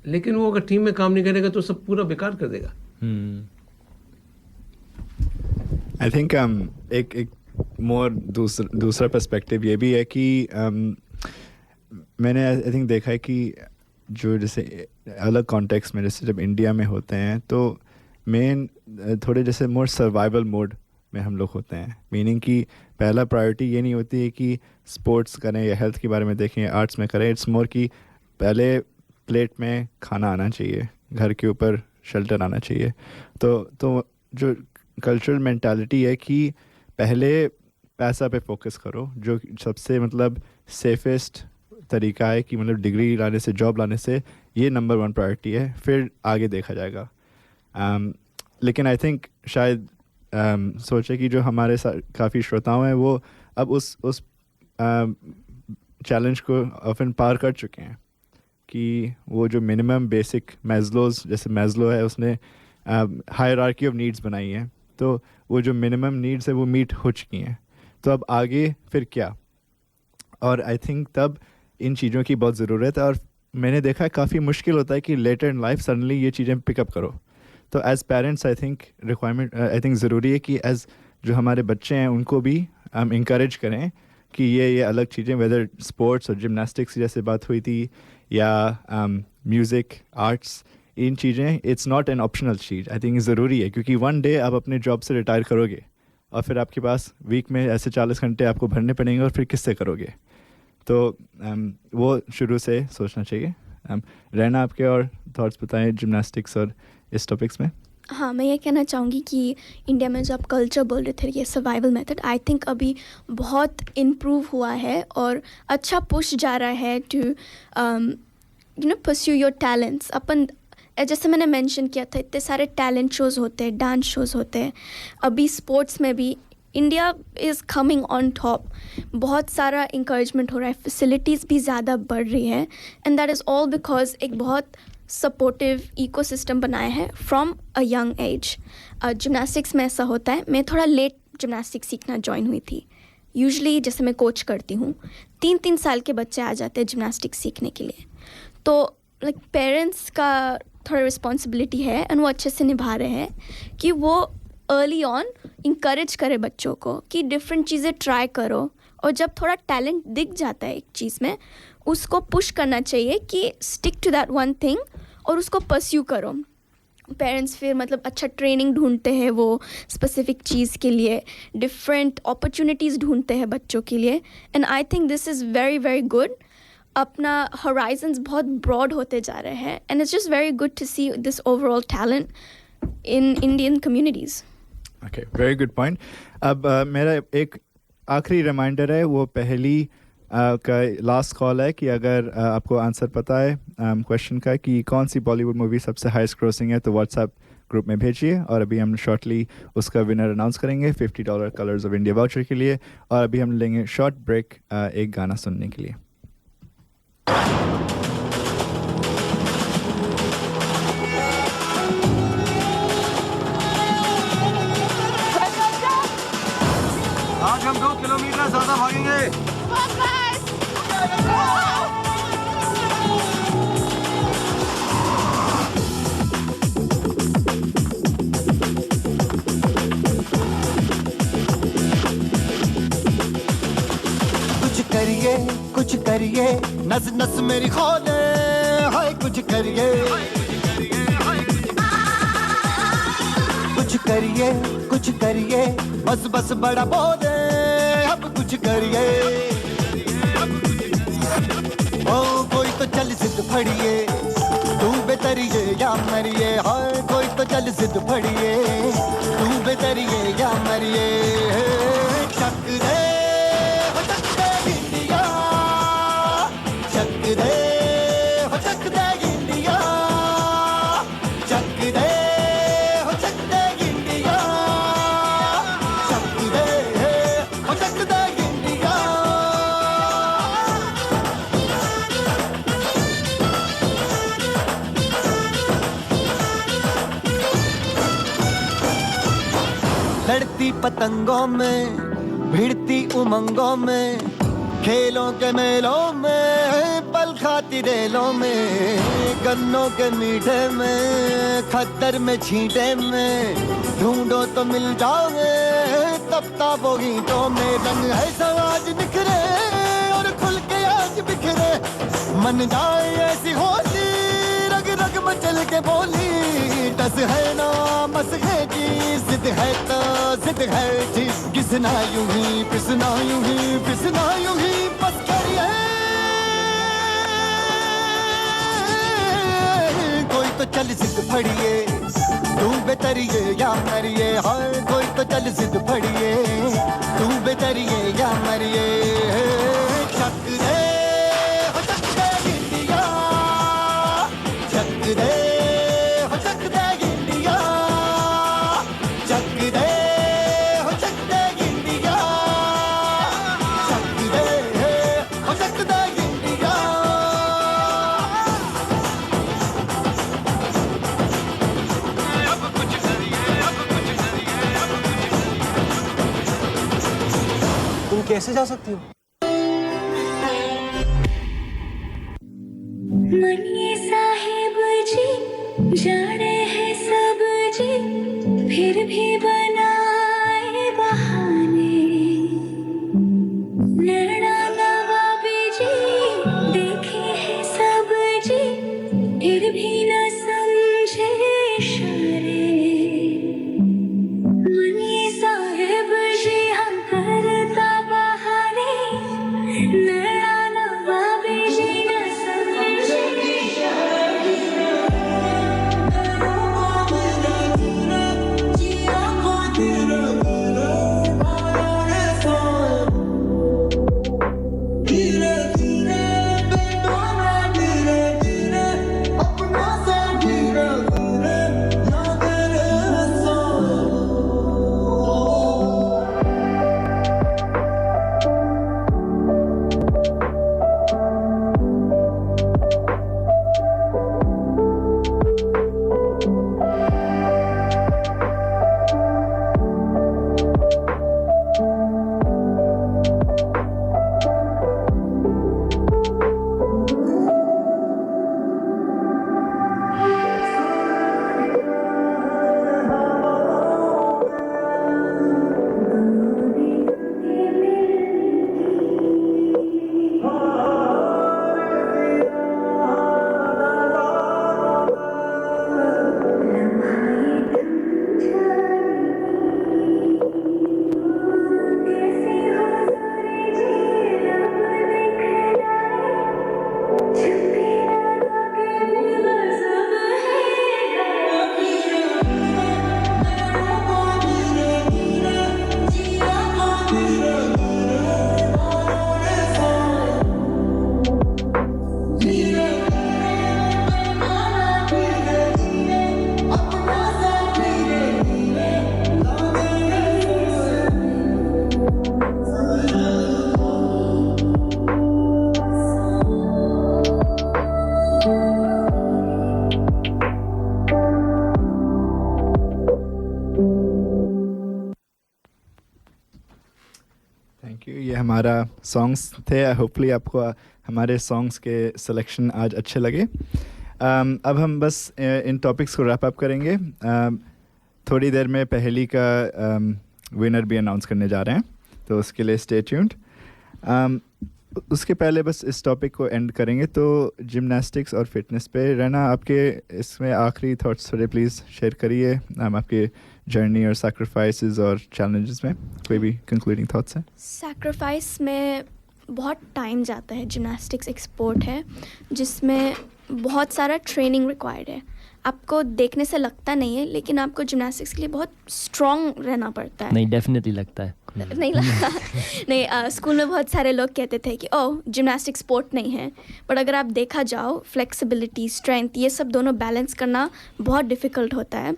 लेकिन वो अगर टीम में काम नहीं करेगा तो सब पूरा बेकार कर देगा. आई थिंक एक मोर दूसरा पर्सपेक्टिव ये भी है कि मैंने आई थिंक देखा है कि जो जैसे अलग कॉन्टेक्स्ट में, जैसे जब इंडिया में होते हैं तो मेन थोड़े जैसे मोर सर्वाइवल मोड में हम लोग होते हैं. मीनिंग कि पहला प्रायोरिटी ये नहीं होती है कि स्पोर्ट्स करें या हेल्थ के बारे में देखें या आर्ट्स में करें. इट्स मोर कि पहले प्लेट में खाना आना चाहिए, घर के ऊपर शेल्टर आना चाहिए. तो जो कल्चरल मेंटालिटी है कि पहले पैसा पे फोकस करो, जो सबसे मतलब सेफेस्ट तरीका है कि मतलब डिग्री लाने से, जॉब लाने से, ये नंबर 1 प्रायोरिटी है, फिर आगे देखा जाएगा. लेकिन आई थिंक शायद सोचे कि जो हमारे काफ़ी श्रोताओं हैं वो अब उस चैलेंज को ऑफन पार कर चुके हैं कि वो जो मिनिमम बेसिक मैज़लोज़, जैसे मैज़लो है उसने हायरार्की ऑफ नीड्स बनाई है तो वो जो मिनिमम नीड्स है वो मीट हो चुकी हैं, तो अब आगे फिर क्या? और आई थिंक तब इन चीज़ों की बहुत ज़रूरत है, और मैंने देखा है काफ़ी मुश्किल होता है कि लेटर इन लाइफ सडनली ये चीज़ें पिकअप करो। तो as parents I think requirement I think ज़रूरी है कि एज़ जो हमारे बच्चे हैं उनको भी हम इंकरेज करें कि ये अलग चीज़ें, वेदर स्पोर्ट्स और जिमनास्टिक्स जैसे बात हुई थी या म्यूज़िक आर्ट्स, इन चीज़ें it's not an optional cheese, I think ज़रूरी है, क्योंकि वन डे आप अपने जॉब से रिटायर करोगे और फिर आपके पास वीक में ऐसे 40 घंटे आपको भरने पड़ेंगे और फिर किससे करोगे? तो वो शुरू से सोचना चाहिए। रहना आपके और थॉट्स बताएं जिमनास्टिक्स और इस टॉपिक्स में। हाँ, मैं ये कहना चाहूँगी कि इंडिया में जो आप कल्चर बोल रहे थे, ये सर्वाइवल मेथड, आई थिंक अभी बहुत इम्प्रूव हुआ है और अच्छा पुश जा रहा है टू परस्यू योर टैलेंट्स। अपन जैसे मैंने मेंशन किया था, इतने सारे टैलेंट शोज़ होते हैं, डांस शोज़ होते हैं, अभी स्पोर्ट्स में भी India is coming on top. बहुत सारा इंकरेजमेंट हो रहा है, फैसिलिटीज़ भी ज़्यादा बढ़ रही है, and that is all because एक बहुत सपोर्टिव इकोसिस्टम बनाया है from a young age. Gymnastics में ऐसा होता है, मैं थोड़ा लेट जिमनास्टिक्स सीखना जॉइन हुई थी। यूजुअली जैसे मैं कोच करती हूँ, 3-3 साल के बच्चे आ जाते हैं जिमनास्टिक्स सीखने के लिए। तो लाइक पेरेंट्स का थोड़ा रिस्पॉन्सिबिलिटी है, एंड वो अच्छे से निभा रहे हैं कि वो अर्ली ऑन इंकरेज करे बच्चों को कि डिफरेंट चीज़ें ट्राई करो, और जब थोड़ा टैलेंट दिख जाता है एक चीज़ में, उसको पुश करना चाहिए कि stick to that one thing और उसको परस्यू करो। पेरेंट्स फिर मतलब अच्छा ट्रेनिंग ढूंढते हैं वो स्पेसिफिक चीज़ के लिए, डिफरेंट अपॉर्चुनिटीज़ ढूंढते हैं बच्चों के लिए, and I think this is very very good. अपना हॉराइजन्स बहुत ब्रॉड होते जा रहे हैं, and it's just very good to see this overall talent in Indian communities. Okay, very good point. अब मेरा एक आखिरी रिमाइंडर है, वो पहली का लास्ट कॉल है कि अगर आपको आंसर पता है क्वेश्चन का कि कौन सी बॉलीवुड मूवी सबसे हाईएस्ट ग्रोसिंग है, तो व्हाट्सएप ग्रुप में भेजिए, और अभी हम शॉर्टली उसका विनर अनाउंस करेंगे $50 कलर्स ऑफ इंडिया वाउचर के लिए। और अभी हम लेंगे शॉर्ट ब्रेक एक गाना सुनने के लिए। आज हम 2 किलोमीटर ज्यादा भागेंगे। कुछ करिए नस नस मेरी खोले, हाय कुछ करिए, कुछ करिए बस बस बड़ा बोले, अब कुछ करिए। ओ कोई तो चल जिद फड़िए, तू बेतरिए या मरिए, हाय कोई तो चल जिद फड़िए, तू बेतरिए या मरिए। चक दे लड़ती पतंगों में, भिड़ती उमंगों में, खेलों के मेलों में, पल खाती रेलों में, गन्नों के मीठे में, खद्दर में छींटे में, ढूंढो तो मिल जाओगे तपता वो गीतों में। रंग है समाज निखरे और खुल के आज बिखरे, मन जाए ऐसी होली, रग रग मचल के बोली, टस है ना मस है जी, जिद है तो जिद है जी, किसना यूं ही पिसना यूं ही पिसना यूं ही बस करिए। कोई तो चल जिद फड़िए, तू बेतरिए या मरिए, हाय कोई तो चल जिद फड़िए, तू बेतरिए या मरिए। चक दे हो चक दे इंडिया, चक दे हो चक दे इंडिया, चक दे हो चक दे इंडिया, चक दे हो चक दे इंडिया। अब कुछ करिए, अब कुछ करिए, अब कैसे जा सकती हो? मनिए साहिब जी जाने हैं सब जी फिर भी बनाए बहाने नैना नवाबी जी देखे हैं सब जी फिर भी न समझे इशारे मनिए साहिब जी हम करता बहाने नैना नवाबी जी न समझे थैंक यू। ये हमारा सॉन्ग्स थे। होपफुली आपको हमारे सॉन्ग्स के सिलेक्शन आज अच्छे लगे। अब हम बस इन टॉपिक्स को रैप अप करेंगे। थोड़ी देर में पहेली का विनर भी अनाउंस करने जा रहे हैं, तो उसके लिए स्टे ट्यून्ड। उसके पहले बस इस टॉपिक को एंड करेंगे। तो जिमनास्टिक्स और फिटनेस पे रहना, आपके इसमें आखिरी थॉट्स थोड़े प्लीज़ शेयर करिए। आपके जर्नी और सैक्रिफाइसेस और चैलेंजेस में कोई भी कंक्लूडिंग थॉट्स हैं? सैक्रिफाइस में बहुत टाइम जाता है। जिमनास्टिक्स एक स्पोर्ट है जिसमें बहुत सारा ट्रेनिंग रिक्वायर्ड है। आपको देखने से लगता नहीं है, लेकिन आपको जिमनास्टिक्स के लिए बहुत स्ट्रॉन्ग रहना पड़ता है। नहीं, डेफिनेटली लगता है। नहीं लगता। नहीं, स्कूल में बहुत सारे लोग कहते थे कि ओह जिमनास्टिक स्पोर्ट नहीं है, बट अगर आप देखा जाओ फ्लेक्सिबिलिटी, स्ट्रेंथ, ये सब दोनों बैलेंस करना बहुत डिफ़िकल्ट होता है।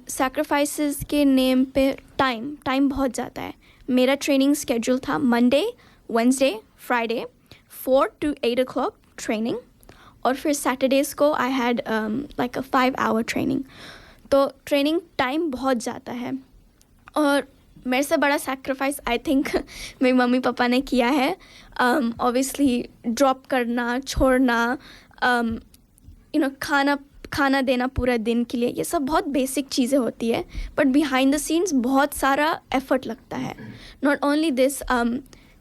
सैक्रिफाइसेस के नेम पे टाइम बहुत ज़्यादा है। मेरा ट्रेनिंग स्केड्यूल था Monday, Wednesday, Friday 4 to 8 o'clock training, और फिर सैटरडेज़ को I had like a 5-hour training. तो ट्रेनिंग टाइम बहुत ज़्यादा है। और मेरे से बड़ा सैक्रिफाइस आई थिंक मेरी मम्मी पापा ने किया है। ऑब्वियसली ड्रॉप करना, छोड़ना, खाना देना पूरा दिन के लिए, ये सब बहुत बेसिक चीज़ें होती है, बट बिहाइंड द सीन्स बहुत सारा एफर्ट लगता है। नॉट ओनली दिस,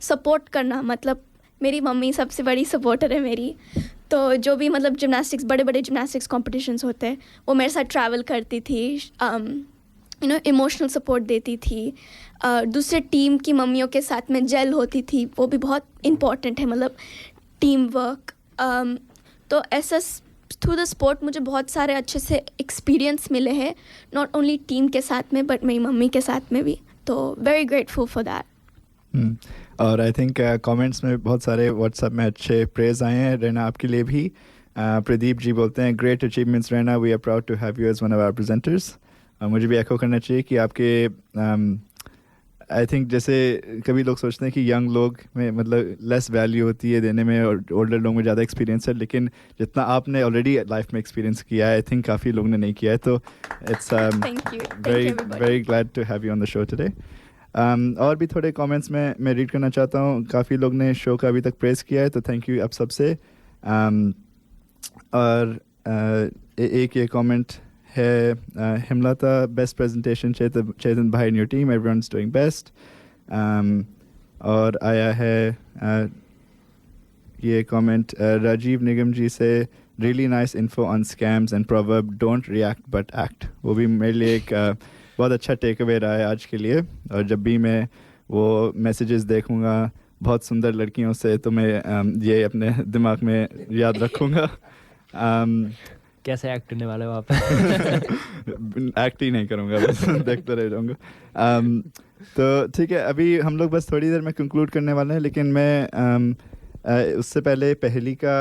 सपोर्ट करना, मतलब मेरी मम्मी सबसे बड़ी सपोर्टर है मेरी। तो जो भी मतलब जिमनास्टिक्स, बड़े बड़े जिमनास्टिक्स कॉम्पिटिशन्स होते हैं, वो मेरे साथ ट्रैवल करती थी, इमोशनल सपोर्ट देती थी। दूसरे टीम की मम्मियों के साथ में जेल होती थी, वो भी बहुत इम्पॉर्टेंट है, मतलब टीम वर्क। तो ऐसा थ्रू द स्पोर्ट मुझे बहुत सारे अच्छे से एक्सपीरियंस मिले हैं, नॉट ओनली टीम के साथ में बट मेरी मम्मी के साथ में भी। तो वेरी ग्रेटफुल फॉर दैट। और आई थिंक कमेंट्स में बहुत सारे व्हाट्सएप में अच्छे प्रेज आए हैं रहना आपके लिए भी। प्रदीप जी बोलते हैं ग्रेट अचीवमेंट्स रहना, we are proud to have you as one of our presenters. मुझे भी एको करना चाहिए कि आपके आई थिंक जैसे कभी लोग सोचते हैं कि यंग लोग में मतलब लेस वैल्यू होती है देने में और ओल्डर लोग में ज़्यादा एक्सपीरियंस है, लेकिन जितना आपने ऑलरेडी लाइफ में एक्सपीरियंस किया है आई थिंक काफ़ी लोगों ने नहीं किया है। तो it's very glad to have you on the show today. और भी थोड़े कमेंट्स में मैं रीड करना चाहता हूँ. काफ़ी लोग ने शो का अभी तक प्रेस किया है, तो थैंक यू आप सबसे. और एक ये कमेंट है, हिमलता, बेस्ट प्रेजेंटेशन चेतन भाई in your team, everyone is doing best. और आया है ये कमेंट राजीव निगम जी से, really nice info on scams and proverb, don't react but act. वो भी मेरे लिए एक बहुत अच्छा टेक अवे रहा है आज के लिए. और जब भी मैं वो मैसेजेस देखूंगा बहुत सुंदर लड़कियों से, तो मैं ये अपने दिमाग में याद रखूंगा. कैसे एक्ट करने वाले हो आप? एक्ट ही नहीं करूँगा, बस देखते रह जाऊँगा. तो ठीक है, अभी हम लोग बस थोड़ी देर में कंक्लूड करने वाले हैं, लेकिन मैं उससे पहले पहली का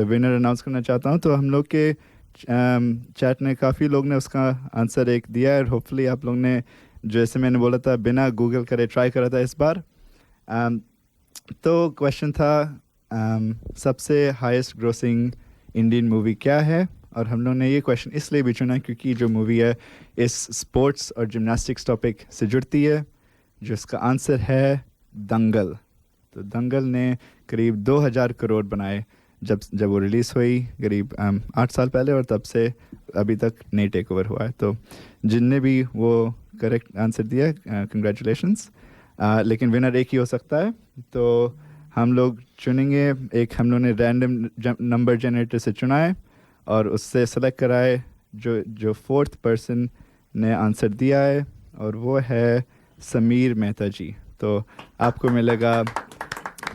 विनर अनाउंस करना चाहता हूँ. तो हम लोग के चैट ने काफ़ी लोग ने उसका आंसर एक दिया है, और होपफुली आप लोग ने, जैसे मैंने बोला था, बिना गूगल करे ट्राई करा था इस बार. तो क्वेश्चन था सबसे हाईएस्ट ग्रोसिंग इंडियन मूवी क्या है. और हम लोग ने ये क्वेश्चन इसलिए भी चुना क्योंकि जो मूवी है इस स्पोर्ट्स और जिम्नास्टिक्स टॉपिक से जुड़ती है, जिसका आंसर है दंगल. तो दंगल ने करीब 2000 करोड़ बनाए जब वो रिलीज़ हुई, करीब 8 साल पहले, और तब से अभी तक नई टेक ओवर हुआ है. तो जिनने भी वो करेक्ट आंसर दिया, कंग्रेचुलेशंस. लेकिन विनर एक ही हो सकता है, तो हम लोग चुनेंगे. एक हम लोग ने रैंडम नंबर जनरेटर से चुना है, और उससे सेलेक्ट कराए जो फोर्थ पर्सन ने आंसर दिया है, और वो है समीर मेहता जी. तो आपको मिलेगा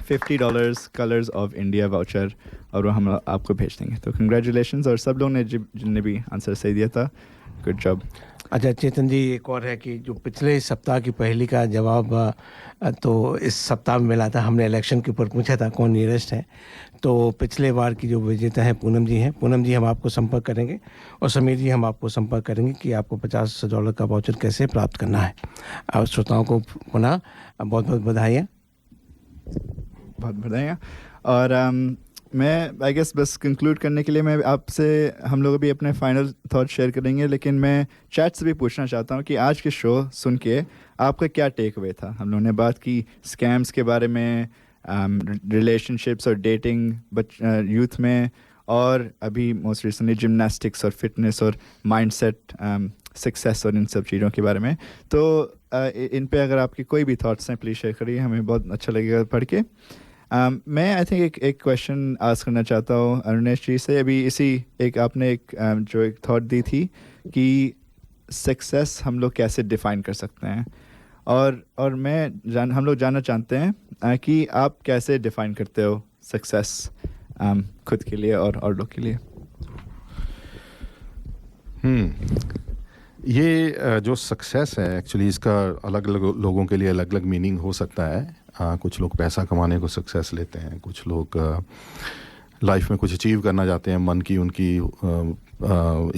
$50 कलर्स ऑफ इंडिया वाउचर, और वो हम आपको भेज देंगे. तो कंग्रेचुलेशंस, और सब लोगों ने जिनने भी आंसर सही दिया था, गुड जॉब. अच्छा चेतन जी, एक और है कि जो पिछले सप्ताह की पहली का जवाब तो इस सप्ताह में मिला था. हमने इलेक्शन के ऊपर पूछा था कौन नियरेस्ट है, तो पिछले बार की जो विजेता है पूनम जी हैं. पूनम जी, हम आपको संपर्क करेंगे, और समीर जी, हम आपको संपर्क करेंगे कि आपको $50 का वाउचर कैसे प्राप्त करना है. और श्रोताओं को पुनः बहुत बहुत बधाइयाँ. बहुत बधाइयाँ. और मैं आई गेस बस कंक्लूड करने के लिए मैं आपसे, हम लोग अभी अपने फाइनल थॉट शेयर करेंगे, लेकिन मैं चैट से भी पूछना चाहता हूँ कि आज के शो सुन के आपका क्या टेक अवे था. हम लोगों ने बात की स्कैम्स के बारे में, रिलेशनशिप्स और डेटिंग यूथ में, और अभी मोस्ट रिसेंटली जिम्नास्टिक्स और फिटनेस और माइंडसेट, सक्सेस और इन सब चीज़ों के बारे में. तो इन पे अगर आपके कोई भी थॉट्स हैं प्लीज़ शेयर करिए, हमें बहुत अच्छा लगेगा पढ़ के. मैं आई थिंक एक क्वेश्चन आस्क करना चाहता हूँ अरुणेश जी से. अभी इसी एक जो एक थॉट दी थी कि सक्सेस हम लोग कैसे डिफ़ाइन कर सकते हैं, और हम लोग जानना चाहते हैं कि आप कैसे डिफ़ाइन करते हो सक्सेस खुद के लिए और लोग के लिए. ये जो सक्सेस है एक्चुअली, इसका अलग अलग लोगों के लिए अलग अलग मीनिंग हो सकता है. कुछ लोग पैसा कमाने को सक्सेस लेते हैं, कुछ लोग लाइफ में कुछ अचीव करना चाहते हैं, मन की उनकी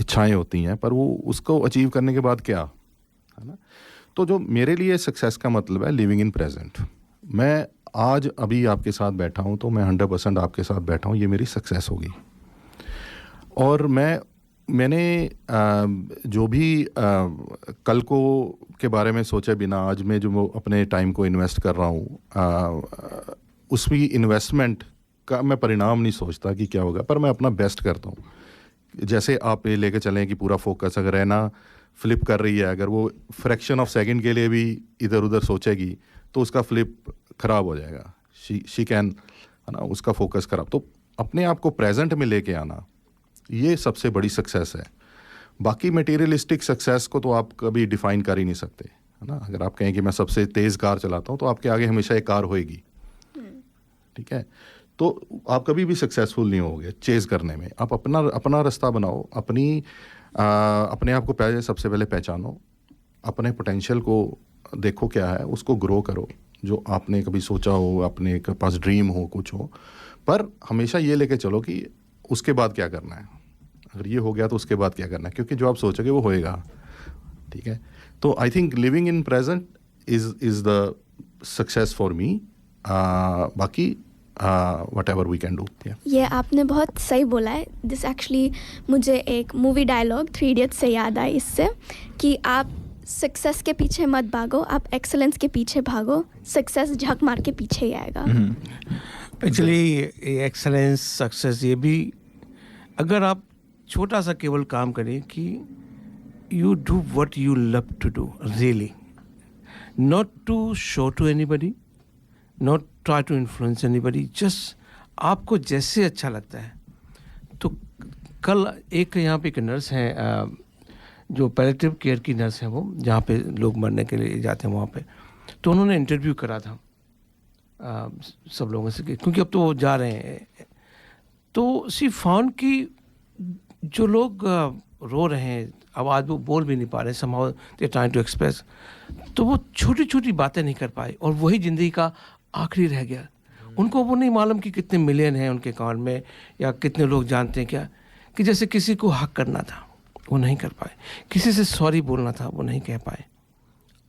इच्छाएं होती हैं, पर वो उसको अचीव करने के बाद क्या, है ना. तो जो मेरे लिए सक्सेस का मतलब है लिविंग इन प्रेजेंट. मैं आज अभी आपके साथ बैठा हूँ, तो मैं 100% आपके साथ बैठा हूँ, ये मेरी सक्सेस होगी. और मैंने जो भी कल को के बारे में सोचे बिना आज मैं जो अपने टाइम को इन्वेस्ट कर रहा हूँ, उसकी इन्वेस्टमेंट का मैं परिणाम नहीं सोचता कि क्या होगा, पर मैं अपना बेस्ट करता हूँ. जैसे आप ये लेके चलें कि पूरा फोकस अगर रहना फ्लिप कर रही है, अगर वो फ्रैक्शन ऑफ सेकंड के लिए भी इधर उधर सोचेगी तो उसका फ्लिप ख़राब हो जाएगा. शी कैन, है ना, उसका फोकस ख़राब. तो अपने आप को प्रेजेंट में लेके आना, ये सबसे बड़ी सक्सेस है. बाकी मटेरियलिस्टिक सक्सेस को तो आप कभी डिफ़ाइन कर ही नहीं सकते, है ना. अगर आप कहें कि मैं सबसे तेज़ कार चलाता हूँ, तो आपके आगे हमेशा एक कार होएगी, ठीक है. तो आप कभी भी सक्सेसफुल नहीं होगे चेज़ करने में. आप अपना रास्ता बनाओ, अपने आप को सबसे पहले पहचानो, अपने पोटेंशियल को देखो क्या है, उसको ग्रो करो. जो आपने कभी सोचा हो, अपने के पास ड्रीम हो, कुछ हो, पर हमेशा ये लेके चलो कि उसके बाद क्या करना है. अगर ये हो गया तो उसके बाद क्या करना है, क्योंकि जो आप सोचोगे वो होएगा, ठीक है. तो I think living in present is the success for me. बाकी whatever we can do. ये आपने बहुत सही बोला है. दिस एक्चुअली मुझे एक मूवी डायलॉग 3 इडियट्स से याद आई इससे, कि आप सक्सेस के पीछे मत भागो, आप एक्सेलेंस के पीछे भागो, सक्सेस झक मार के पीछे ही आएगा। एक्चुअली एक्सेलेंस सक्सेस ये भी अगर आप छोटा सा केवल काम करें कि you do what you love to do really, not to show to anybody, not try to influence anybody, just आपको जैसे अच्छा लगता है। तो कल एक यहाँ पे एक नर्स हैं जो पैलेटिव केयर की नर्स हैं, वो जहाँ पे लोग मरने के लिए जाते हैं वहाँ पे, तो उन्होंने इंटरव्यू करा था सब लोगों से क्योंकि अब तो वो जा रहे हैं। तो सी फाउंड कि जो लोग रो रहे हैं, अब आज वो बोल भी नहीं पा रहे, somehow they trying to express, तो वो छोटी छोटी बातें नहीं कर पाए और वही ज़िंदगी का आखिरी रह गया। उनको वो नहीं मालूम कि कितने मिलियन हैं उनके अकाउंट में या कितने लोग जानते हैं क्या, कि जैसे किसी को हक करना था वो नहीं कर पाए, किसी से सॉरी बोलना था वो नहीं कह पाए।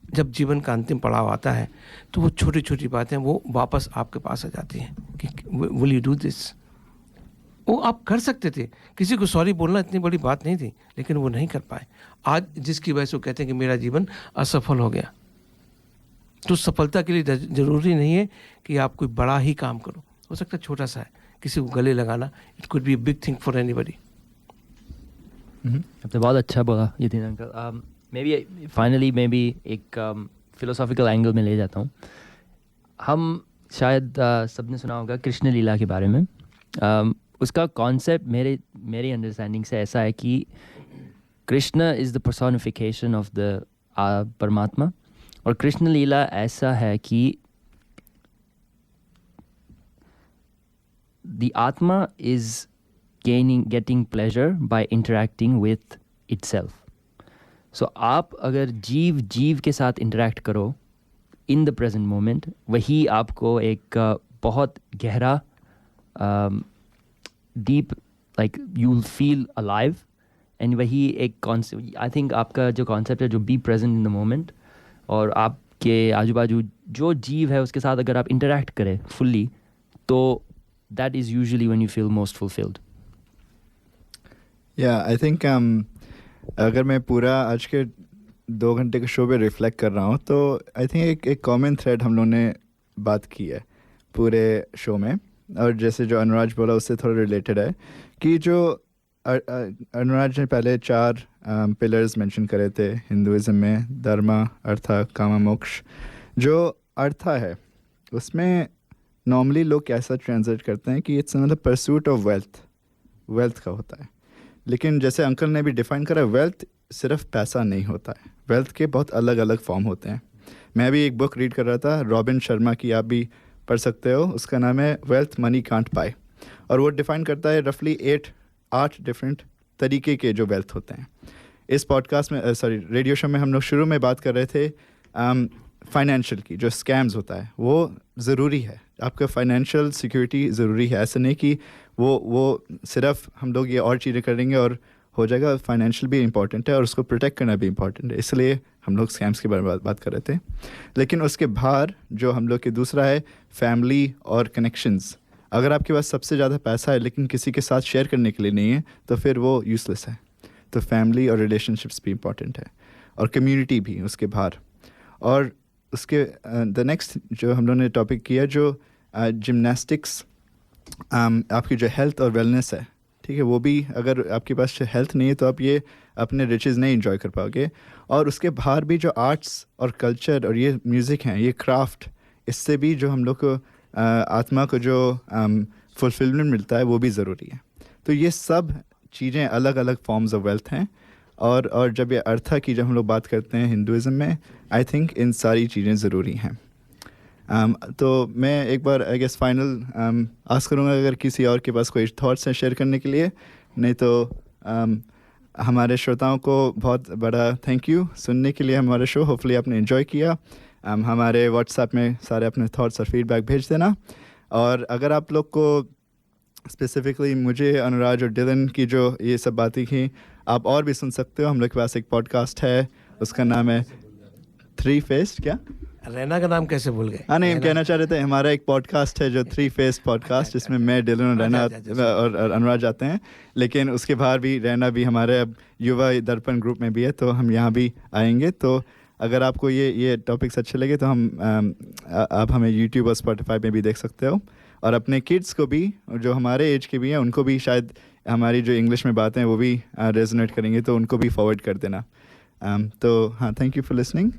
जब जीवन का अंतिम पड़ाव आता है तो वो छोटी छोटी बातें वो वापस आपके पास आ जाती हैं कि विल यू डू दिस। वो आप कर सकते थे, किसी को सॉरी बोलना इतनी बड़ी बात नहीं थी, लेकिन वो नहीं कर पाए। आज जिसकी वजह से वो कहते हैं कि मेरा जीवन असफल हो गया। तो सफलता के लिए ज़रूरी नहीं है कि आप कोई बड़ा ही काम करो, हो सकता है छोटा सा है, किसी को गले लगाना, it could be a big thing for anybody. आपने बहुत अच्छा बोला Yatin uncle. May be finally may be एक फिलोसॉफिकल एंगल में ले जाता हूँ। हम शायद सबने सुना होगा कृष्ण लीला के बारे में। उसका कॉन्सेप्ट मेरी अंडरस्टैंडिंग से ऐसा है कि Krishna is the personification of the परमात्मा, और कृष्ण लीला ऐसा है कि द आत्मा is getting pleasure by interacting with itself. So आप अगर जीव के साथ interact करो in the present moment, वही आपको एक बहुत गहरा deep, like you'll feel alive, and वही एक concept, I think आपका जो concept है जो be present in the moment, और आपके आजू बाजू जो जीव है उसके साथ अगर आप interact करें fully, तो that is usually when you feel most fulfilled. I think अगर मैं पूरा आज के 2 घंटे के शो पे रिफ्लेक्ट कर रहा हूँ तो आई थिंक एक कॉमन थ्रेड हम लोगों ने बात की है पूरे शो में, और जैसे जो अनुराज बोला उससे थोड़ा रिलेटेड है कि जो अनुराज ने पहले 4 पिलर्स मेंशन करे थे हिंदुज़म में, धर्म, अर्थ, काम, मोक्ष। जो अर्थ है उसमें नॉर्मली लोग कैसा ट्रांसलेट करते हैं कि इट्स मतलब परसूट ऑफ वेल्थ का होता है, लेकिन जैसे अंकल ने भी डिफ़ाइन करा, वेल्थ सिर्फ पैसा नहीं होता है, वेल्थ के बहुत अलग अलग फॉर्म होते हैं। मैं भी एक बुक रीड कर रहा था रॉबिन शर्मा की, आप भी पढ़ सकते हो, उसका नाम है वेल्थ मनी कांट बाय, और वो डिफ़ाइन करता है रफली 8 डिफरेंट तरीके के जो वेल्थ होते हैं। इस पॉडकास्ट में रेडियो शो में हम लोग शुरू में बात कर रहे थे फाइनेंशियल की, जो स्कैम्स होता है वो ज़रूरी है, आपका फाइनेंशियल सिक्योरिटी ज़रूरी है। ऐसा नहीं कि वो सिर्फ हम लोग ये और चीज़ें करेंगे और हो जाएगा, फाइनेंशियल भी इंपॉर्टेंट है और उसको प्रोटेक्ट करना भी इंपॉर्टेंट है, इसलिए हम लोग स्कैम्स के बारे में बात कर रहे थे। लेकिन उसके बाहर जो हम लोग के दूसरा है फैमिली और कनेक्शंस। अगर आपके पास सबसे ज़्यादा पैसा है लेकिन किसी के साथ शेयर करने के लिए नहीं है तो फिर वो यूज़लेस है। तो फैमिली और रिलेशनशिप्स भी इंपॉर्टेंट है, और कम्युनिटी भी उसके बाहर। और उसके द नेक्स्ट जो हम लोगों ने टॉपिक किया जो जिमनास्टिक्स, आपकी जो हेल्थ और वेलनेस है, ठीक है, वो भी अगर आपके पास हेल्थ नहीं है तो आप ये अपने रिचेज़ नहीं एंजॉय कर पाओगे। और उसके बाहर भी जो आर्ट्स और कल्चर और ये म्यूज़िक हैं, ये क्राफ्ट, इससे भी जो हम लोग को आत्मा को जो फुलफिलमेंट मिलता है वो भी ज़रूरी है। तो ये सब चीज़ें अलग अलग फॉर्म्स ऑफ वेल्थ हैं, और जब ये अर्था की जब हम लोग बात करते हैं हिंदुज़म में, आई थिंक इन सारी चीज़ें ज़रूरी हैं। तो मैं एक बार आई गेस फाइनल आस्क करूँगा अगर किसी और के पास कोई थॉट्स हैं शेयर करने के लिए, नहीं तो हमारे श्रोताओं को बहुत बड़ा थैंक यू सुनने के लिए हमारे शो। होपफुली आपने एंजॉय किया। हमारे व्हाट्सएप में सारे अपने थॉट्स और फीडबैक भेज देना, और अगर आप लोग को स्पेसिफिकली मुझे, अनुराज और डिलन की जो ये सब बातें की आप और भी सुन सकते हो। हम लोग के पास एक पॉडकास्ट है, उसका नाम है 3 Faced क्या रैना का नाम कैसे भूल गए? हाँ नहीं, हम कहना चाह रहे थे हमारा एक पॉडकास्ट है जो 3 फेस पॉडकास्ट, जिसमें मैं, डिलन और रैना और अनुराग जाते हैं, लेकिन उसके बाहर भी रैना भी हमारे अब युवा दर्पण ग्रुप में भी है, तो हम यहाँ भी आएंगे। तो अगर आपको ये टॉपिक्स अच्छे लगे तो आप हमें यूट्यूब और स्पॉटिफाई में भी देख सकते हो, और अपने किड्स को भी जो हमारे एज के भी हैं उनको भी शायद हमारी जो इंग्लिश में बातें हैं वो भी रेजोनेट करेंगे, तो उनको भी फॉरवर्ड कर देना। तो हाँ, थैंक यू फॉर लिसनिंग।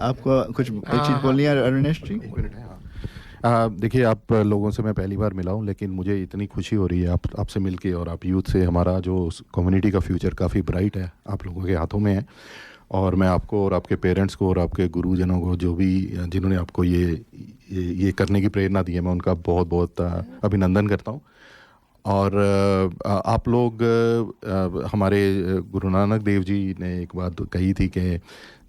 आपको कुछ एक चीज़ बोलनी है अरुणेश जी? देखिए, आप लोगों से मैं पहली बार मिला हूँ, लेकिन मुझे इतनी खुशी हो रही है आपसे मिलके, और आप यूथ से। हमारा जो कम्युनिटी का फ्यूचर काफ़ी ब्राइट है, आप लोगों के हाथों में है, और मैं आपको और आपके पेरेंट्स को और आपके गुरुजनों को, जो भी जिन्होंने आपको ये करने की प्रेरणा दी है, मैं उनका बहुत बहुत अभिनंदन करता हूँ। और आप लोग, हमारे गुरु नानक देव जी ने एक बात कही थी कि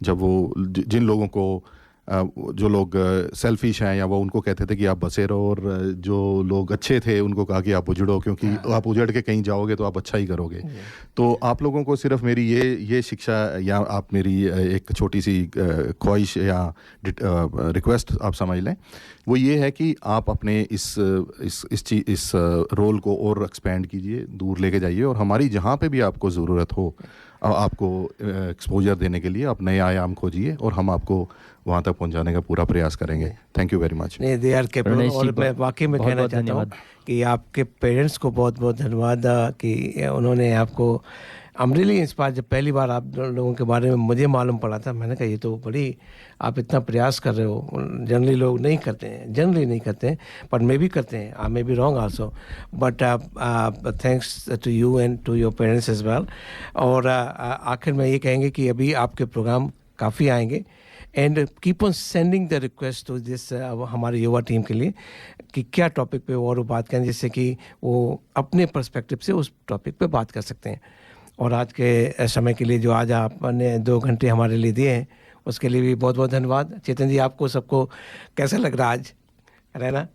जब वो जिन लोगों को, जो लोग सेल्फिश हैं, या वो उनको कहते थे कि आप बसे रहो, और जो लोग अच्छे थे उनको कहा कि आप उजड़ो, क्योंकि आप उजड़ के कहीं जाओगे तो आप अच्छा ही करोगे। तो आप लोगों को सिर्फ मेरी ये शिक्षा, या आप मेरी एक छोटी सी ख्वाहिश या रिक्वेस्ट आप समझ लें, वो ये है कि आप अपने इस रोल को और एक्सपेंड कीजिए, दूर लेके जाइए, और हमारी जहाँ पे भी आपको ज़रूरत हो आपको एक्सपोजर देने के लिए आप नए आयाम खोजिए, और हम आपको वहाँ तक पहुँचाने का पूरा प्रयास करेंगे। Thank you very much. नहीं, दे आर कैपेबल। और मैं वाकई में कहना चाहता हूँ कि आपके पेरेंट्स को बहुत बहुत धन्यवाद कि उन्होंने आपको, आई एम रियली इंस्पायर। जब पहली बार आप लोगों के बारे में मुझे मालूम पड़ा था, मैंने कहा ये तो बड़ी, आप इतना प्रयास कर रहे हो, जनरली लोग नहीं करते हैं, पर मे भी करते हैं, I may be wrong also, but thanks to you and to your parents as well. और आखिर में ये कहेंगे कि अभी आपके प्रोग्राम काफ़ी आएंगे, and keep on sending the request to this, हमारे युवा टीम के लिए, कि क्या टॉपिक पे और बात करें, जिससे कि वो अपने पर्सपेक्टिव से उस टॉपिक पे बात कर सकते हैं। और आज के समय के लिए जो आज आपने 2 घंटे हमारे लिए दिए हैं, उसके लिए भी बहुत बहुत धन्यवाद। चेतन जी, आपको सबको कैसा लग रहा आज रहना?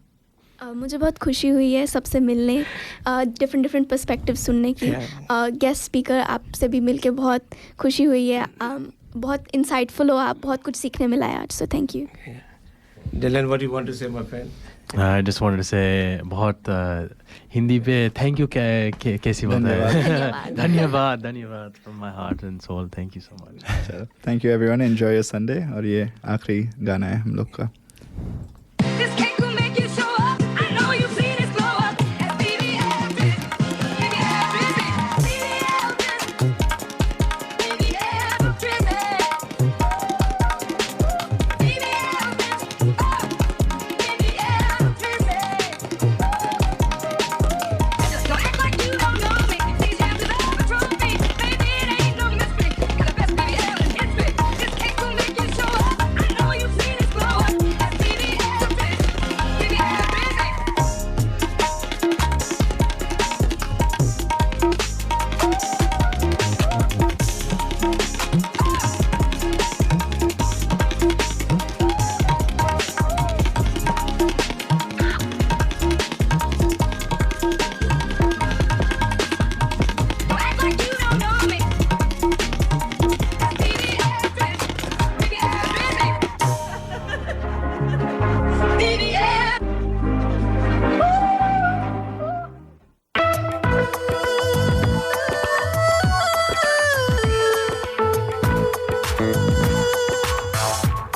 मुझे बहुत खुशी हुई है सबसे मिलने, डिफरेंट पर्सपेक्टिव सुनने की। गेस्ट स्पीकर आपसे भी मिलके बहुत खुशी हुई है। बहुत इंसाइटफुल हो आप, बहुत कुछ सीखने मिला है आज, so thank you. Dylan, what do you want to say, my friend? I just wanted to say बहुत हिंदी पे थैंक यू कैसी बात है। धन्यवाद from my heart and soul, thank you so much। चलो, thank you everyone, enjoy your Sunday। और ये आखिरी गाना है हम लोग का।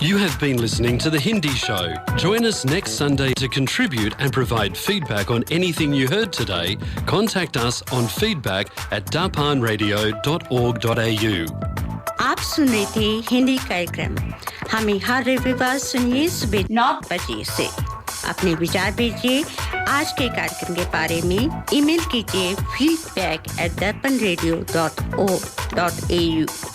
You have been listening to The Hindi Show. Join us next Sunday to contribute and provide feedback on anything you heard today. Contact us on feedback@darpanradio.org.au. आप सुन रहे थे हिंदी कार्यक्रम। हमें हर रविवार सुनिए सुबह 9 बजे से। अपने विचार भेजिए आज के कार्यक्रम के बारे में। ईमेल कीजिए feedback@darpanradio.org.au।